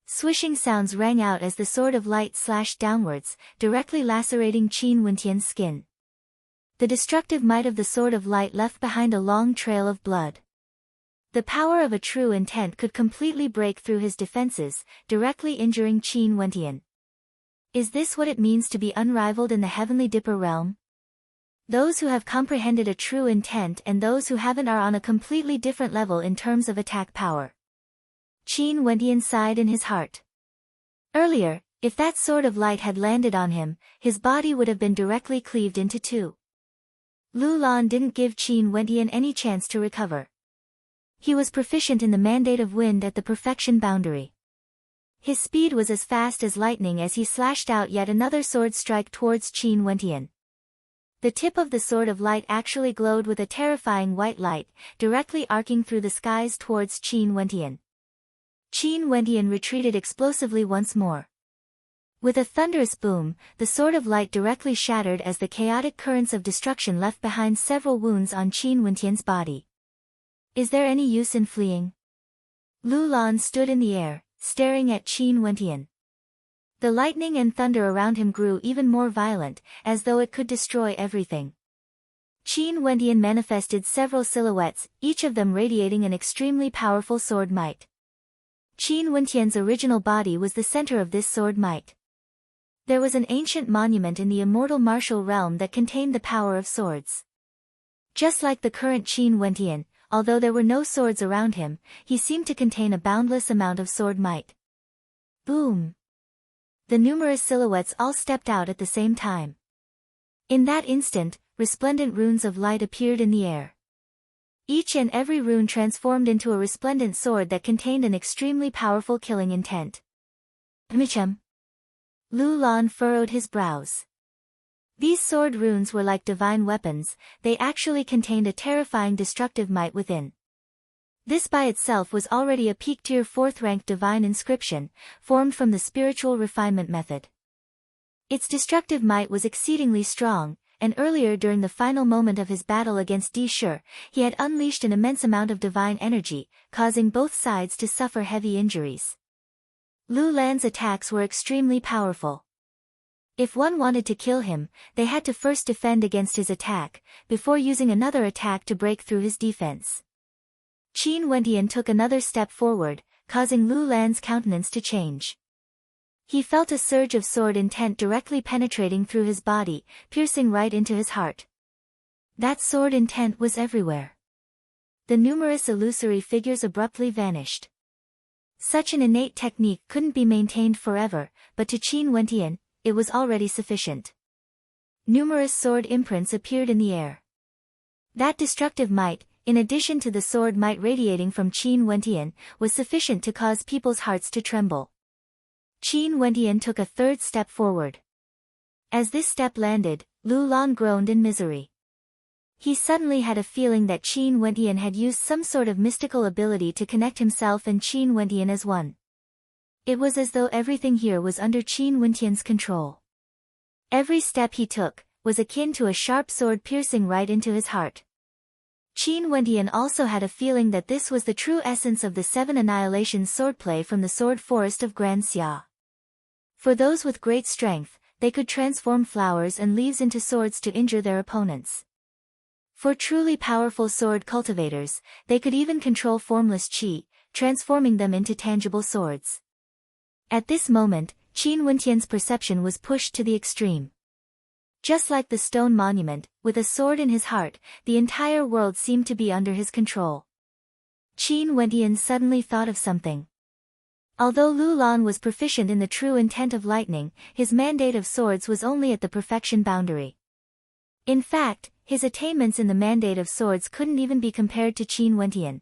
Swishing sounds rang out as the sword of light slashed downwards, directly lacerating Qin Wentian's skin. The destructive might of the sword of light left behind a long trail of blood. The power of a true intent could completely break through his defenses, directly injuring Qin Wentian. Is this what it means to be unrivaled in the heavenly Dipper realm? Those who have comprehended a true intent and those who haven't are on a completely different level in terms of attack power. Qin Wentian sighed in his heart. Earlier, if that sword of light had landed on him, his body would have been directly cleaved into two. Lu Lan didn't give Qin Wentian any chance to recover. He was proficient in the mandate of wind at the perfection boundary. His speed was as fast as lightning as he slashed out yet another sword strike towards Qin Wentian. The tip of the sword of light actually glowed with a terrifying white light, directly arcing through the skies towards Qin Wentian. Qin Wentian retreated explosively once more. With a thunderous boom, the sword of light directly shattered as the chaotic currents of destruction left behind several wounds on Qin Wentian's body. Is there any use in fleeing? Lu Lan stood in the air, staring at Qin Wentian. The lightning and thunder around him grew even more violent, as though it could destroy everything. Qin Wentian manifested several silhouettes, each of them radiating an extremely powerful sword might. Qin Wentian's original body was the center of this sword might. There was an ancient monument in the immortal martial realm that contained the power of swords. Just like the current Qin Wentian, although there were no swords around him, he seemed to contain a boundless amount of sword might. Boom! The numerous silhouettes all stepped out at the same time. In that instant, resplendent runes of light appeared in the air. Each and every rune transformed into a resplendent sword that contained an extremely powerful killing intent. Micham. Lu Lan furrowed his brows. These sword runes were like divine weapons, they actually contained a terrifying destructive might within. This by itself was already a peak-tier 4th-rank divine inscription, formed from the spiritual refinement method. Its destructive might was exceedingly strong, and earlier during the final moment of his battle against Di Shi, he had unleashed an immense amount of divine energy, causing both sides to suffer heavy injuries. Lu Lan's attacks were extremely powerful. If one wanted to kill him, they had to first defend against his attack, before using another attack to break through his defense. Qin Wentian took another step forward, causing Lu Lan's countenance to change. He felt a surge of sword intent directly penetrating through his body, piercing right into his heart. That sword intent was everywhere. The numerous illusory figures abruptly vanished. Such an innate technique couldn't be maintained forever, but to Qin Wentian, it was already sufficient. Numerous sword imprints appeared in the air. That destructive might, in addition to the sword might radiating from Qin Wentian, was sufficient to cause people's hearts to tremble. Qin Wentian took a third step forward. As this step landed, Lu Lan groaned in misery. He suddenly had a feeling that Qin Wentian had used some sort of mystical ability to connect himself and Qin Wentian as one. It was as though everything here was under Qin Wentian's control. Every step he took was akin to a sharp sword piercing right into his heart. Qin Wentian also had a feeling that this was the true essence of the 7 annihilation swordplay from the sword forest of Grand Xia. For those with great strength, they could transform flowers and leaves into swords to injure their opponents. For truly powerful sword cultivators, they could even control formless qi, transforming them into tangible swords. At this moment, Qin Wentian's perception was pushed to the extreme. Just like the stone monument, with a sword in his heart, the entire world seemed to be under his control. Qin Wentian suddenly thought of something. Although Lu Lan was proficient in the true intent of lightning, his mandate of swords was only at the perfection boundary. In fact, his attainments in the mandate of swords couldn't even be compared to Qin Wentian.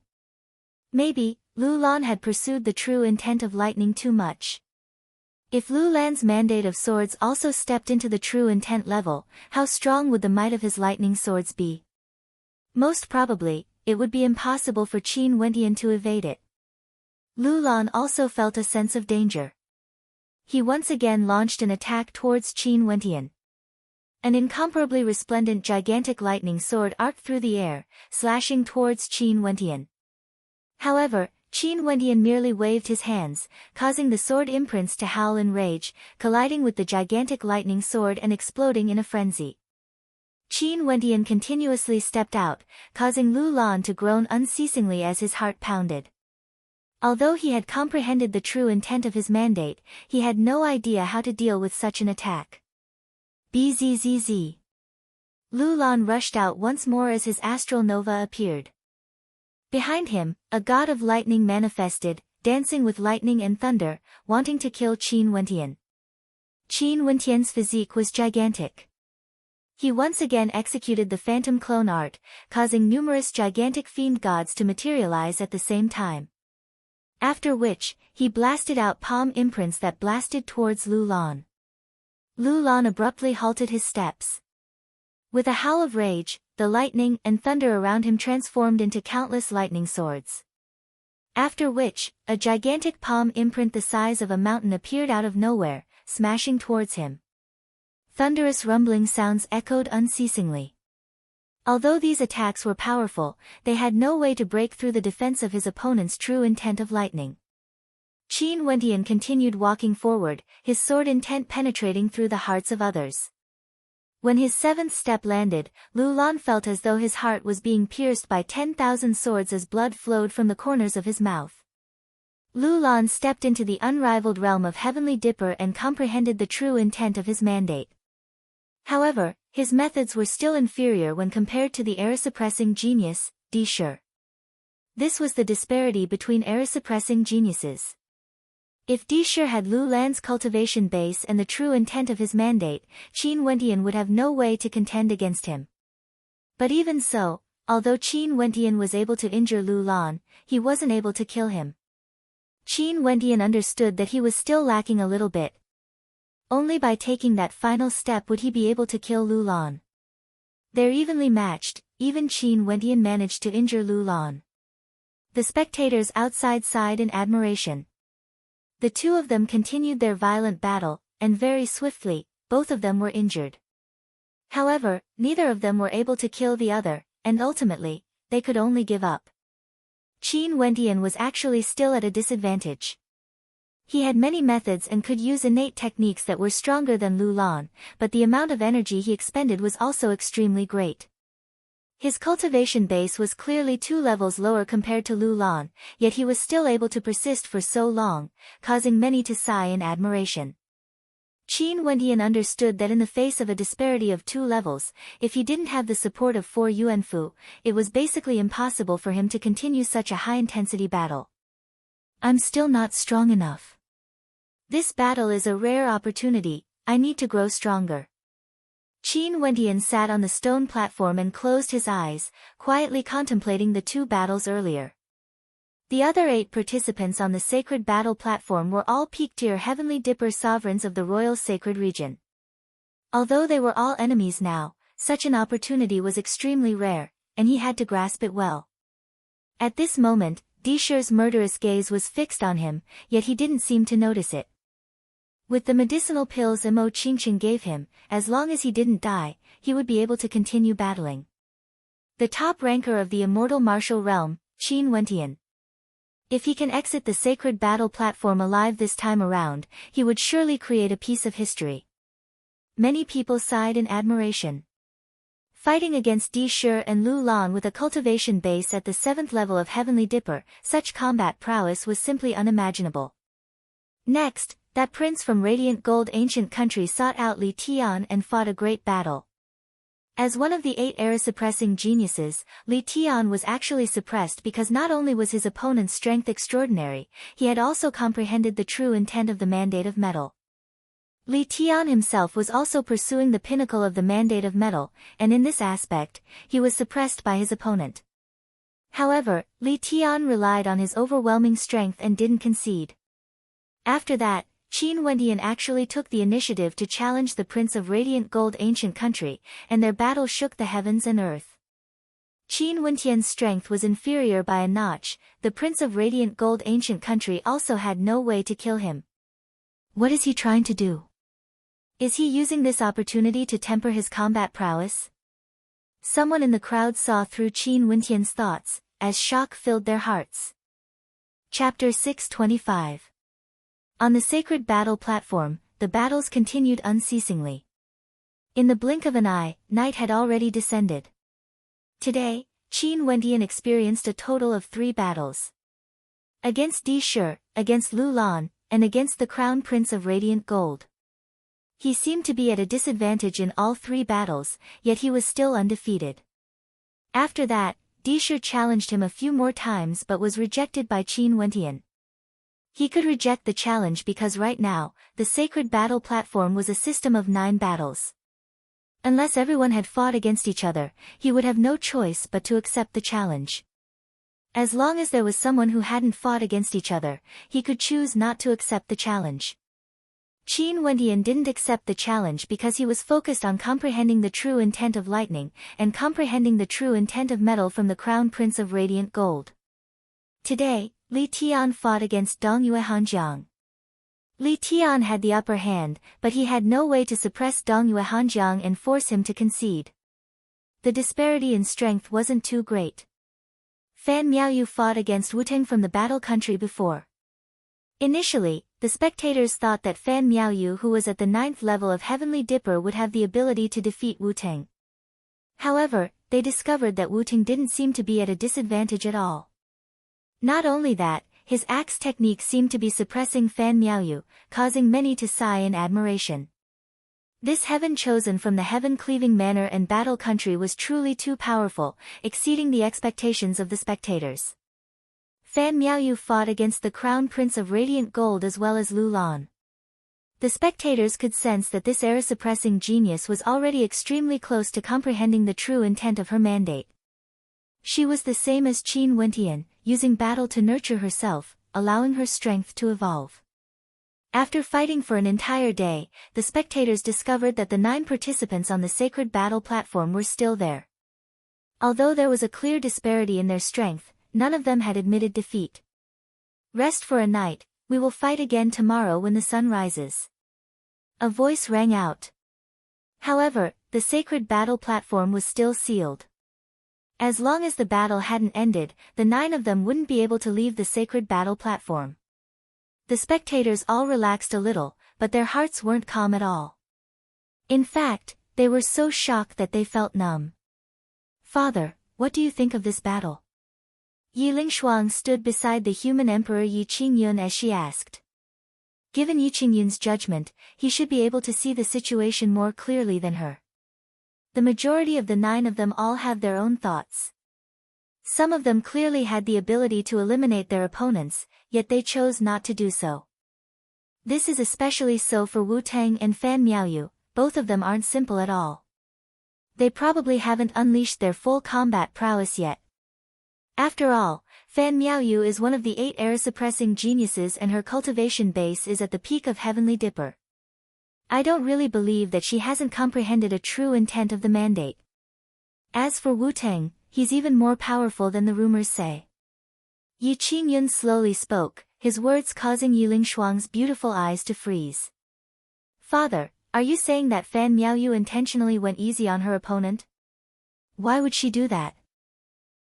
Maybe, Lu Lan had pursued the true intent of lightning too much. If Lu Lan's mandate of swords also stepped into the true intent level, how strong would the might of his lightning swords be? Most probably, it would be impossible for Qin Wentian to evade it. Lu Lan also felt a sense of danger. He once again launched an attack towards Qin Wentian. An incomparably resplendent gigantic lightning sword arced through the air, slashing towards Qin Wentian. However, Qin Wentian merely waved his hands, causing the sword imprints to howl in rage, colliding with the gigantic lightning sword and exploding in a frenzy. Qin Wentian continuously stepped out, causing Lu Lan to groan unceasingly as his heart pounded. Although he had comprehended the true intent of his mandate, he had no idea how to deal with such an attack. Bzzz. Lu Lan rushed out once more as his astral nova appeared. Behind him, a god of lightning manifested, dancing with lightning and thunder, wanting to kill Qin Wentian. Qin Wentian's physique was gigantic. He once again executed the phantom clone art, causing numerous gigantic fiend gods to materialize at the same time. After which, he blasted out palm imprints that blasted towards Lu Lan. Lu Lan abruptly halted his steps. With a howl of rage, the lightning and thunder around him transformed into countless lightning swords. After which, a gigantic palm imprint the size of a mountain appeared out of nowhere, smashing towards him. Thunderous rumbling sounds echoed unceasingly. Although these attacks were powerful, they had no way to break through the defense of his opponent's true intent of lightning. Qin Wentian continued walking forward, his sword intent penetrating through the hearts of others. When his seventh step landed, Lu Lan felt as though his heart was being pierced by 10,000 swords as blood flowed from the corners of his mouth. Lu Lan stepped into the unrivaled realm of Heavenly Dipper and comprehended the true intent of his mandate. However, his methods were still inferior when compared to the era-suppressing genius, Di Shi. This was the disparity between era-suppressing geniuses. If Di Shi had Lu Lan's cultivation base and the true intent of his mandate, Qin Wentian would have no way to contend against him. But even so, although Qin Wentian was able to injure Lu Lan, he wasn't able to kill him. Qin Wentian understood that he was still lacking a little bit. Only by taking that final step would he be able to kill Lu Lan. They're evenly matched, even Qin Wentian managed to injure Lu Lan. The spectators outside sighed in admiration. The two of them continued their violent battle, and very swiftly, both of them were injured. However, neither of them were able to kill the other, and ultimately, they could only give up. Qin Wentian was actually still at a disadvantage. He had many methods and could use innate techniques that were stronger than Lu Lan, but the amount of energy he expended was also extremely great. His cultivation base was clearly 2 levels lower compared to Lu Lan, yet he was still able to persist for so long, causing many to sigh in admiration. Qin Wentian understood that in the face of a disparity of 2 levels, if he didn't have the support of 4 Yuanfu, it was basically impossible for him to continue such a high-intensity battle. I'm still not strong enough. This battle is a rare opportunity, I need to grow stronger. Qin Wentian sat on the stone platform and closed his eyes, quietly contemplating the 2 battles earlier. The other 8 participants on the sacred battle platform were all peak-tier Heavenly Dipper sovereigns of the royal sacred region. Although they were all enemies now, such an opportunity was extremely rare, and he had to grasp it well. At this moment, Di Shi's murderous gaze was fixed on him, yet he didn't seem to notice it. With the medicinal pills Mo Qingqing gave him, as long as he didn't die, he would be able to continue battling. The top ranker of the immortal martial realm, Qin Wentian. If he can exit the sacred battle platform alive this time around, he would surely create a piece of history. Many people sighed in admiration. Fighting against Di Shi and Lu Lan with a cultivation base at the 7th level of Heavenly Dipper, such combat prowess was simply unimaginable. Next, that prince from Radiant Gold ancient country sought out Li Tian and fought a great battle. As one of the 8 era-suppressing geniuses, Li Tian was actually suppressed because not only was his opponent's strength extraordinary, he had also comprehended the true intent of the Mandate of Metal. Li Tian himself was also pursuing the pinnacle of the Mandate of Metal, and in this aspect, he was suppressed by his opponent. However, Li Tian relied on his overwhelming strength and didn't concede. After that, Qin Wentian actually took the initiative to challenge the Prince of Radiant Gold Ancient Country, and their battle shook the heavens and earth. Qin Wentian's strength was inferior by a notch. The Prince of Radiant Gold Ancient Country also had no way to kill him. What is he trying to do? Is he using this opportunity to temper his combat prowess? Someone in the crowd saw through Qin Wentian's thoughts, as shock filled their hearts. Chapter 625. On the sacred battle platform, the battles continued unceasingly. In the blink of an eye, night had already descended. Today, Qin Wentian experienced a total of 3 battles. Against Di Shi, against Lu Lan, and against the Crown Prince of Radiant Gold. He seemed to be at a disadvantage in all 3 battles, yet he was still undefeated. After that, Di Shi challenged him a few more times but was rejected by Qin Wentian. He could reject the challenge because right now, the sacred battle platform was a system of 9 battles. Unless everyone had fought against each other, he would have no choice but to accept the challenge. As long as there was someone who hadn't fought against each other, he could choose not to accept the challenge. Qin Wentian didn't accept the challenge because he was focused on comprehending the true intent of lightning, and comprehending the true intent of metal from the Crown Prince of Radiant Gold. Today, Li Tian fought against Dong Yue Hanjiang. Li Tian had the upper hand, but he had no way to suppress Dong Yue Hanjiang and force him to concede. The disparity in strength wasn't too great. Fan Miaoyu fought against Wuteng from the battle country before. Initially, the spectators thought that Fan Miaoyu, who was at the 9th level of Heavenly Dipper, would have the ability to defeat Wuteng. However, they discovered that Wuteng didn't seem to be at a disadvantage at all. Not only that, his axe technique seemed to be suppressing Fan Miaoyu, causing many to sigh in admiration. This heaven chosen from the heaven-cleaving manor and battle country was truly too powerful, exceeding the expectations of the spectators. Fan Miaoyu fought against the Crown Prince of Radiant Gold as well as Lu Lan. The spectators could sense that this era-suppressing genius was already extremely close to comprehending the true intent of her mandate. She was the same as Qin Wentian, using battle to nurture herself, allowing her strength to evolve. After fighting for an entire day, the spectators discovered that the 9 participants on the sacred battle platform were still there. Although there was a clear disparity in their strength, none of them had admitted defeat. Rest for a night, we will fight again tomorrow when the sun rises. A voice rang out. However, the sacred battle platform was still sealed. As long as the battle hadn't ended, the 9 of them wouldn't be able to leave the sacred battle platform. The spectators all relaxed a little, but their hearts weren't calm at all. In fact, they were so shocked that they felt numb. Father, what do you think of this battle? Yi Lingshuang stood beside the human emperor Yi Qingyun as she asked. Given Yi Qingyun's judgment, he should be able to see the situation more clearly than her. The majority of the 9 of them all have their own thoughts. Some of them clearly had the ability to eliminate their opponents, yet they chose not to do so. This is especially so for Wu Tang and Fan Miaoyu, both of them aren't simple at all. They probably haven't unleashed their full combat prowess yet. After all, Fan Miaoyu is one of the 8 era-suppressing geniuses and her cultivation base is at the peak of Heavenly Dipper. I don't really believe that she hasn't comprehended a true intent of the mandate. As for Wu Tang, he's even more powerful than the rumors say. Yi Qingyun slowly spoke, his words causing Yi Lingshuang's beautiful eyes to freeze. Father, are you saying that Fan Miaoyu intentionally went easy on her opponent? Why would she do that?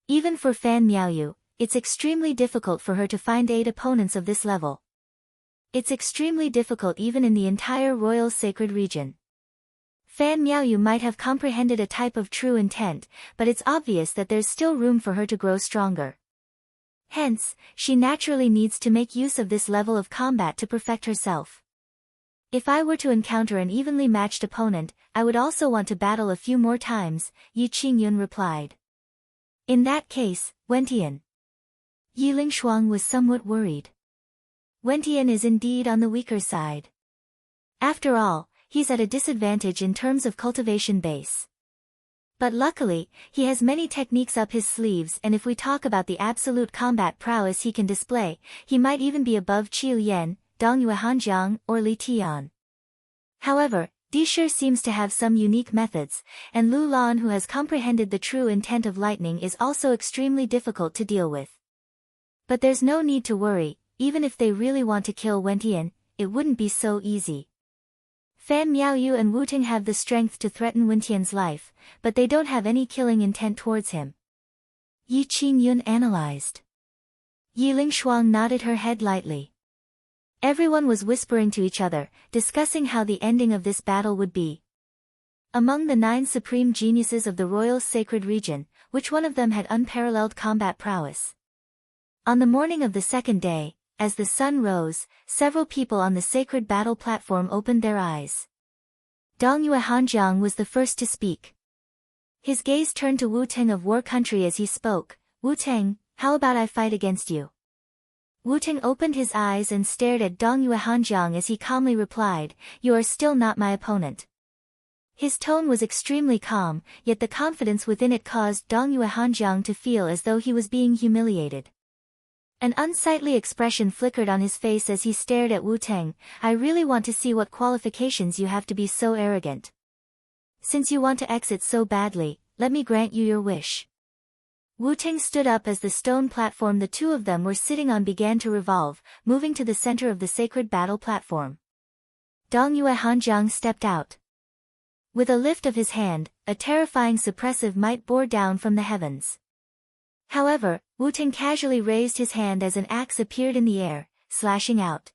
Even for Fan Miaoyu, it's extremely difficult for her to find 8 opponents of this level. It's extremely difficult even in the entire royal sacred region. Fan Miaoyu might have comprehended a type of true intent, but it's obvious that there's still room for her to grow stronger. Hence, she naturally needs to make use of this level of combat to perfect herself. If I were to encounter an evenly matched opponent, I would also want to battle a few more times, Yi Qingyun replied. In that case, Wentian. Yi Lingshuang was somewhat worried. Wentian is indeed on the weaker side. After all, he's at a disadvantage in terms of cultivation base. But luckily, he has many techniques up his sleeves, and if we talk about the absolute combat prowess he can display, he might even be above Qiu Yan, Dongyue Hanjiang, or Li Tian. However, Di Shi seems to have some unique methods, and Lu Lan, who has comprehended the true intent of lightning, is also extremely difficult to deal with. But there's no need to worry, even if they really want to kill Wentian, it wouldn't be so easy. Fan Miaoyu and Wu Ting have the strength to threaten Wentian's life, but they don't have any killing intent towards him. Yi Qingyun analyzed. Yi Lingshuang nodded her head lightly. Everyone was whispering to each other, discussing how the ending of this battle would be. Among the 9 supreme geniuses of the royal sacred region, which one of them had unparalleled combat prowess? On the morning of the second day, as the sun rose, several people on the sacred battle platform opened their eyes. Dongyue Hanjiang was the first to speak. His gaze turned to Wu Ting of War Country as he spoke. Wu Ting, how about I fight against you? Wu Ting opened his eyes and stared at Dongyue Hanjiang as he calmly replied, you are still not my opponent. His tone was extremely calm, yet the confidence within it caused Dongyue Hanjiang to feel as though he was being humiliated. An unsightly expression flickered on his face as he stared at Wu Ting. I really want to see what qualifications you have to be so arrogant. Since you want to exit so badly, let me grant you your wish. Wu Ting stood up as the stone platform the two of them were sitting on began to revolve, moving to the center of the sacred battle platform. Dongyue Hanjiang stepped out. With a lift of his hand, a terrifying suppressive might bore down from the heavens. However, Wu Ting casually raised his hand as an axe appeared in the air, slashing out.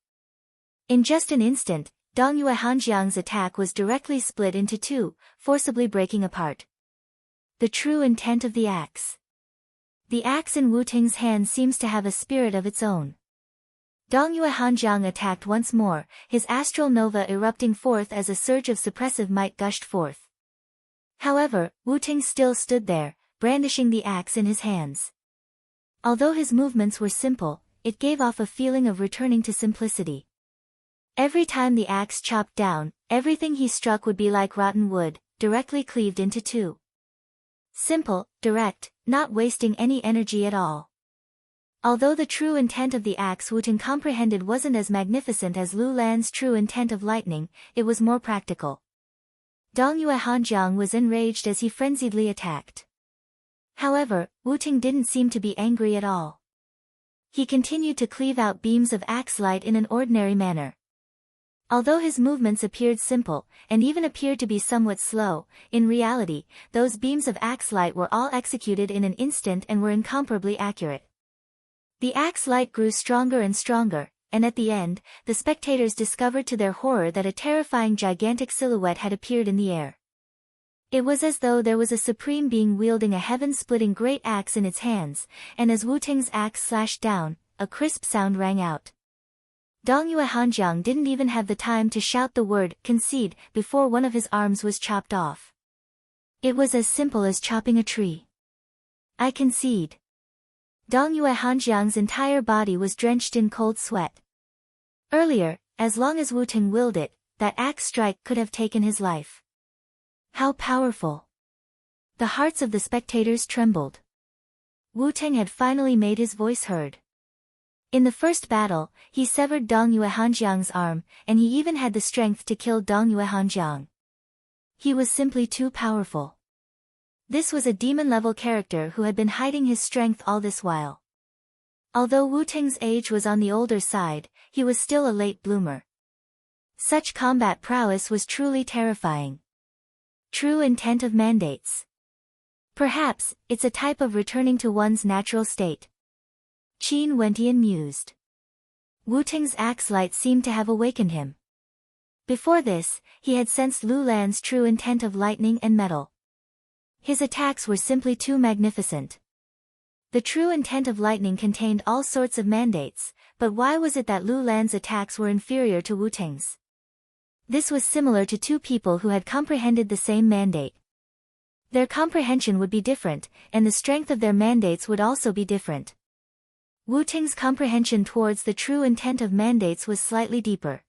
In just an instant, Dongyue Hanjiang's attack was directly split into 2, forcibly breaking apart. The true intent of the axe. The axe in Wu Ting's hand seems to have a spirit of its own. Dongyue Hanjiang attacked once more, his astral nova erupting forth as a surge of suppressive might gushed forth. However, Wu Ting still stood there, brandishing the axe in his hands. Although his movements were simple, it gave off a feeling of returning to simplicity. Every time the axe chopped down, everything he struck would be like rotten wood, directly cleaved into 2. Simple, direct, not wasting any energy at all. Although the true intent of the axe Wu Ting comprehended wasn't as magnificent as Lu Lan's true intent of lightning, it was more practical. Dongyue Hanjiang was enraged as he frenziedly attacked. However, Wu Ting didn't seem to be angry at all. He continued to cleave out beams of axe light in an ordinary manner. Although his movements appeared simple, and even appeared to be somewhat slow, in reality, those beams of axe light were all executed in an instant and were incomparably accurate. The axe light grew stronger and stronger, and at the end, the spectators discovered to their horror that a terrifying gigantic silhouette had appeared in the air. It was as though there was a supreme being wielding a heaven-splitting great axe in its hands, and as Wu Ting's axe slashed down, a crisp sound rang out. Dongyue Hanjiang didn't even have the time to shout the word, concede, before one of his arms was chopped off. It was as simple as chopping a tree. I concede. Dongyue Hanjiang's entire body was drenched in cold sweat. Earlier, as long as Wu Ting willed it, that axe strike could have taken his life. How powerful! The hearts of the spectators trembled. Wu Ting had finally made his voice heard. In the first battle, he severed Dongyue Hanjiang's arm, and he even had the strength to kill Dongyue Hanjiang. He was simply too powerful. This was a demon-level character who had been hiding his strength all this while. Although Wu Ting's age was on the older side, he was still a late bloomer. Such combat prowess was truly terrifying. True intent of mandates. Perhaps, it's a type of returning to one's natural state. Qin Wentian mused. Wu Ting's axe light seemed to have awakened him. Before this, he had sensed Lu Lan's true intent of lightning and metal. His attacks were simply too magnificent. The true intent of lightning contained all sorts of mandates, but why was it that Lu Lan's attacks were inferior to Wu Ting's? This was similar to two people who had comprehended the same mandate. Their comprehension would be different, and the strength of their mandates would also be different. Wu Ting's comprehension towards the true intent of mandates was slightly deeper.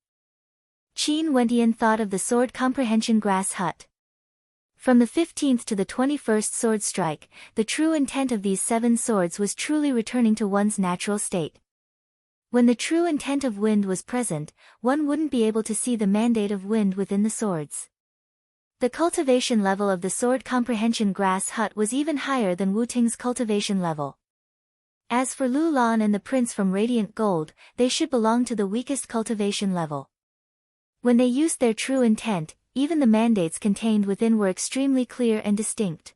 Qin Wentian thought of the sword comprehension grass hut. From the 15th to the 21st sword strike, the true intent of these 7 swords was truly returning to one's natural state. When the true intent of wind was present, one wouldn't be able to see the mandate of wind within the swords. The cultivation level of the sword comprehension grass hut was even higher than Wu Ting's cultivation level. As for Lu Lan and the prince from Radiant Gold, they should belong to the weakest cultivation level. When they used their true intent, even the mandates contained within were extremely clear and distinct.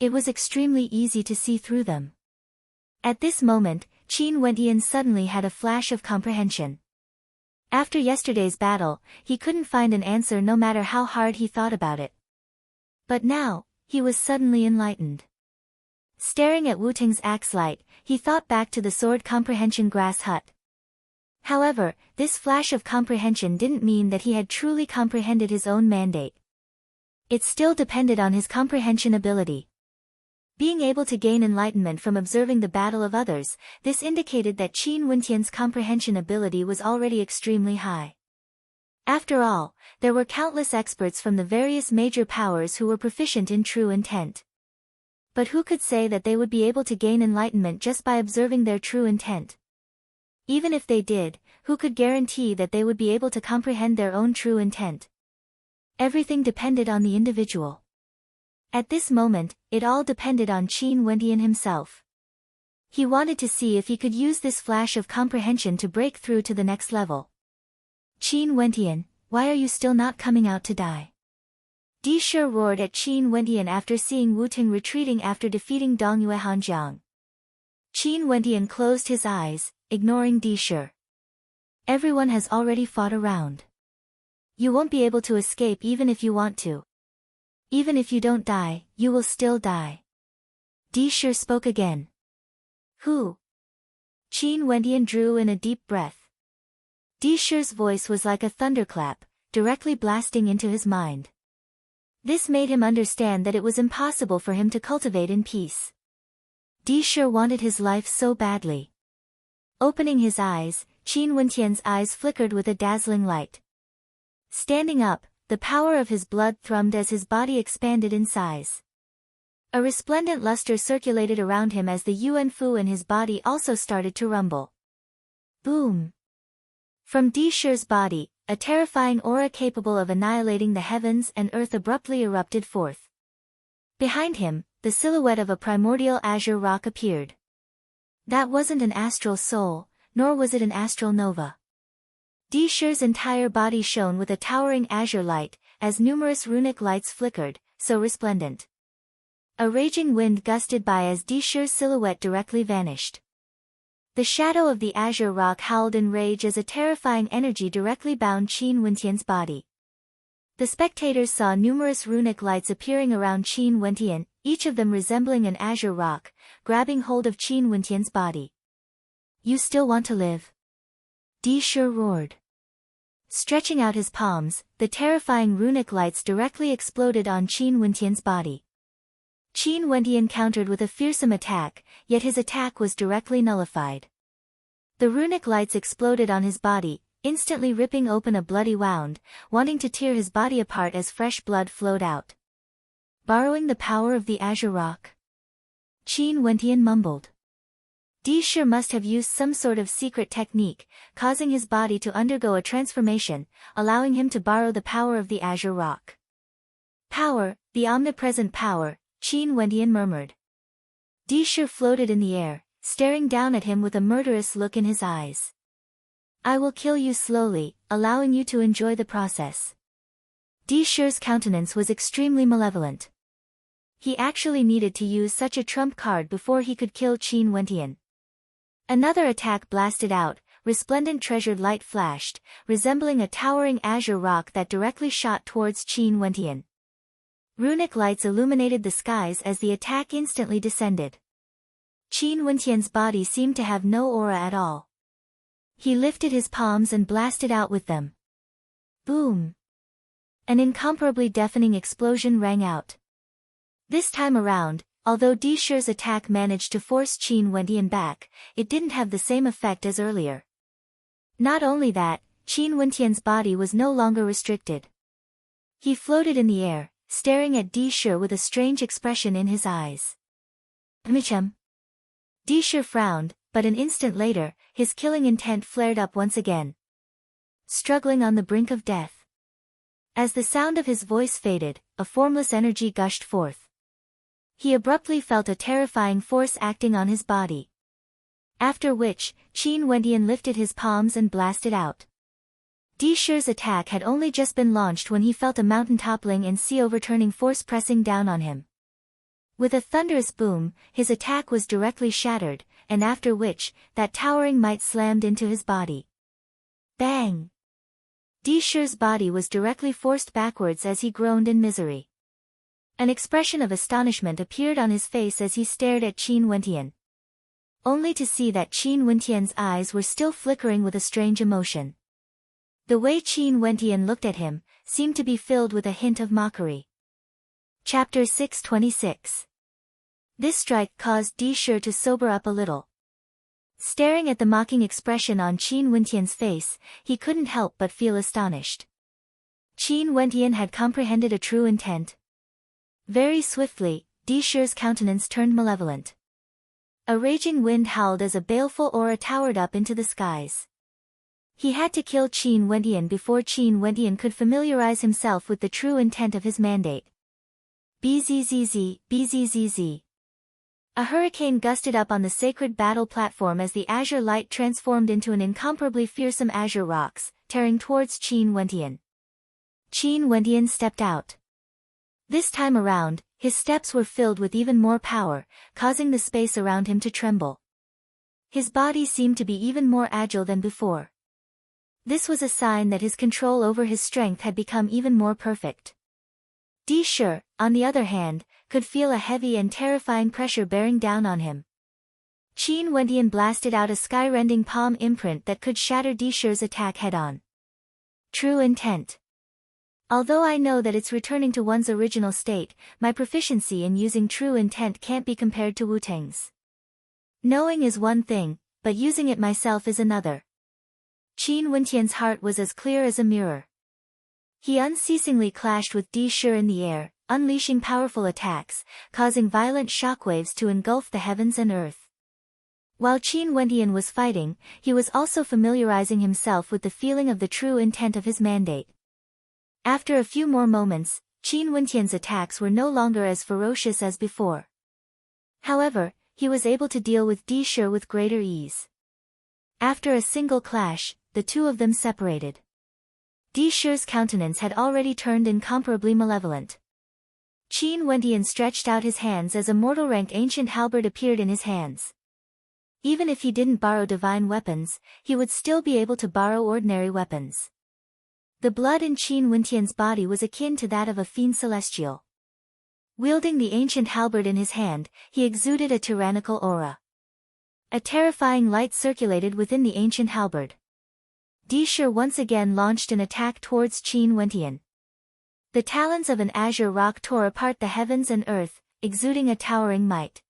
It was extremely easy to see through them. At this moment, Qin Wentian suddenly had a flash of comprehension. After yesterday's battle, he couldn't find an answer no matter how hard he thought about it. But now, he was suddenly enlightened. Staring at Wu Ting's axe light, he thought back to the sword comprehension grass hut. However, this flash of comprehension didn't mean that he had truly comprehended his own mandate. It still depended on his comprehension ability. Being able to gain enlightenment from observing the battle of others, this indicated that Qin Wentian's comprehension ability was already extremely high. After all, there were countless experts from the various major powers who were proficient in true intent. But who could say that they would be able to gain enlightenment just by observing their true intent? Even if they did, who could guarantee that they would be able to comprehend their own true intent? Everything depended on the individual. At this moment, it all depended on Qin Wentian himself. He wanted to see if he could use this flash of comprehension to break through to the next level. Qin Wentian, why are you still not coming out to die? Di Shi roared at Qin Wentian after seeing Wu Ting retreating after defeating Dongyue Hanjiang. Qin Wentian closed his eyes, ignoring Di Shi. Everyone has already fought a round. You won't be able to escape even if you want to. Even if you don't die, you will still die. Di Shi spoke again. Who? Qin Wentian drew in a deep breath. Di Shi's voice was like a thunderclap, directly blasting into his mind. This made him understand that it was impossible for him to cultivate in peace. Di Shi wanted his life so badly. Opening his eyes, Qin Wentian's eyes flickered with a dazzling light. Standing up, the power of his blood thrummed as his body expanded in size. A resplendent luster circulated around him as the Yuan Fu in his body also started to rumble. Boom! From Di Shi's body, a terrifying aura capable of annihilating the heavens and earth abruptly erupted forth. Behind him, the silhouette of a primordial azure rock appeared. That wasn't an astral soul, nor was it an astral nova. Di Shi's entire body shone with a towering azure light, as numerous runic lights flickered, so resplendent. A raging wind gusted by as Di Shi's silhouette directly vanished. The shadow of the azure rock howled in rage as a terrifying energy directly bound Qin Wentian's body. The spectators saw numerous runic lights appearing around Qin Wentian, each of them resembling an azure rock, grabbing hold of Qin Wentian's body. You still want to live? Di Shi roared. Stretching out his palms, the terrifying runic lights directly exploded on Qin Wentian's body. Qin Wentian countered with a fearsome attack, yet his attack was directly nullified. The runic lights exploded on his body, instantly ripping open a bloody wound, wanting to tear his body apart as fresh blood flowed out. Borrowing the power of the azure rock? Qin Wentian mumbled. Di Shi must have used some sort of secret technique, causing his body to undergo a transformation, allowing him to borrow the power of the azure rock. Power, the omnipresent power, Qin Wentian murmured. Di Shi floated in the air, staring down at him with a murderous look in his eyes. I will kill you slowly, allowing you to enjoy the process. Di Shi's countenance was extremely malevolent. He actually needed to use such a trump card before he could kill Qin Wentian. Another attack blasted out, resplendent treasured light flashed, resembling a towering azure rock that directly shot towards Qin Wentian. Runic lights illuminated the skies as the attack instantly descended. Qin Wentian's body seemed to have no aura at all. He lifted his palms and blasted out with them. Boom! An incomparably deafening explosion rang out. This time around, although Di Shi's attack managed to force Qin Wendian back, it didn't have the same effect as earlier. Not only that, Qin Wendian's body was no longer restricted. He floated in the air, staring at Di Shi with a strange expression in his eyes. Michem. Di Shi frowned, but an instant later, his killing intent flared up once again. Struggling on the brink of death. As the sound of his voice faded, a formless energy gushed forth. He abruptly felt a terrifying force acting on his body. After which, Qin Wendian lifted his palms and blasted out. Di Shi's attack had only just been launched when he felt a mountain-toppling and sea-overturning force pressing down on him. With a thunderous boom, his attack was directly shattered, and after which, that towering might slammed into his body. Bang! Di Shi's body was directly forced backwards as he groaned in misery. An expression of astonishment appeared on his face as he stared at Qin Wendian. Only to see that Qin Wendian's eyes were still flickering with a strange emotion. The way Qin Wendian looked at him seemed to be filled with a hint of mockery. Chapter 626. This strike caused Di Shi to sober up a little. Staring at the mocking expression on Qin Wendian's face, he couldn't help but feel astonished. Qin Wendian had comprehended a true intent. Very swiftly, Di Shi's countenance turned malevolent. A raging wind howled as a baleful aura towered up into the skies. He had to kill Qin Wendian before Qin Wendian could familiarize himself with the true intent of his mandate. Bzzz, bzzz. A hurricane gusted up on the sacred battle platform as the azure light transformed into an incomparably fearsome azure rocks, tearing towards Qin Wendian. Qin Wendian stepped out. This time around, his steps were filled with even more power, causing the space around him to tremble. His body seemed to be even more agile than before. This was a sign that his control over his strength had become even more perfect. Di Shi, on the other hand, could feel a heavy and terrifying pressure bearing down on him. Qin Wendian blasted out a sky-rending palm imprint that could shatter Di Shi's attack head-on. True intent. Although I know that it's returning to one's original state, my proficiency in using true intent can't be compared to Wu Tang's. Knowing is one thing, but using it myself is another. Qin Wendian's heart was as clear as a mirror. He unceasingly clashed with Di Shi in the air, unleashing powerful attacks, causing violent shockwaves to engulf the heavens and earth. While Qin Wendian was fighting, he was also familiarizing himself with the feeling of the true intent of his mandate. After a few more moments, Qin Wendian's attacks were no longer as ferocious as before. However, he was able to deal with Di Shi with greater ease. After a single clash, the two of them separated. Di Shi's countenance had already turned incomparably malevolent. Qin Wendian stretched out his hands as a mortal-ranked ancient halberd appeared in his hands. Even if he didn't borrow divine weapons, he would still be able to borrow ordinary weapons. The blood in Qin Wendian's body was akin to that of a fiend celestial. Wielding the ancient halberd in his hand, he exuded a tyrannical aura. A terrifying light circulated within the ancient halberd. Di Shi once again launched an attack towards Qin Wendian. The talons of an azure rock tore apart the heavens and earth, exuding a towering might.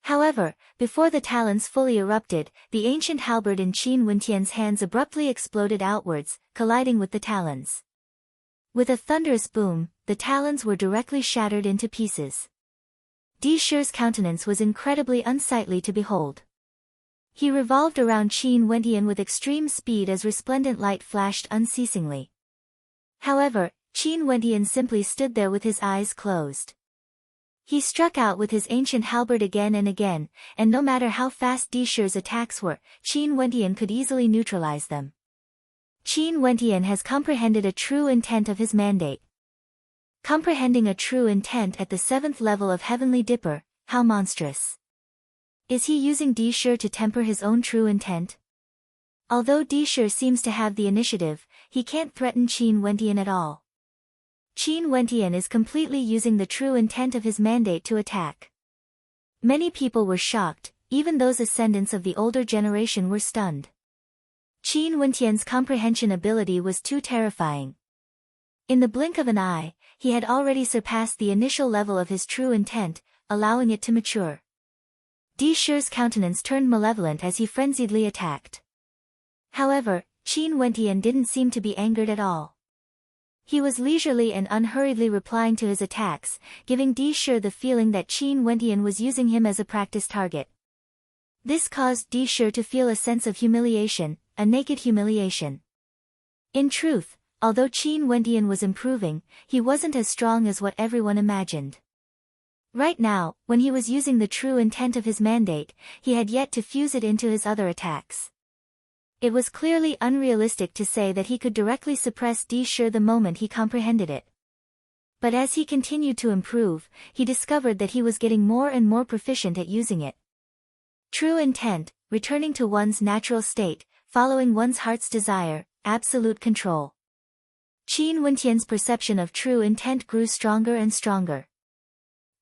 However, before the talons fully erupted, the ancient halberd in Qin Wendian's hands abruptly exploded outwards, colliding with the talons. With a thunderous boom, the talons were directly shattered into pieces. Di Shi's countenance was incredibly unsightly to behold. He revolved around Qin Wendian with extreme speed as resplendent light flashed unceasingly. However, Qin Wendian simply stood there with his eyes closed. He struck out with his ancient halberd again and again, and no matter how fast Di Shi's attacks were, Qin Wendian could easily neutralize them. Qin Wendian has comprehended a true intent of his mandate. Comprehending a true intent at the 7th level of Heavenly Dipper, how monstrous. Is he using Di Shi to temper his own true intent? Although Di Shi seems to have the initiative, he can't threaten Qin Wendian at all. Qin Wendian is completely using the true intent of his mandate to attack. Many people were shocked, even those ascendants of the older generation were stunned. Qin Wentian's comprehension ability was too terrifying. In the blink of an eye, he had already surpassed the initial level of his true intent, allowing it to mature. Di Shi's countenance turned malevolent as he frenziedly attacked. However, Qin Wentian didn't seem to be angered at all. He was leisurely and unhurriedly replying to his attacks, giving Di Shi the feeling that Qin Wentian was using him as a practice target. This caused Di Shi to feel a sense of humiliation, a naked humiliation. In truth, although Qin Wentian was improving, he wasn't as strong as what everyone imagined. Right now, when he was using the true intent of his mandate, he had yet to fuse it into his other attacks. It was clearly unrealistic to say that he could directly suppress Di Shi the moment he comprehended it. But as he continued to improve, he discovered that he was getting more and more proficient at using it. True intent, returning to one's natural state, following one's heart's desire, absolute control. Qin Wentian's perception of true intent grew stronger and stronger.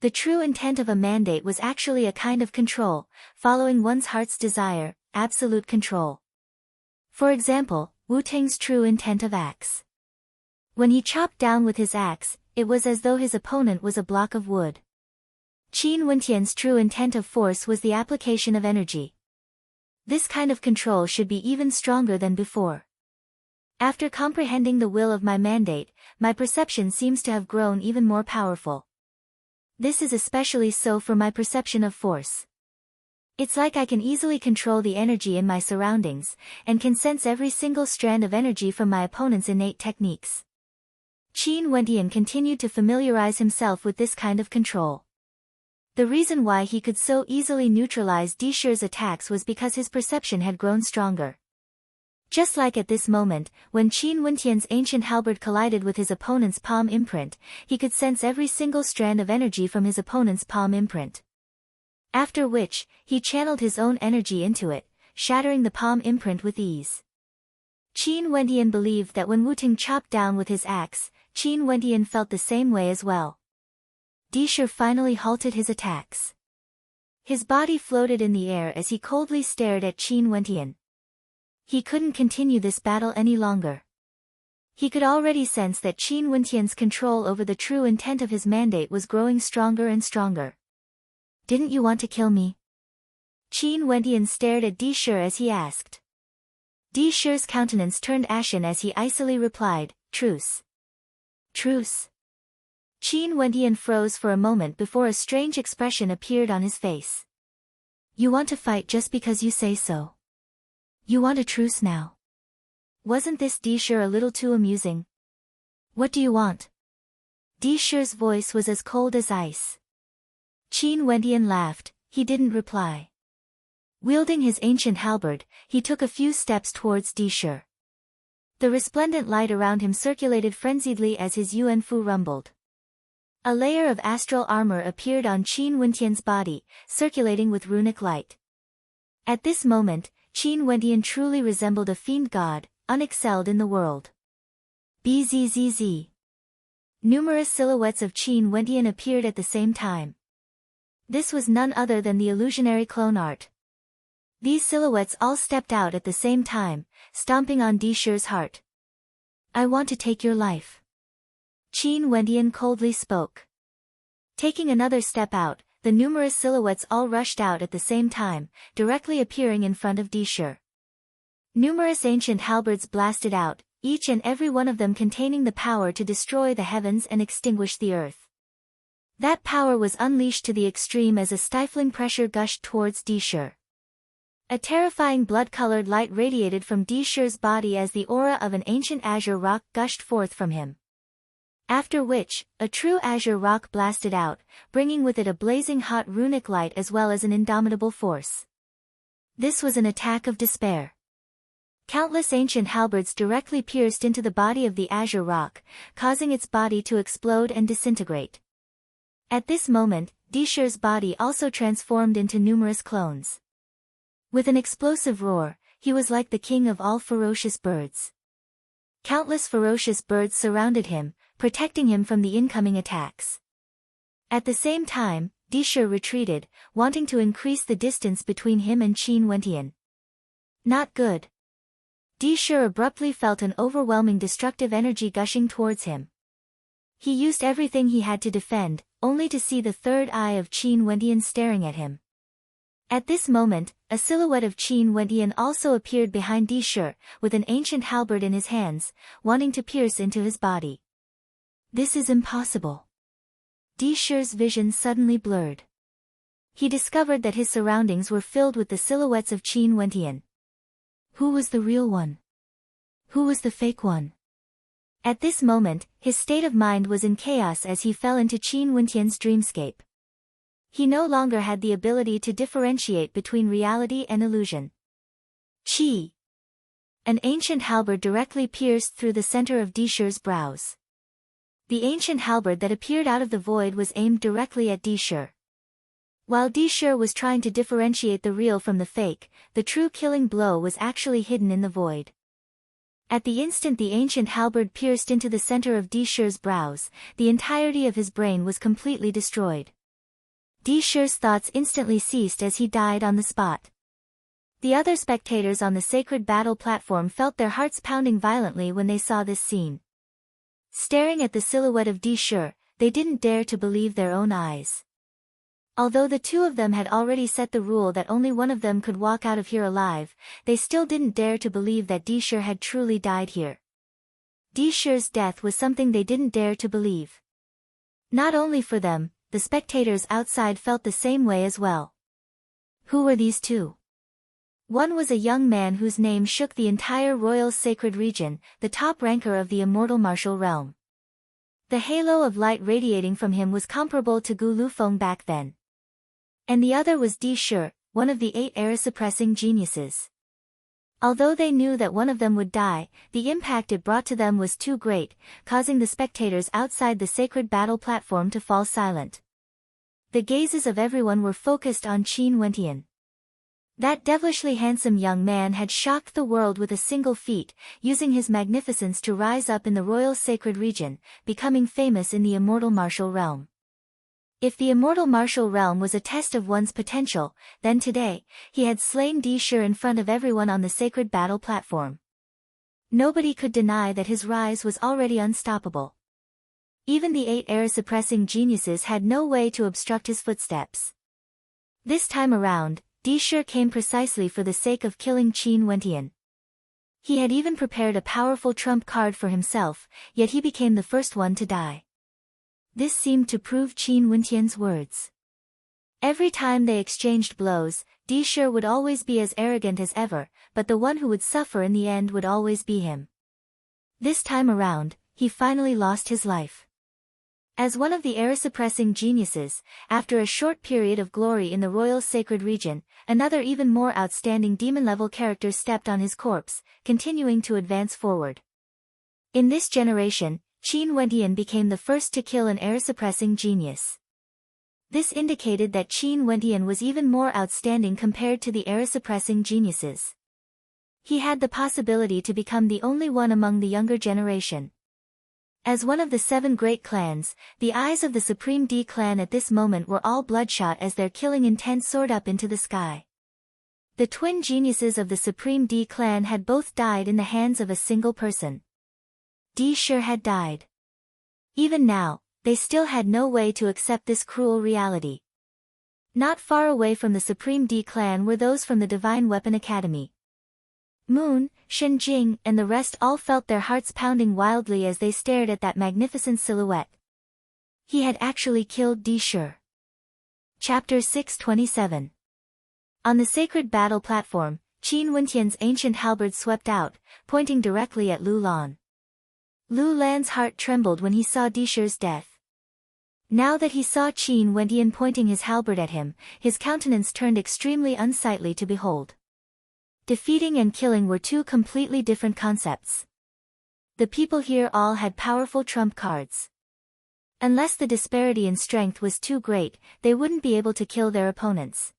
The true intent of a mandate was actually a kind of control, following one's heart's desire, absolute control. For example, Wu Ting's true intent of axe. When he chopped down with his axe, it was as though his opponent was a block of wood. Qin Wentian's true intent of force was the application of energy. This kind of control should be even stronger than before. After comprehending the will of my mandate, my perception seems to have grown even more powerful. This is especially so for my perception of force. It's like I can easily control the energy in my surroundings, and can sense every single strand of energy from my opponent's innate techniques. Qin Wentian continued to familiarize himself with this kind of control. The reason why he could so easily neutralize Di Shi's attacks was because his perception had grown stronger. Just like at this moment, when Qin Wentian's ancient halberd collided with his opponent's palm imprint, he could sense every single strand of energy from his opponent's palm imprint. After which, he channeled his own energy into it, shattering the palm imprint with ease. Qin Wentian believed that when Wu Ting chopped down with his axe, Qin Wentian felt the same way as well. Di Shi finally halted his attacks. His body floated in the air as he coldly stared at Qin Wentian. He couldn't continue this battle any longer. He could already sense that Qin Wentian's control over the true intent of his mandate was growing stronger and stronger. Didn't you want to kill me? Qin Wentian stared at Di Shi as he asked. Di Shi's countenance turned ashen as he icily replied, "Truce." Truce? Qin Wentian froze for a moment before a strange expression appeared on his face. You want to fight just because you say so? You want a truce now? Wasn't this Di Shi a little too amusing? What do you want? Di Shi's voice was as cold as ice. Qin Wentian laughed, he didn't reply. Wielding his ancient halberd, he took a few steps towards Di Shi. The resplendent light around him circulated frenziedly as his Yuan Fu rumbled. A layer of astral armor appeared on Qin Wentian's body, circulating with runic light. At this moment, Qin Wentian truly resembled a fiend god, unexcelled in the world. Bzzz. Numerous silhouettes of Qin Wentian appeared at the same time. This was none other than the illusionary clone art. These silhouettes all stepped out at the same time, stomping on Di Shi's heart. I want to take your life. Qin Wentian coldly spoke. Taking another step out, the numerous silhouettes all rushed out at the same time, directly appearing in front of Di Shi. Numerous ancient halberds blasted out, each and every one of them containing the power to destroy the heavens and extinguish the earth. That power was unleashed to the extreme as a stifling pressure gushed towards Di Shi. A terrifying blood-colored light radiated from Di Shi's body as the aura of an ancient azure rock gushed forth from him. After which, a true azure rock blasted out, bringing with it a blazing hot runic light as well as an indomitable force. This was an attack of despair. Countless ancient halberds directly pierced into the body of the azure rock, causing its body to explode and disintegrate. At this moment, Di Shi's body also transformed into numerous clones. With an explosive roar, he was like the king of all ferocious birds. Countless ferocious birds surrounded him, protecting him from the incoming attacks. At the same time, Di Shi retreated, wanting to increase the distance between him and Qin Wentian. Not good. Di Shi abruptly felt an overwhelming destructive energy gushing towards him. He used everything he had to defend, only to see the third eye of Qin Wendian staring at him. At this moment, a silhouette of Qin Wendian also appeared behind Di Shi, with an ancient halberd in his hands, wanting to pierce into his body. This is impossible. Di Shi's vision suddenly blurred. He discovered that his surroundings were filled with the silhouettes of Qin Wendian. Who was the real one? Who was the fake one? At this moment, his state of mind was in chaos as he fell into Qin Wendian's dreamscape. He no longer had the ability to differentiate between reality and illusion. Qi! An ancient halberd directly pierced through the center of Di Shi's brows. The ancient halberd that appeared out of the void was aimed directly at Di Shi. While Di Shi was trying to differentiate the real from the fake, the true killing blow was actually hidden in the void. At the instant the ancient halberd pierced into the center of Di Shi's brows, the entirety of his brain was completely destroyed. Di Shi's thoughts instantly ceased as he died on the spot. The other spectators on the sacred battle platform felt their hearts pounding violently when they saw this scene. Staring at the silhouette of Di Shi, they didn't dare to believe their own eyes. Although the two of them had already set the rule that only one of them could walk out of here alive, they still didn't dare to believe that Di Shi had truly died here. Di Shi's death was something they didn't dare to believe. Not only for them, the spectators outside felt the same way as well. Who were these two? One was a young man whose name shook the entire royal sacred region, the top ranker of the immortal martial realm. The halo of light radiating from him was comparable to Gu Lufeng back then. And the other was Di Shi, one of the 8 era-suppressing geniuses. Although they knew that one of them would die, the impact it brought to them was too great, causing the spectators outside the sacred battle platform to fall silent. The gazes of everyone were focused on Qin Wendian. That devilishly handsome young man had shocked the world with a single feat, using his magnificence to rise up in the royal sacred region, becoming famous in the immortal martial realm. If the immortal martial realm was a test of one's potential, then today, he had slain Di Shi in front of everyone on the sacred battle platform. Nobody could deny that his rise was already unstoppable. Even the 8 era-suppressing geniuses had no way to obstruct his footsteps. This time around, Di Shi came precisely for the sake of killing Qin Wendian. He had even prepared a powerful trump card for himself, yet he became the first one to die. This seemed to prove Qin Wendian's words. Every time they exchanged blows, Di Shi would always be as arrogant as ever, but the one who would suffer in the end would always be him. This time around, he finally lost his life. As one of the era-suppressing geniuses, after a short period of glory in the royal sacred region, another even more outstanding demon-level character stepped on his corpse, continuing to advance forward. In this generation, Qin Wendian became the first to kill an era-suppressing genius. This indicated that Qin Wendian was even more outstanding compared to the era-suppressing geniuses. He had the possibility to become the only one among the younger generation. As one of the 7 great clans, the eyes of the Supreme D clan at this moment were all bloodshot as their killing intent soared up into the sky. The twin geniuses of the Supreme D clan had both died in the hands of a single person. Di Shi had died. Even now, they still had no way to accept this cruel reality. Not far away from the Supreme D clan were those from the Divine Weapon Academy. Moon, Shenjing, and the rest all felt their hearts pounding wildly as they stared at that magnificent silhouette. He had actually killed Di Shi. Chapter 627. On the sacred battle platform, Qin Wendian's ancient halberd swept out, pointing directly at Lu Lan. Lu Lan's heart trembled when he saw Di Shi's death. Now that he saw Qin Wendian pointing his halberd at him, his countenance turned extremely unsightly to behold. Defeating and killing were two completely different concepts. The people here all had powerful trump cards. Unless the disparity in strength was too great, they wouldn't be able to kill their opponents.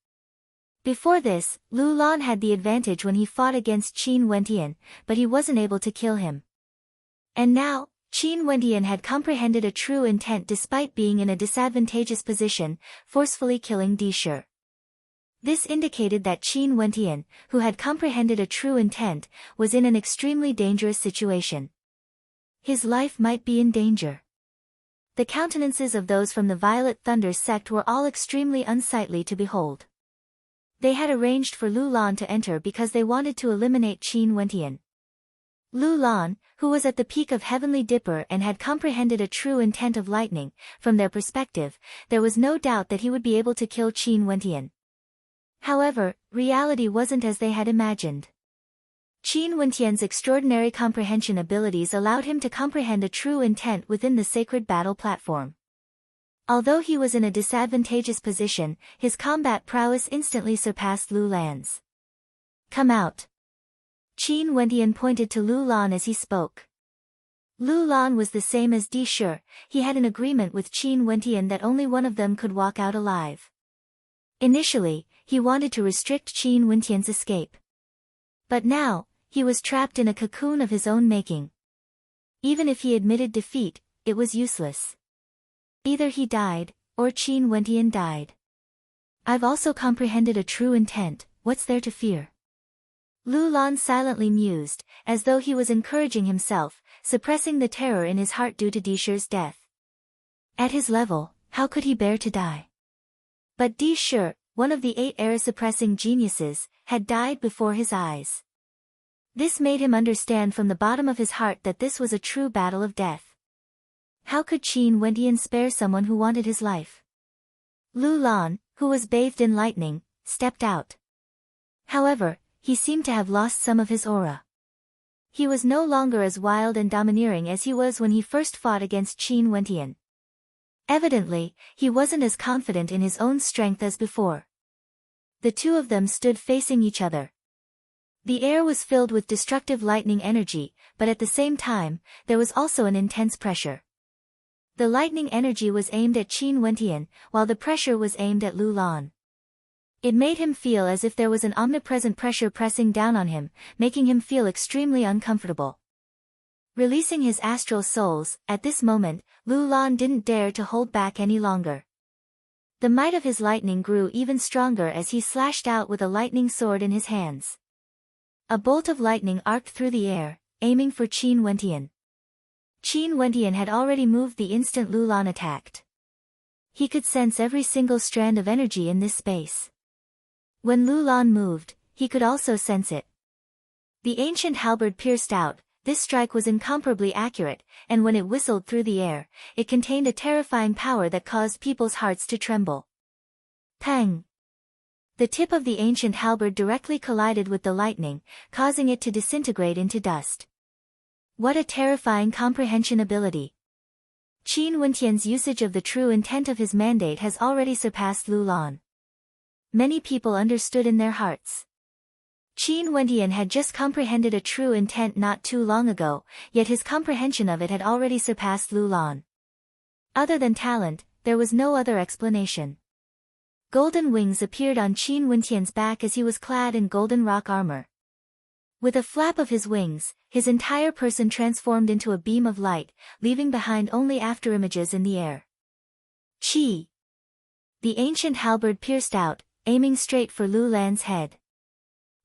Before this, Lu Lan had the advantage when he fought against Qin Wendian, but he wasn't able to kill him. And now, Qin Wendian had comprehended a true intent despite being in a disadvantageous position, forcefully killing Di Shi. This indicated that Qin Wentian, who had comprehended a true intent, was in an extremely dangerous situation. His life might be in danger. The countenances of those from the Violet Thunder sect were all extremely unsightly to behold. They had arranged for Lu Lan to enter because they wanted to eliminate Qin Wentian. Lu Lan, who was at the peak of Heavenly Dipper and had comprehended a true intent of lightning, from their perspective, there was no doubt that he would be able to kill Qin Wentian. However, reality wasn't as they had imagined. Qin Wentian's extraordinary comprehension abilities allowed him to comprehend a true intent within the sacred battle platform. Although he was in a disadvantageous position, his combat prowess instantly surpassed Lu Lan's. "Come out." Qin Wentian pointed to Lu Lan as he spoke. Lu Lan was the same as Di Shi. He had an agreement with Qin Wentian that only one of them could walk out alive. Initially, he wanted to restrict Qin Wentian's escape. But now, he was trapped in a cocoon of his own making. Even if he admitted defeat, it was useless. Either he died, or Qin Wentian died. "I've also comprehended a true intent, what's there to fear?" Lu Lan silently mused, as though he was encouraging himself, suppressing the terror in his heart due to Di Shi's death. At his level, how could he bear to die? But Di Shi, one of the 8 error-suppressing geniuses, had died before his eyes. This made him understand from the bottom of his heart that this was a true battle of death. How could Qin Wentian spare someone who wanted his life? Lu Lan, who was bathed in lightning, stepped out. However, he seemed to have lost some of his aura. He was no longer as wild and domineering as he was when he first fought against Qin Wentian. Evidently, he wasn't as confident in his own strength as before. The two of them stood facing each other. The air was filled with destructive lightning energy, but at the same time, there was also an intense pressure. The lightning energy was aimed at Qin Wentian, while the pressure was aimed at Lu Lan. It made him feel as if there was an omnipresent pressure pressing down on him, making him feel extremely uncomfortable. Releasing his astral souls, at this moment, Lu Lan didn't dare to hold back any longer. The might of his lightning grew even stronger as he slashed out with a lightning sword in his hands. A bolt of lightning arced through the air, aiming for Qin Wentian. Qin Wentian had already moved the instant Lu Lan attacked. He could sense every single strand of energy in this space. When Lu Lan moved, he could also sense it. The ancient halberd pierced out. This strike was incomparably accurate, and when it whistled through the air, it contained a terrifying power that caused people's hearts to tremble. Pang! The tip of the ancient halberd directly collided with the lightning, causing it to disintegrate into dust. What a terrifying comprehension ability! Qin Wentian's usage of the true intent of his mandate has already surpassed Lu Lan. Many people understood in their hearts. Qin Wentian had just comprehended a true intent not too long ago, yet his comprehension of it had already surpassed Lu Lan. Other than talent, there was no other explanation. Golden wings appeared on Qin Wentian's back as he was clad in golden rock armor. With a flap of his wings, his entire person transformed into a beam of light, leaving behind only afterimages in the air. Chi! The ancient halberd pierced out, aiming straight for Lu Lan's head.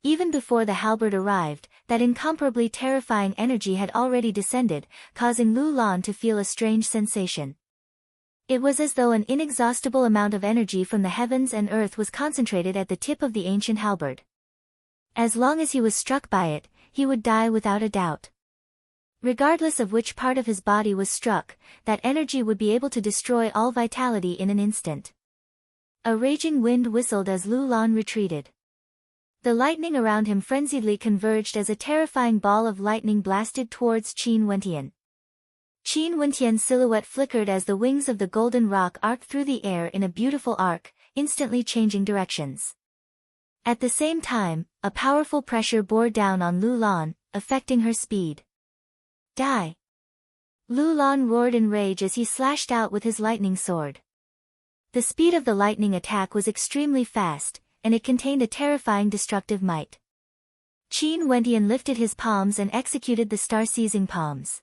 Even before the halberd arrived, that incomparably terrifying energy had already descended, causing Lu Lan to feel a strange sensation. It was as though an inexhaustible amount of energy from the heavens and earth was concentrated at the tip of the ancient halberd. As long as he was struck by it, he would die without a doubt. Regardless of which part of his body was struck, that energy would be able to destroy all vitality in an instant. A raging wind whistled as Lu Lan retreated. The lightning around him frenziedly converged as a terrifying ball of lightning blasted towards Qin Wentian. Qin Wentian's silhouette flickered as the wings of the golden rock arced through the air in a beautiful arc, instantly changing directions. At the same time, a powerful pressure bore down on Lu Lan, affecting her speed. Die! Lu Lan roared in rage as he slashed out with his lightning sword. The speed of the lightning attack was extremely fast, and it contained a terrifying destructive might. Qin Wentian lifted his palms and executed the star-seizing palms.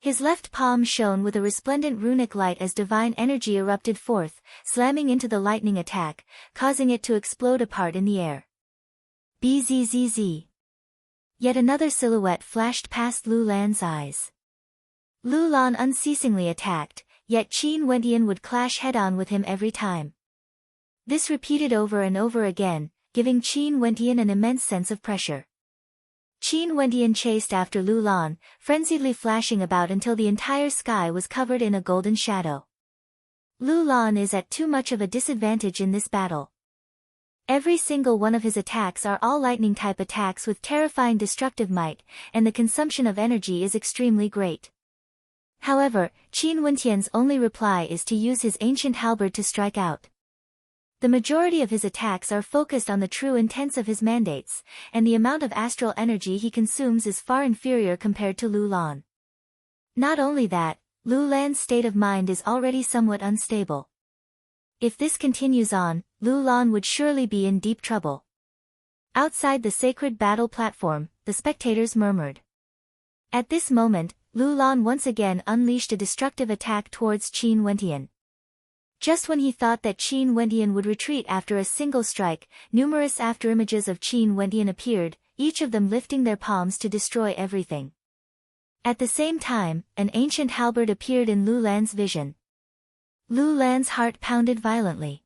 His left palm shone with a resplendent runic light as divine energy erupted forth, slamming into the lightning attack, causing it to explode apart in the air. Bzzz. Yet another silhouette flashed past Lu Lan's eyes. Lu Lan unceasingly attacked, yet Qin Wendian would clash head-on with him every time. This repeated over and over again, giving Qin Wendian an immense sense of pressure. Qin Wendian chased after Lu Lan, frenziedly flashing about until the entire sky was covered in a golden shadow. Lu Lan is at too much of a disadvantage in this battle. Every single one of his attacks are all lightning-type attacks with terrifying destructive might, and the consumption of energy is extremely great. However, Qin Wendian's only reply is to use his ancient halberd to strike out. The majority of his attacks are focused on the true intents of his mandates, and the amount of astral energy he consumes is far inferior compared to Lu Lan. Not only that, Lu Lan's state of mind is already somewhat unstable. If this continues on, Lu Lan would surely be in deep trouble. Outside the sacred battle platform, the spectators murmured. At this moment, Lu Lan once again unleashed a destructive attack towards Qin Wendian. Just when he thought that Qin Wendian would retreat after a single strike, numerous afterimages of Qin Wendian appeared, each of them lifting their palms to destroy everything. At the same time, an ancient halberd appeared in Lu Lan's vision. Lu Lan's heart pounded violently.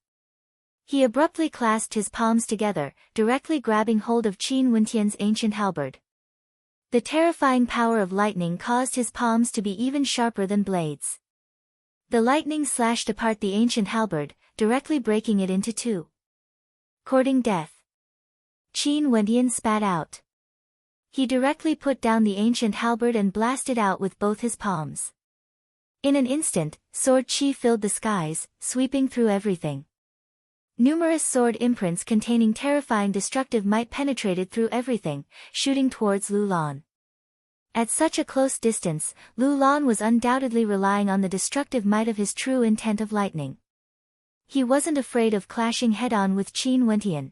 He abruptly clasped his palms together, directly grabbing hold of Qin Wendian's ancient halberd. The terrifying power of lightning caused his palms to be even sharper than blades. The lightning slashed apart the ancient halberd, directly breaking it into two. Courting death. Qin Wendian spat out. He directly put down the ancient halberd and blasted out with both his palms. In an instant, sword chi filled the skies, sweeping through everything. Numerous sword imprints containing terrifying destructive might penetrated through everything, shooting towards Lu Lan. At such a close distance, Lu Lan was undoubtedly relying on the destructive might of his true intent of lightning. He wasn't afraid of clashing head-on with Qin Wendian.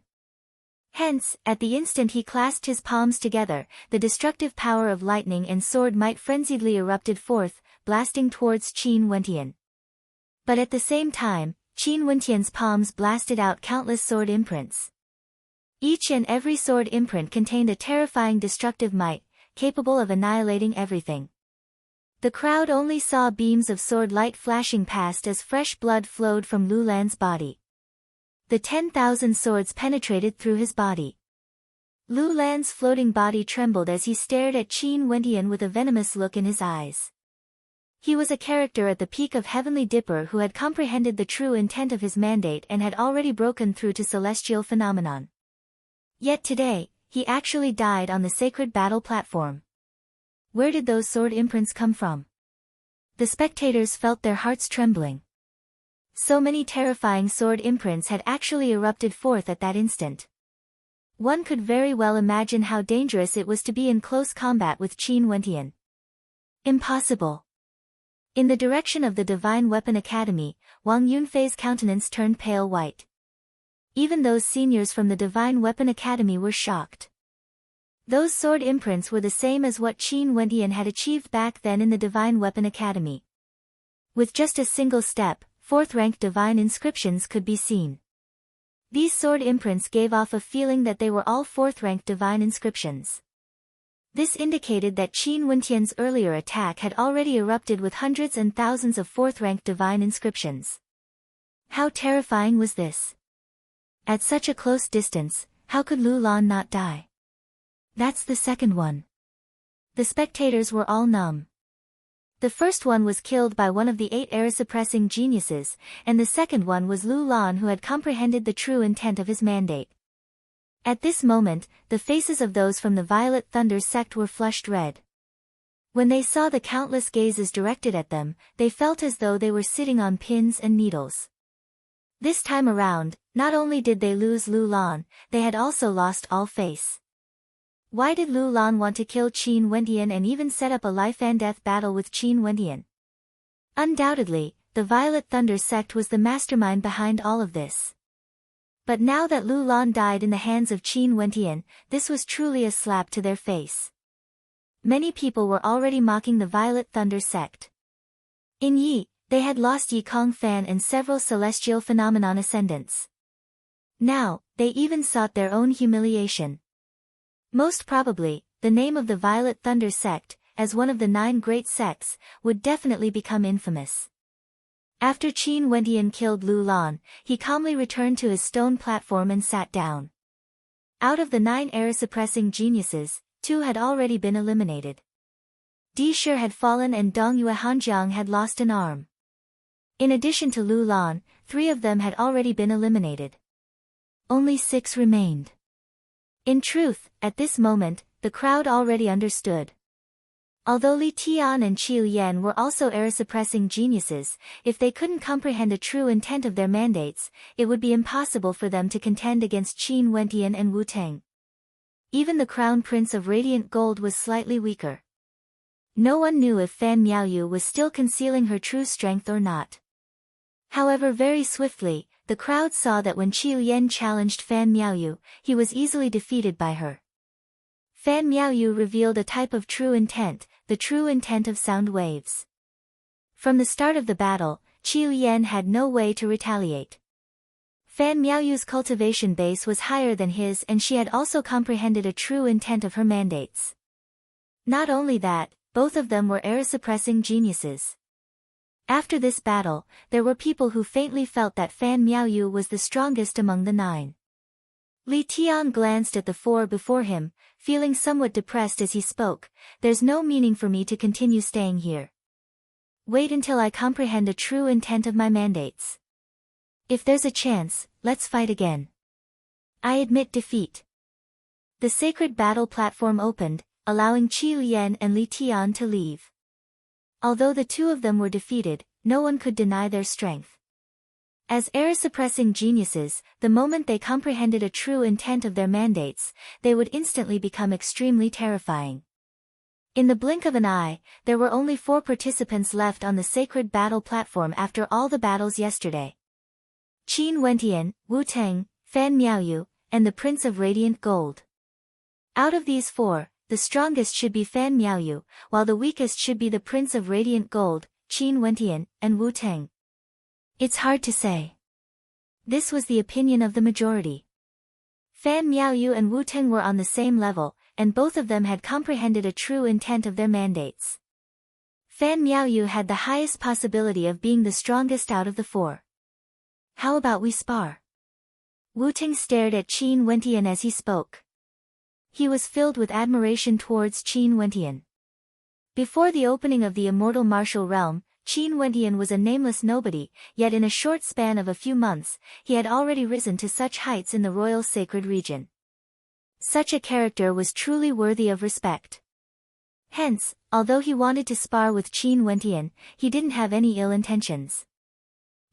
Hence, at the instant he clasped his palms together, the destructive power of lightning and sword might frenziedly erupted forth, blasting towards Qin Wendian. But at the same time, Qin Wendian's palms blasted out countless sword imprints. Each and every sword imprint contained a terrifying destructive might, capable of annihilating everything. The crowd only saw beams of sword light flashing past as fresh blood flowed from Lu Lan's body. The 10,000 swords penetrated through his body. Lu Lan's floating body trembled as he stared at Qin Wendian with a venomous look in his eyes. He was a character at the peak of Heavenly Dipper who had comprehended the true intent of his mandate and had already broken through to celestial phenomenon. Yet today, he actually died on the sacred battle platform. Where did those sword imprints come from? The spectators felt their hearts trembling. So many terrifying sword imprints had actually erupted forth at that instant. One could very well imagine how dangerous it was to be in close combat with Qin Wendian. Impossible. In the direction of the Divine Weapon Academy, Wang Yunfei's countenance turned pale white. Even those seniors from the Divine Weapon Academy were shocked. Those sword imprints were the same as what Qin Wendian had achieved back then in the Divine Weapon Academy. With just a single step, 4th-rank divine inscriptions could be seen. These sword imprints gave off a feeling that they were all 4th-rank divine inscriptions. This indicated that Qin Wendian's earlier attack had already erupted with hundreds and thousands of 4th-rank divine inscriptions. How terrifying was this? At such a close distance, how could Lu Lan not die? That's the second one. The spectators were all numb. The first one was killed by one of the 8 era-suppressing geniuses, and the second one was Lu Lan who had comprehended the true intent of his mandate. At this moment, the faces of those from the Violet Thunder sect were flushed red. When they saw the countless gazes directed at them, they felt as though they were sitting on pins and needles. This time around, not only did they lose Lu Lan, they had also lost all face. Why did Lu Lan want to kill Qin Wendian and even set up a life-and-death battle with Qin Wendian? Undoubtedly, the Violet Thunder sect was the mastermind behind all of this. But now that Lu Lan died in the hands of Qin Wendian, this was truly a slap to their face. Many people were already mocking the Violet Thunder sect. In Yi, they had lost Yi Kong Fan and several celestial phenomenon ascendants. Now, they even sought their own humiliation. Most probably, the name of the Violet Thunder sect, as one of the 9 great sects, would definitely become infamous. After Qin Wentian killed Lu Lan, he calmly returned to his stone platform and sat down. Out of the 9 error-suppressing geniuses, 2 had already been eliminated. Di Shi had fallen and Dong Yue Hanjiang had lost an arm. In addition to Lu Lan, 3 of them had already been eliminated. Only 6 remained. In truth, at this moment, the crowd already understood. Although Li Tian and Qiu Yan were also error-suppressing geniuses, if they couldn't comprehend the true intent of their mandates, it would be impossible for them to contend against Qin Wentian and Wu Teng. Even the Crown Prince of Radiant Gold was slightly weaker. No one knew if Fan Miaoyu was still concealing her true strength or not. However, very swiftly, the crowd saw that when Qiu Yan challenged Fan Miaoyu, he was easily defeated by her. Fan Miaoyu revealed a type of true intent, the true intent of sound waves. From the start of the battle, Qiu Yan had no way to retaliate. Fan Miaoyu's cultivation base was higher than his and she had also comprehended a true intent of her mandates. Not only that, both of them were error-suppressing geniuses. After this battle, there were people who faintly felt that Fan Miaoyu was the strongest among the 9. Li Tian glanced at the 4 before him, feeling somewhat depressed as he spoke. There's no meaning for me to continue staying here. Wait until I comprehend a true intent of my mandates. If there's a chance, let's fight again. I admit defeat. The sacred battle platform opened, allowing Qiu Yan and Li Tian to leave. Although the 2 of them were defeated, no one could deny their strength. As error-suppressing geniuses, the moment they comprehended a true intent of their mandates, they would instantly become extremely terrifying. In the blink of an eye, there were only 4 participants left on the sacred battle platform after all the battles yesterday. Qin Wentian, Wu Teng, Fan Miaoyu, and the Prince of Radiant Gold. Out of these 4, the strongest should be Fan Miaoyu, while the weakest should be the Prince of Radiant Gold, Qin Wentian, and Wu Teng. It's hard to say. This was the opinion of the majority. Fan Miaoyu and Wu Teng were on the same level, and both of them had comprehended a true intent of their mandates. Fan Miaoyu had the highest possibility of being the strongest out of the 4. How about we spar? Wu Teng stared at Qin Wentian as he spoke. He was filled with admiration towards Qin Wentian. Before the opening of the immortal martial realm, Qin Wentian was a nameless nobody, yet in a short span of a few months, he had already risen to such heights in the royal sacred region. Such a character was truly worthy of respect. Hence, although he wanted to spar with Qin Wentian, he didn't have any ill intentions.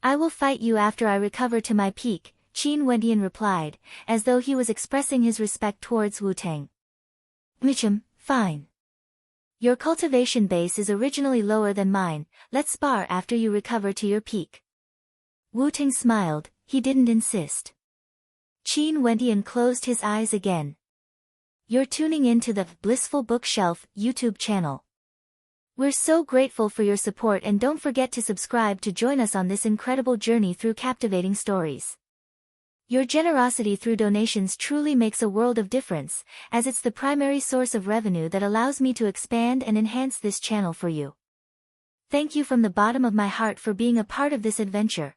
I will fight you after I recover to my peak, Qin Wentian replied, as though he was expressing his respect towards Wu Teng. Fine. Your cultivation base is originally lower than mine, let's spar after you recover to your peak. Wu Teng smiled, he didn't insist. Qin Wentian closed his eyes again. You're tuning in to the Blissful Bookshelf YouTube channel. We're so grateful for your support and don't forget to subscribe to join us on this incredible journey through captivating stories. Your generosity through donations truly makes a world of difference, as it's the primary source of revenue that allows me to expand and enhance this channel for you. Thank you from the bottom of my heart for being a part of this adventure.